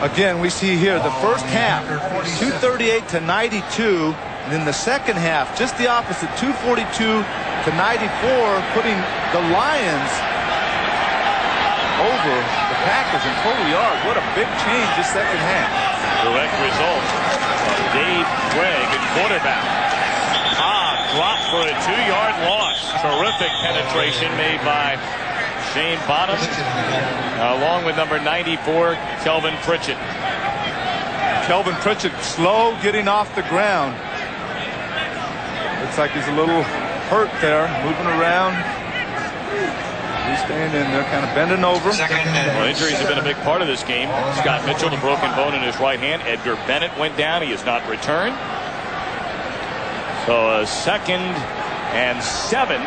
[SPEAKER 2] Again, we see here the first half, 238 to 92. And in the second half, just the opposite, 242 to 94, putting the Lions over the Packers in total yards. What a big change this second half.
[SPEAKER 1] Direct result of Dave Gregg at quarterback. Dropped for a 2-yard loss. Terrific penetration made by Shane Bonham, along with number 94, Kelvin Pritchett.
[SPEAKER 2] Kelvin Pritchett slow getting off the ground. Looks like he's a little hurt there, moving around. He's staying in there, kind of bending over.
[SPEAKER 1] Well, injuries have been a big part of this game. Scott Mitchell, the broken bone in his right hand. Edgar Bennett went down. He has not returned. So a second and 7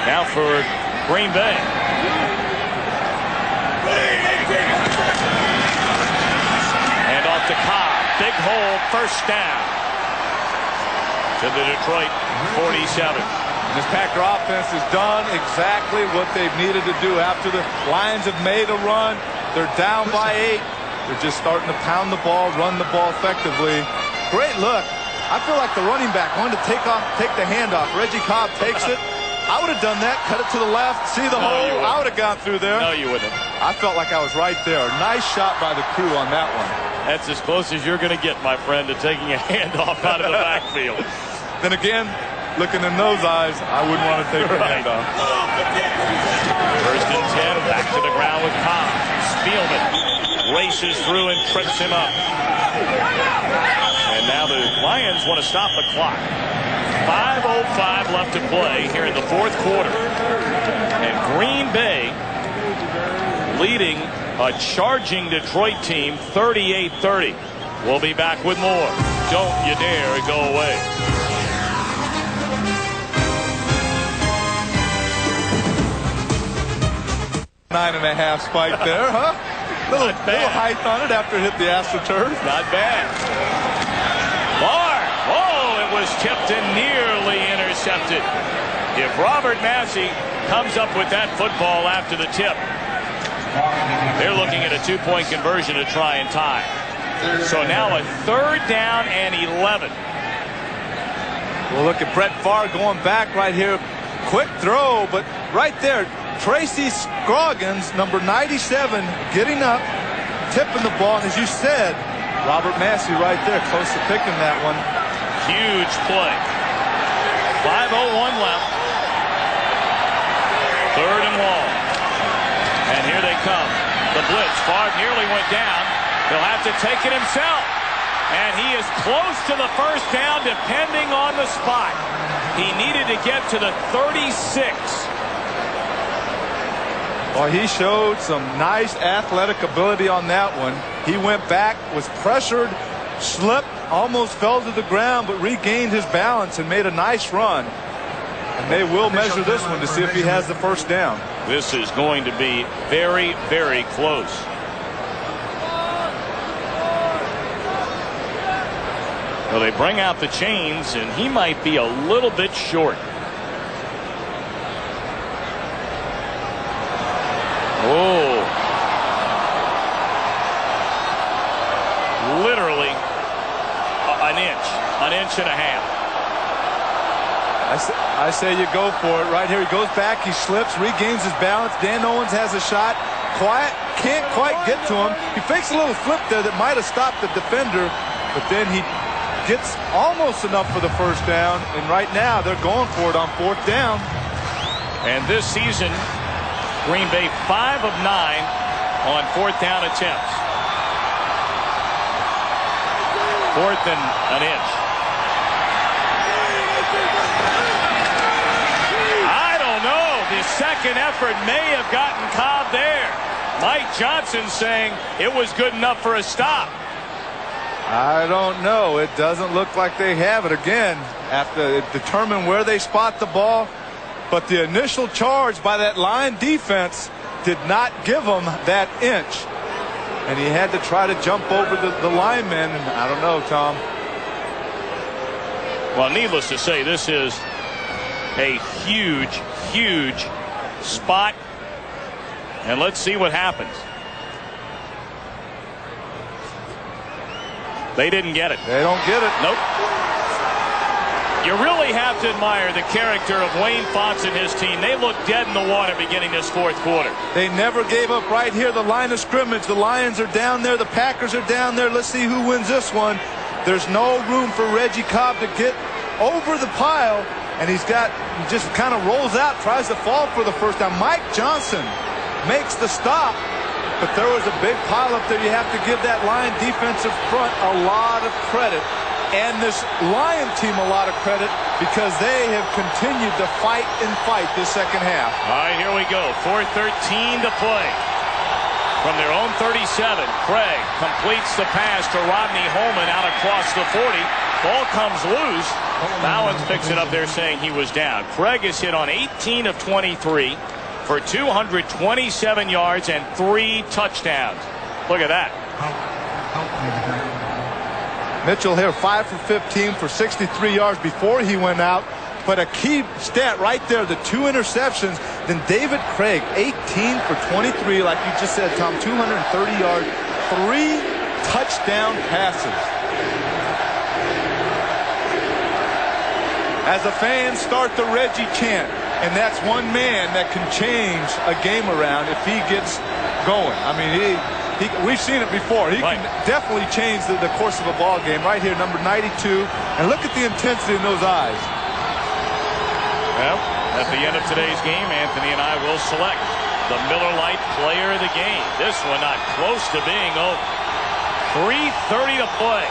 [SPEAKER 1] now for Green Bay. And off to Cobb. Big hole, first down to the Detroit 47.
[SPEAKER 2] This Packer offense has done exactly what they've needed to do. After the Lions have made a run, they're down by 8. They're just starting to pound the ball, run the ball effectively. Great look. I feel like the running back wanted to take the handoff. Reggie Cobb takes it. I would have done that, cut it to the left, see the hole. I would have gone through there.
[SPEAKER 1] No, you wouldn't.
[SPEAKER 2] I felt like I was right there. Nice shot by the crew on that one.
[SPEAKER 1] That's as close as you're going to get, my friend, to taking a handoff out of the backfield.
[SPEAKER 2] Then again, looking in those eyes, I wouldn't want to take the handoff.
[SPEAKER 1] First and 10, back to the ground with Cobb. Spielman races through and trips him up. And now the Lions want to stop the clock. 5:05 left to play here in the fourth quarter. And Green Bay leading a charging Detroit team 38-30. We'll be back with more. Don't you dare go away.
[SPEAKER 2] 9.5 spike there, huh? Little height on it after it hit the AstroTurf.
[SPEAKER 1] Not bad. Barr. Oh, it was tipped and nearly intercepted. If Robert Massey comes up with that football after the tip, they're looking at a 2-point conversion to try and tie. So now a 3rd down and 11.
[SPEAKER 2] Well, look at Brett Favre going back right here. Quick throw, but right there, Tracy Scroggins, number 97, getting up, tipping the ball. And as you said, Robert Massey right there, close to picking that one.
[SPEAKER 1] Huge play. 5:01 left. 3rd and long. And here they come. The blitz. Favre nearly went down. He'll have to take it himself. And he is close to the first down, depending on the spot. He needed to get to the 36.
[SPEAKER 2] Well, he showed some nice athletic ability on that one. He went back, was pressured, slipped, almost fell to the ground, but regained his balance and made a nice run. And they will measure this one to see if he has the first down.
[SPEAKER 1] This is going to be very, very close. Well, they bring out the chains, and he might be a little bit short. Oh. Literally an inch and a half.
[SPEAKER 2] I say you go for it. Right here, he goes back, he slips, regains his balance. Dan Owens has a shot. Can't quite get to him. He fakes a little flip there that might have stopped the defender, but then he gets almost enough for the first down, and right now they're going for it on 4th down.
[SPEAKER 1] And this season, Green Bay 5 of 9 on 4th down attempts. 4th and an inch. I don't know. The second effort may have gotten Cobb there. Mike Johnson saying it was good enough for a stop.
[SPEAKER 2] I don't know. It doesn't look like they have it. Again, after determine where they spot the ball, but the initial charge by that line defense did not give him that inch, and he had to try to jump over the lineman. And I don't know, Tom.
[SPEAKER 1] Well, needless to say, this is a huge spot, and let's see what happens. They didn't get it.
[SPEAKER 2] They don't get it.
[SPEAKER 1] Nope. You really have to admire the character of Wayne Fonts and his team. They looked dead in the water beginning this 4th quarter.
[SPEAKER 2] They never gave up. Right here, the line of scrimmage. The Lions are down there. The Packers are down there. Let's see who wins this one. There's no room for Reggie Cobb to get over the pile, and he just kind of rolls out, tries to fall for the first down. Mike Johnson makes the stop, but there was a big pile up there. You have to give that Lion defensive front a lot of credit, and this Lion team a lot of credit, because they have continued to fight and fight this second half.
[SPEAKER 1] All right, here we go. 4:13 to play. From their own 37, Craig completes the pass to Rodney Holman out across the 40. Ball comes loose. Ballens picks it up there saying he was down. Craig is hit on 18 of 23 for 227 yards and 3 touchdowns. Look at that.
[SPEAKER 2] Mitchell here 5 for 15 for 63 yards before he went out. But a key stat right there, the 2 interceptions. Then David Craig, 18 for 23, like you just said, Tom, 230 yards, 3 touchdown passes. As the fans start the Reggie chant, and that's one man that can change a game around if he gets going. I mean, we've seen it before. He can definitely change the course of a ball game. Right here, number 92, and look at the intensity in those eyes.
[SPEAKER 1] Well, at the end of today's game, Anthony and I will select the Miller Lite player of the game. This one not close to being over. 3:30 to play.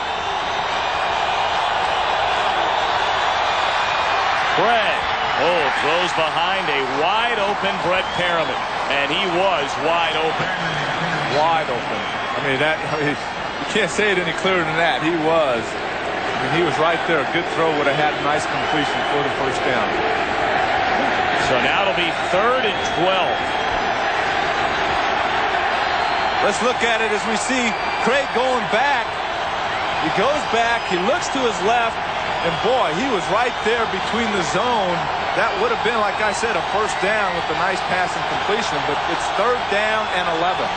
[SPEAKER 1] Craig, throws behind a wide-open Brett Perriman, and he was wide open.
[SPEAKER 2] Wide open. I mean, you can't say it any clearer than that. He was. I mean, he was right there. A good throw would have had a nice completion for the first down.
[SPEAKER 1] So now it'll be 3rd and 12.
[SPEAKER 2] Let's look at it as we see Craig going back. He goes back. He looks to his left. And boy, he was right there between the zone. That would have been, like I said, a first down with a nice pass and completion. But it's 3rd down and 11.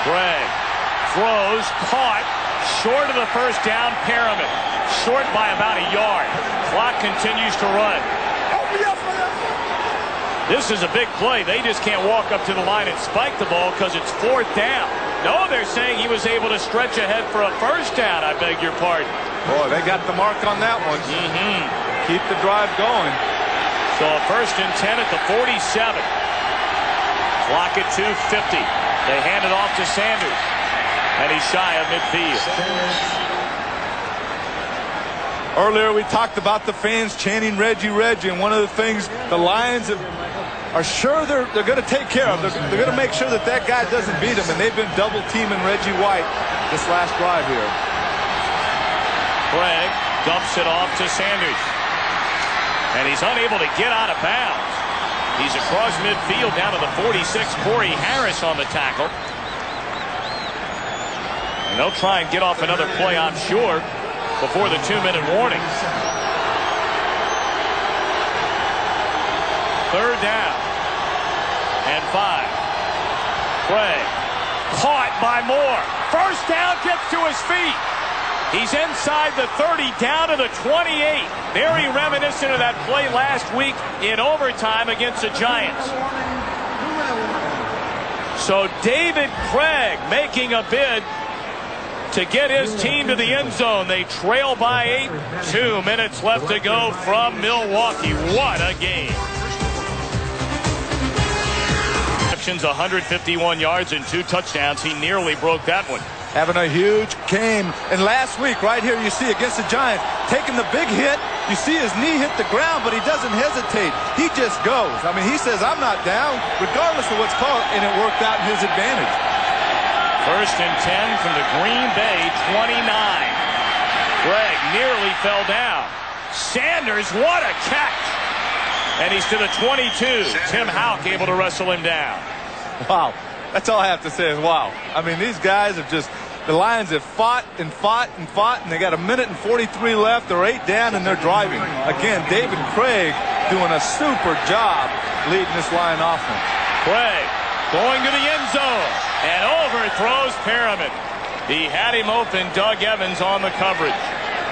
[SPEAKER 1] Craig throws, caught, short of the first down. Perriman, short by about a yard. Clock continues to run. This is a big play. They just can't walk up to the line and spike the ball because it's 4th down. No, they're saying he was able to stretch ahead for a first down. I beg your pardon.
[SPEAKER 2] Boy, they got the mark on that one. Keep the drive going.
[SPEAKER 1] So a 1st and 10 at the 47. Clock at 2:50. They hand it off to Sanders. And he's shy of midfield.
[SPEAKER 2] Earlier we talked about the fans chanting Reggie, Reggie, and one of the things the Lions are sure they're going to take care of. They're going to make sure that that guy doesn't beat him, and they've been double teaming Reggie White this last drive here.
[SPEAKER 1] Craig dumps it off to Sanders, and he's unable to get out of bounds. He's across midfield down to the 46. Corey Harris on the tackle. And they'll try and get off another play, I'm sure, before the 2-minute warning. 3rd down and 5. Craig caught by Moore. First down, gets to his feet. He's inside the 30, down to the 28. Very reminiscent of that play last week in overtime against the Giants. So David Craig making a bid to get his team to the end zone. They trail by 8. 2 minutes left to go from Milwaukee. What a game. 151 yards and 2 touchdowns. He nearly broke that one.
[SPEAKER 2] Having a huge game. And last week, right here, you see against the Giants, taking the big hit. You see his knee hit the ground, but he doesn't hesitate. He just goes. I mean, he says, I'm not down, regardless of what's called, and it worked out in his advantage.
[SPEAKER 1] 1st and 10 from the Green Bay 29. Craig nearly fell down. Sanders, what a catch. And he's to the 22. Tim Houck able to wrestle him down.
[SPEAKER 2] Wow. That's all I have to say is wow. I mean, these guys have just, the Lions have fought and fought and fought, and they got 1 minute and 43 left. They're 8 down, and they're driving. Again, David Craig doing a super job leading this Lion offense.
[SPEAKER 1] Craig going to the end zone and overthrows Perriman. He had him open. Doug Evans on the coverage.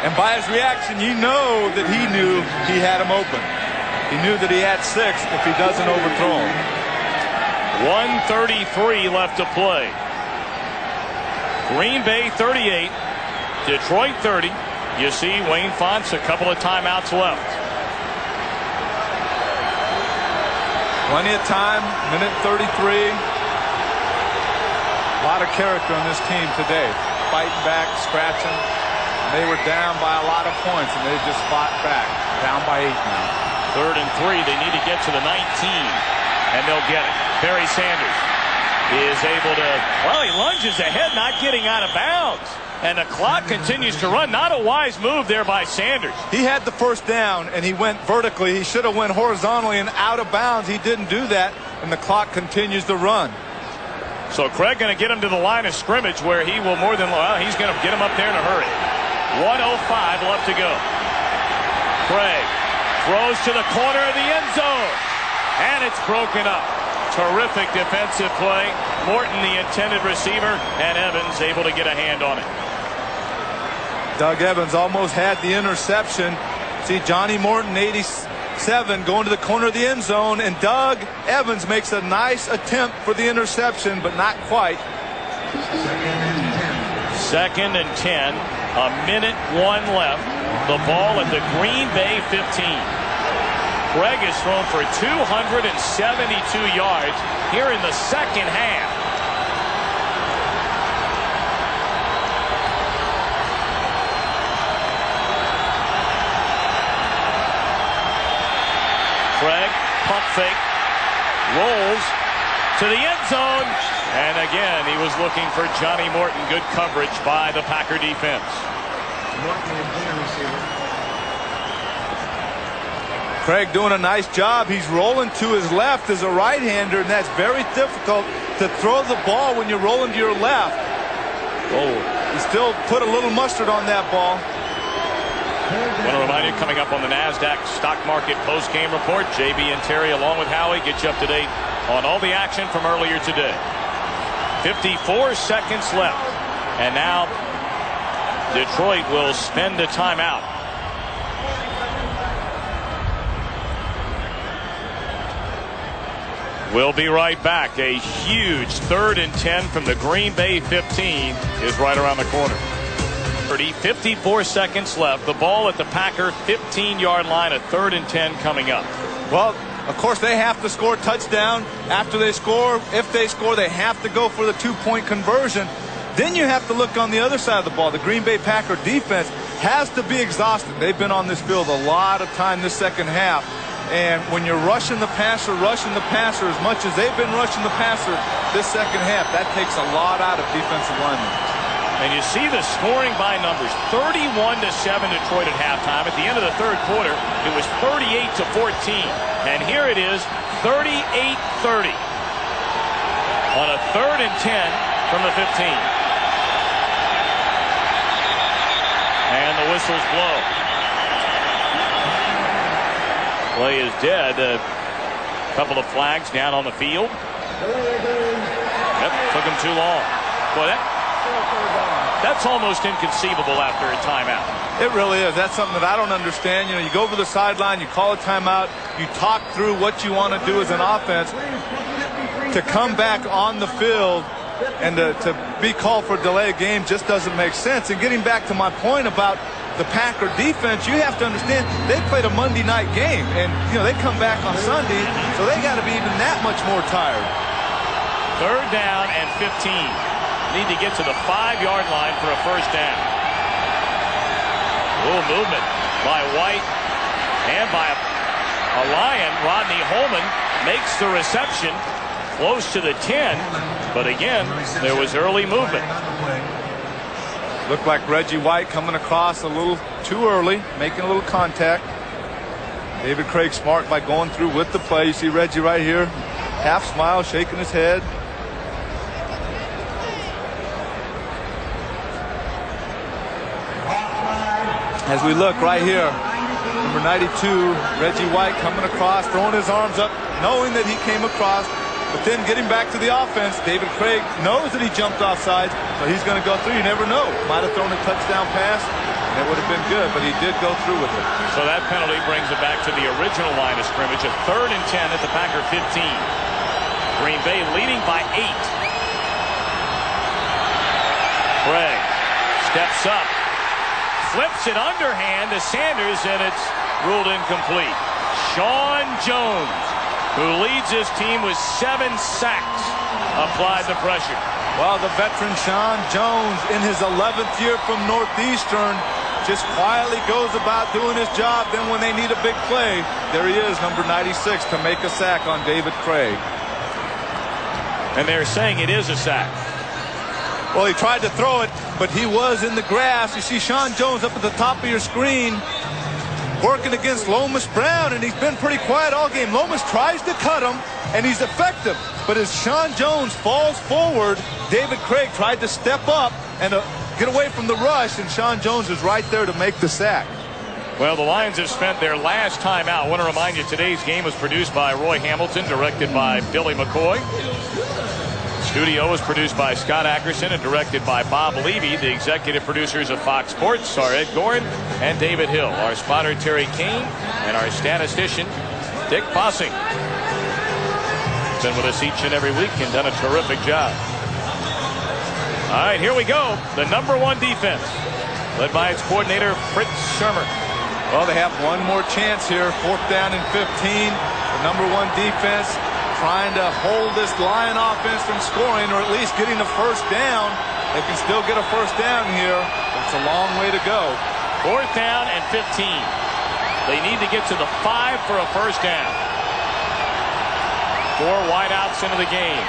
[SPEAKER 2] And by his reaction, you know that he knew he had him open. He knew that he had 6 if he doesn't overthrow him.
[SPEAKER 1] 1:33 left to play. Green Bay 38, Detroit 30. You see Wayne Fonts, a couple of timeouts left.
[SPEAKER 2] Plenty of time, 1:33. A lot of character on this team today. Fighting back, scratching. They were down by a lot of points, and they just fought back. Down by 8 now.
[SPEAKER 1] 3rd and 3. They need to get to the 19, and they'll get it. Barry Sanders is able to, well, he lunges ahead, not getting out of bounds. And the clock continues to run. Not a wise move there by Sanders.
[SPEAKER 2] He had the first down, and he went vertically. He should have went horizontally and out of bounds. He didn't do that, and the clock continues to run.
[SPEAKER 1] So Craig going to get him to the line of scrimmage where he will more than, well, he's going to get him up there in a hurry. 1:05 left to go. Craig throws to the corner of the end zone, and it's broken up. Terrific defensive play. Morton, the intended receiver, and Evans able to get a hand on it.
[SPEAKER 2] Doug Evans almost had the interception. See Johnny Morton, 87, going to the corner of the end zone, and Doug Evans makes a nice attempt for the interception, but not quite.
[SPEAKER 1] 2nd and 10. 1:01 left. The ball at the Green Bay 15. Craig has thrown for 272 yards here in the second half. Craig, pump fake, rolls to the end zone, and again he was looking for Johnny Morton. Good coverage by the Packer defense.
[SPEAKER 2] Craig doing a nice job. He's rolling to his left as a right-hander, and that's very difficult to throw the ball when you're rolling to your left. Oh, he still put a little mustard on that ball.
[SPEAKER 1] I want to remind you, coming up on the NASDAQ stock market post-game report, JB and Terry along with Howie get you up to date on all the action from earlier today. 54 seconds left. And now Detroit will spend a timeout. We'll be right back. A huge 3rd and 10 from the Green Bay 15 is right around the corner. 54 seconds left. The ball at the Packer 15-yard line. A 3rd and 10 coming up.
[SPEAKER 2] Well, of course, they have to score a touchdown. After they score, if they score, they have to go for the 2-point conversion. Then you have to look on the other side of the ball. The Green Bay Packer defense has to be exhausted. They've been on this field a lot of time this second half. And when you're rushing the passer as much as they've been rushing the passer this second half, that takes a lot out of defensive linemen.
[SPEAKER 1] And you see the scoring by numbers. 31-7 Detroit at halftime. At the end of the 3rd quarter, it was 38-14. And here it is, 38-30 on a 3rd and 10 from the 15. And the whistles blow. Play is dead. A couple of flags down on the field. Yep, took him too long. Boy, that's almost inconceivable after a timeout.
[SPEAKER 2] It really is. That's something that I don't understand. You know, you go over the sideline, you call a timeout, you talk through what you want to do as an offense. To come back on the field and to be called for a delay of game just doesn't make sense. And getting back to my point about the Packer defense, you have to understand they played a Monday night game, and you know they come back on Sunday, so they got to be even that much more tired.
[SPEAKER 1] 3rd down and 15. Need to get to the 5-yard line for a 1st down. Oh, movement by White and by a Lion. Rodney Holman makes the reception close to the 10, but again, there was early movement.
[SPEAKER 2] Looked like Reggie White coming across a little too early, making a little contact. David Craig smart by going through with the play. You see Reggie right here, half smile, shaking his head. As we look right here, number 92, Reggie White coming across, throwing his arms up, knowing that he came across. But then getting back to the offense, David Craig knows that he jumped offside, so he's going to go through. You never know. Might have thrown a touchdown pass, and it would have been good, but he did go through with it.
[SPEAKER 1] So that penalty brings it back to the original line of scrimmage, a 3rd and 10 at the Packer 15. Green Bay leading by 8. Craig steps up, flips it underhand to Sanders, and it's ruled incomplete. Sean Jones, who leads his team with 7 sacks, applied the pressure.
[SPEAKER 2] Well, the veteran Sean Jones, in his 11th year from Northeastern, just quietly goes about doing his job. Then when they need a big play, there he is, number 96, to make a sack on David Craig.
[SPEAKER 1] And they're saying it is a sack.
[SPEAKER 2] Well, he tried to throw it, but he was in the grass. You see Sean Jones up at the top of your screen, working against Lomas Brown, and he's been pretty quiet all game. Lomas tries to cut him, and he's effective. But as Sean Jones falls forward, David Craig tried to step up and get away from the rush, and Sean Jones is right there to make the sack.
[SPEAKER 1] Well, the Lions have spent their last time out. I want to remind you, today's game was produced by Roy Hamilton, directed by Billy McCoy. Studio was produced by Scott Ackerson and directed by Bob Levy. The executive producers of Fox Sports are Ed Gorin and David Hill. Our spotter, Terry Kane, and our statistician, Dick Bossing. Been with us each and every week and done a terrific job. All right, here we go. The number 1 defense, led by its coordinator, Fritz Shermer.
[SPEAKER 2] Well, they have one more chance here. 4th down and 15. The number 1 defense trying to hold this Lion offense from scoring, or at least getting a 1st down. They can still get a 1st down here. It's a long way to go.
[SPEAKER 1] 4th down and 15. They need to get to the 5 for a 1st down. 4 wideouts into the game.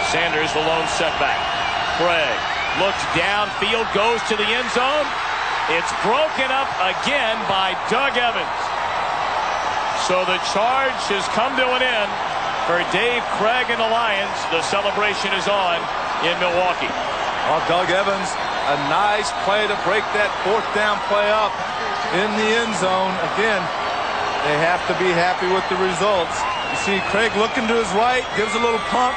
[SPEAKER 1] Sanders, the lone setback. Craig looks downfield, goes to the end zone. It's broken up again by Doug Evans. So the charge has come to an end for Dave Craig and the Lions. The celebration is on in Milwaukee.
[SPEAKER 2] Well, Doug Evans, a nice play to break that 4th down play up in the end zone. Again, they have to be happy with the results. You see Craig looking to his right, gives a little pump,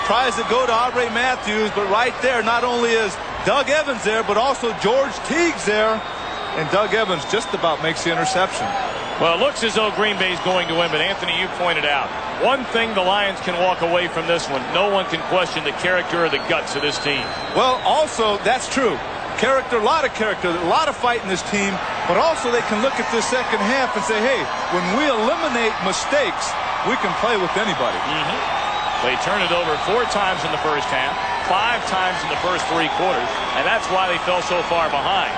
[SPEAKER 2] tries to go to Aubrey Matthews, but right there, not only is Doug Evans there, but also George Teague's there. And Doug Evans just about makes the interception.
[SPEAKER 1] Well, it looks as though Green Bay's going to win, but Anthony, you pointed out, one thing the Lions can walk away from this one, no one can question the character or the guts of this team.
[SPEAKER 2] Well, also, that's true. Character, a lot of character, a lot of fight in this team, but also they can look at this second half and say, hey, when we eliminate mistakes, we can play with anybody.
[SPEAKER 1] They turned it over 4 times in the first half, 5 times in the first 3 quarters, and that's why they fell so far behind.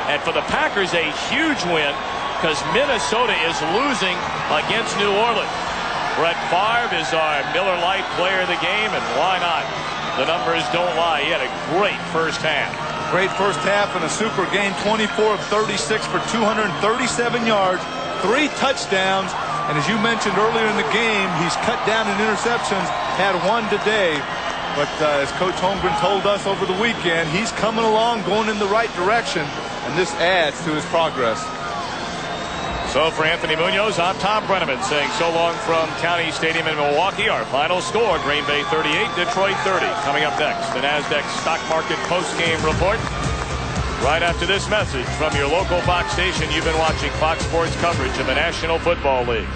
[SPEAKER 1] And for the Packers, a huge win because Minnesota is losing against New Orleans. Brett Favre is our Miller Lite player of the game, and why not? The numbers don't lie. He had a great first half.
[SPEAKER 2] Great first half and a super game, 24 of 36 for 237 yards, 3 touchdowns. And as you mentioned earlier in the game, he's cut down in interceptions, had 1 today. But as Coach Holmgren told us over the weekend, he's coming along, going in the right direction, and this adds to his progress.
[SPEAKER 1] So for Anthony Munoz, I'm Tom Brenneman saying so long from County Stadium in Milwaukee. Our final score, Green Bay 38, Detroit 30. Coming up next, the NASDAQ Stock Market Post-Game Report. Right after this message from your local Fox station, you've been watching Fox Sports coverage of the National Football League.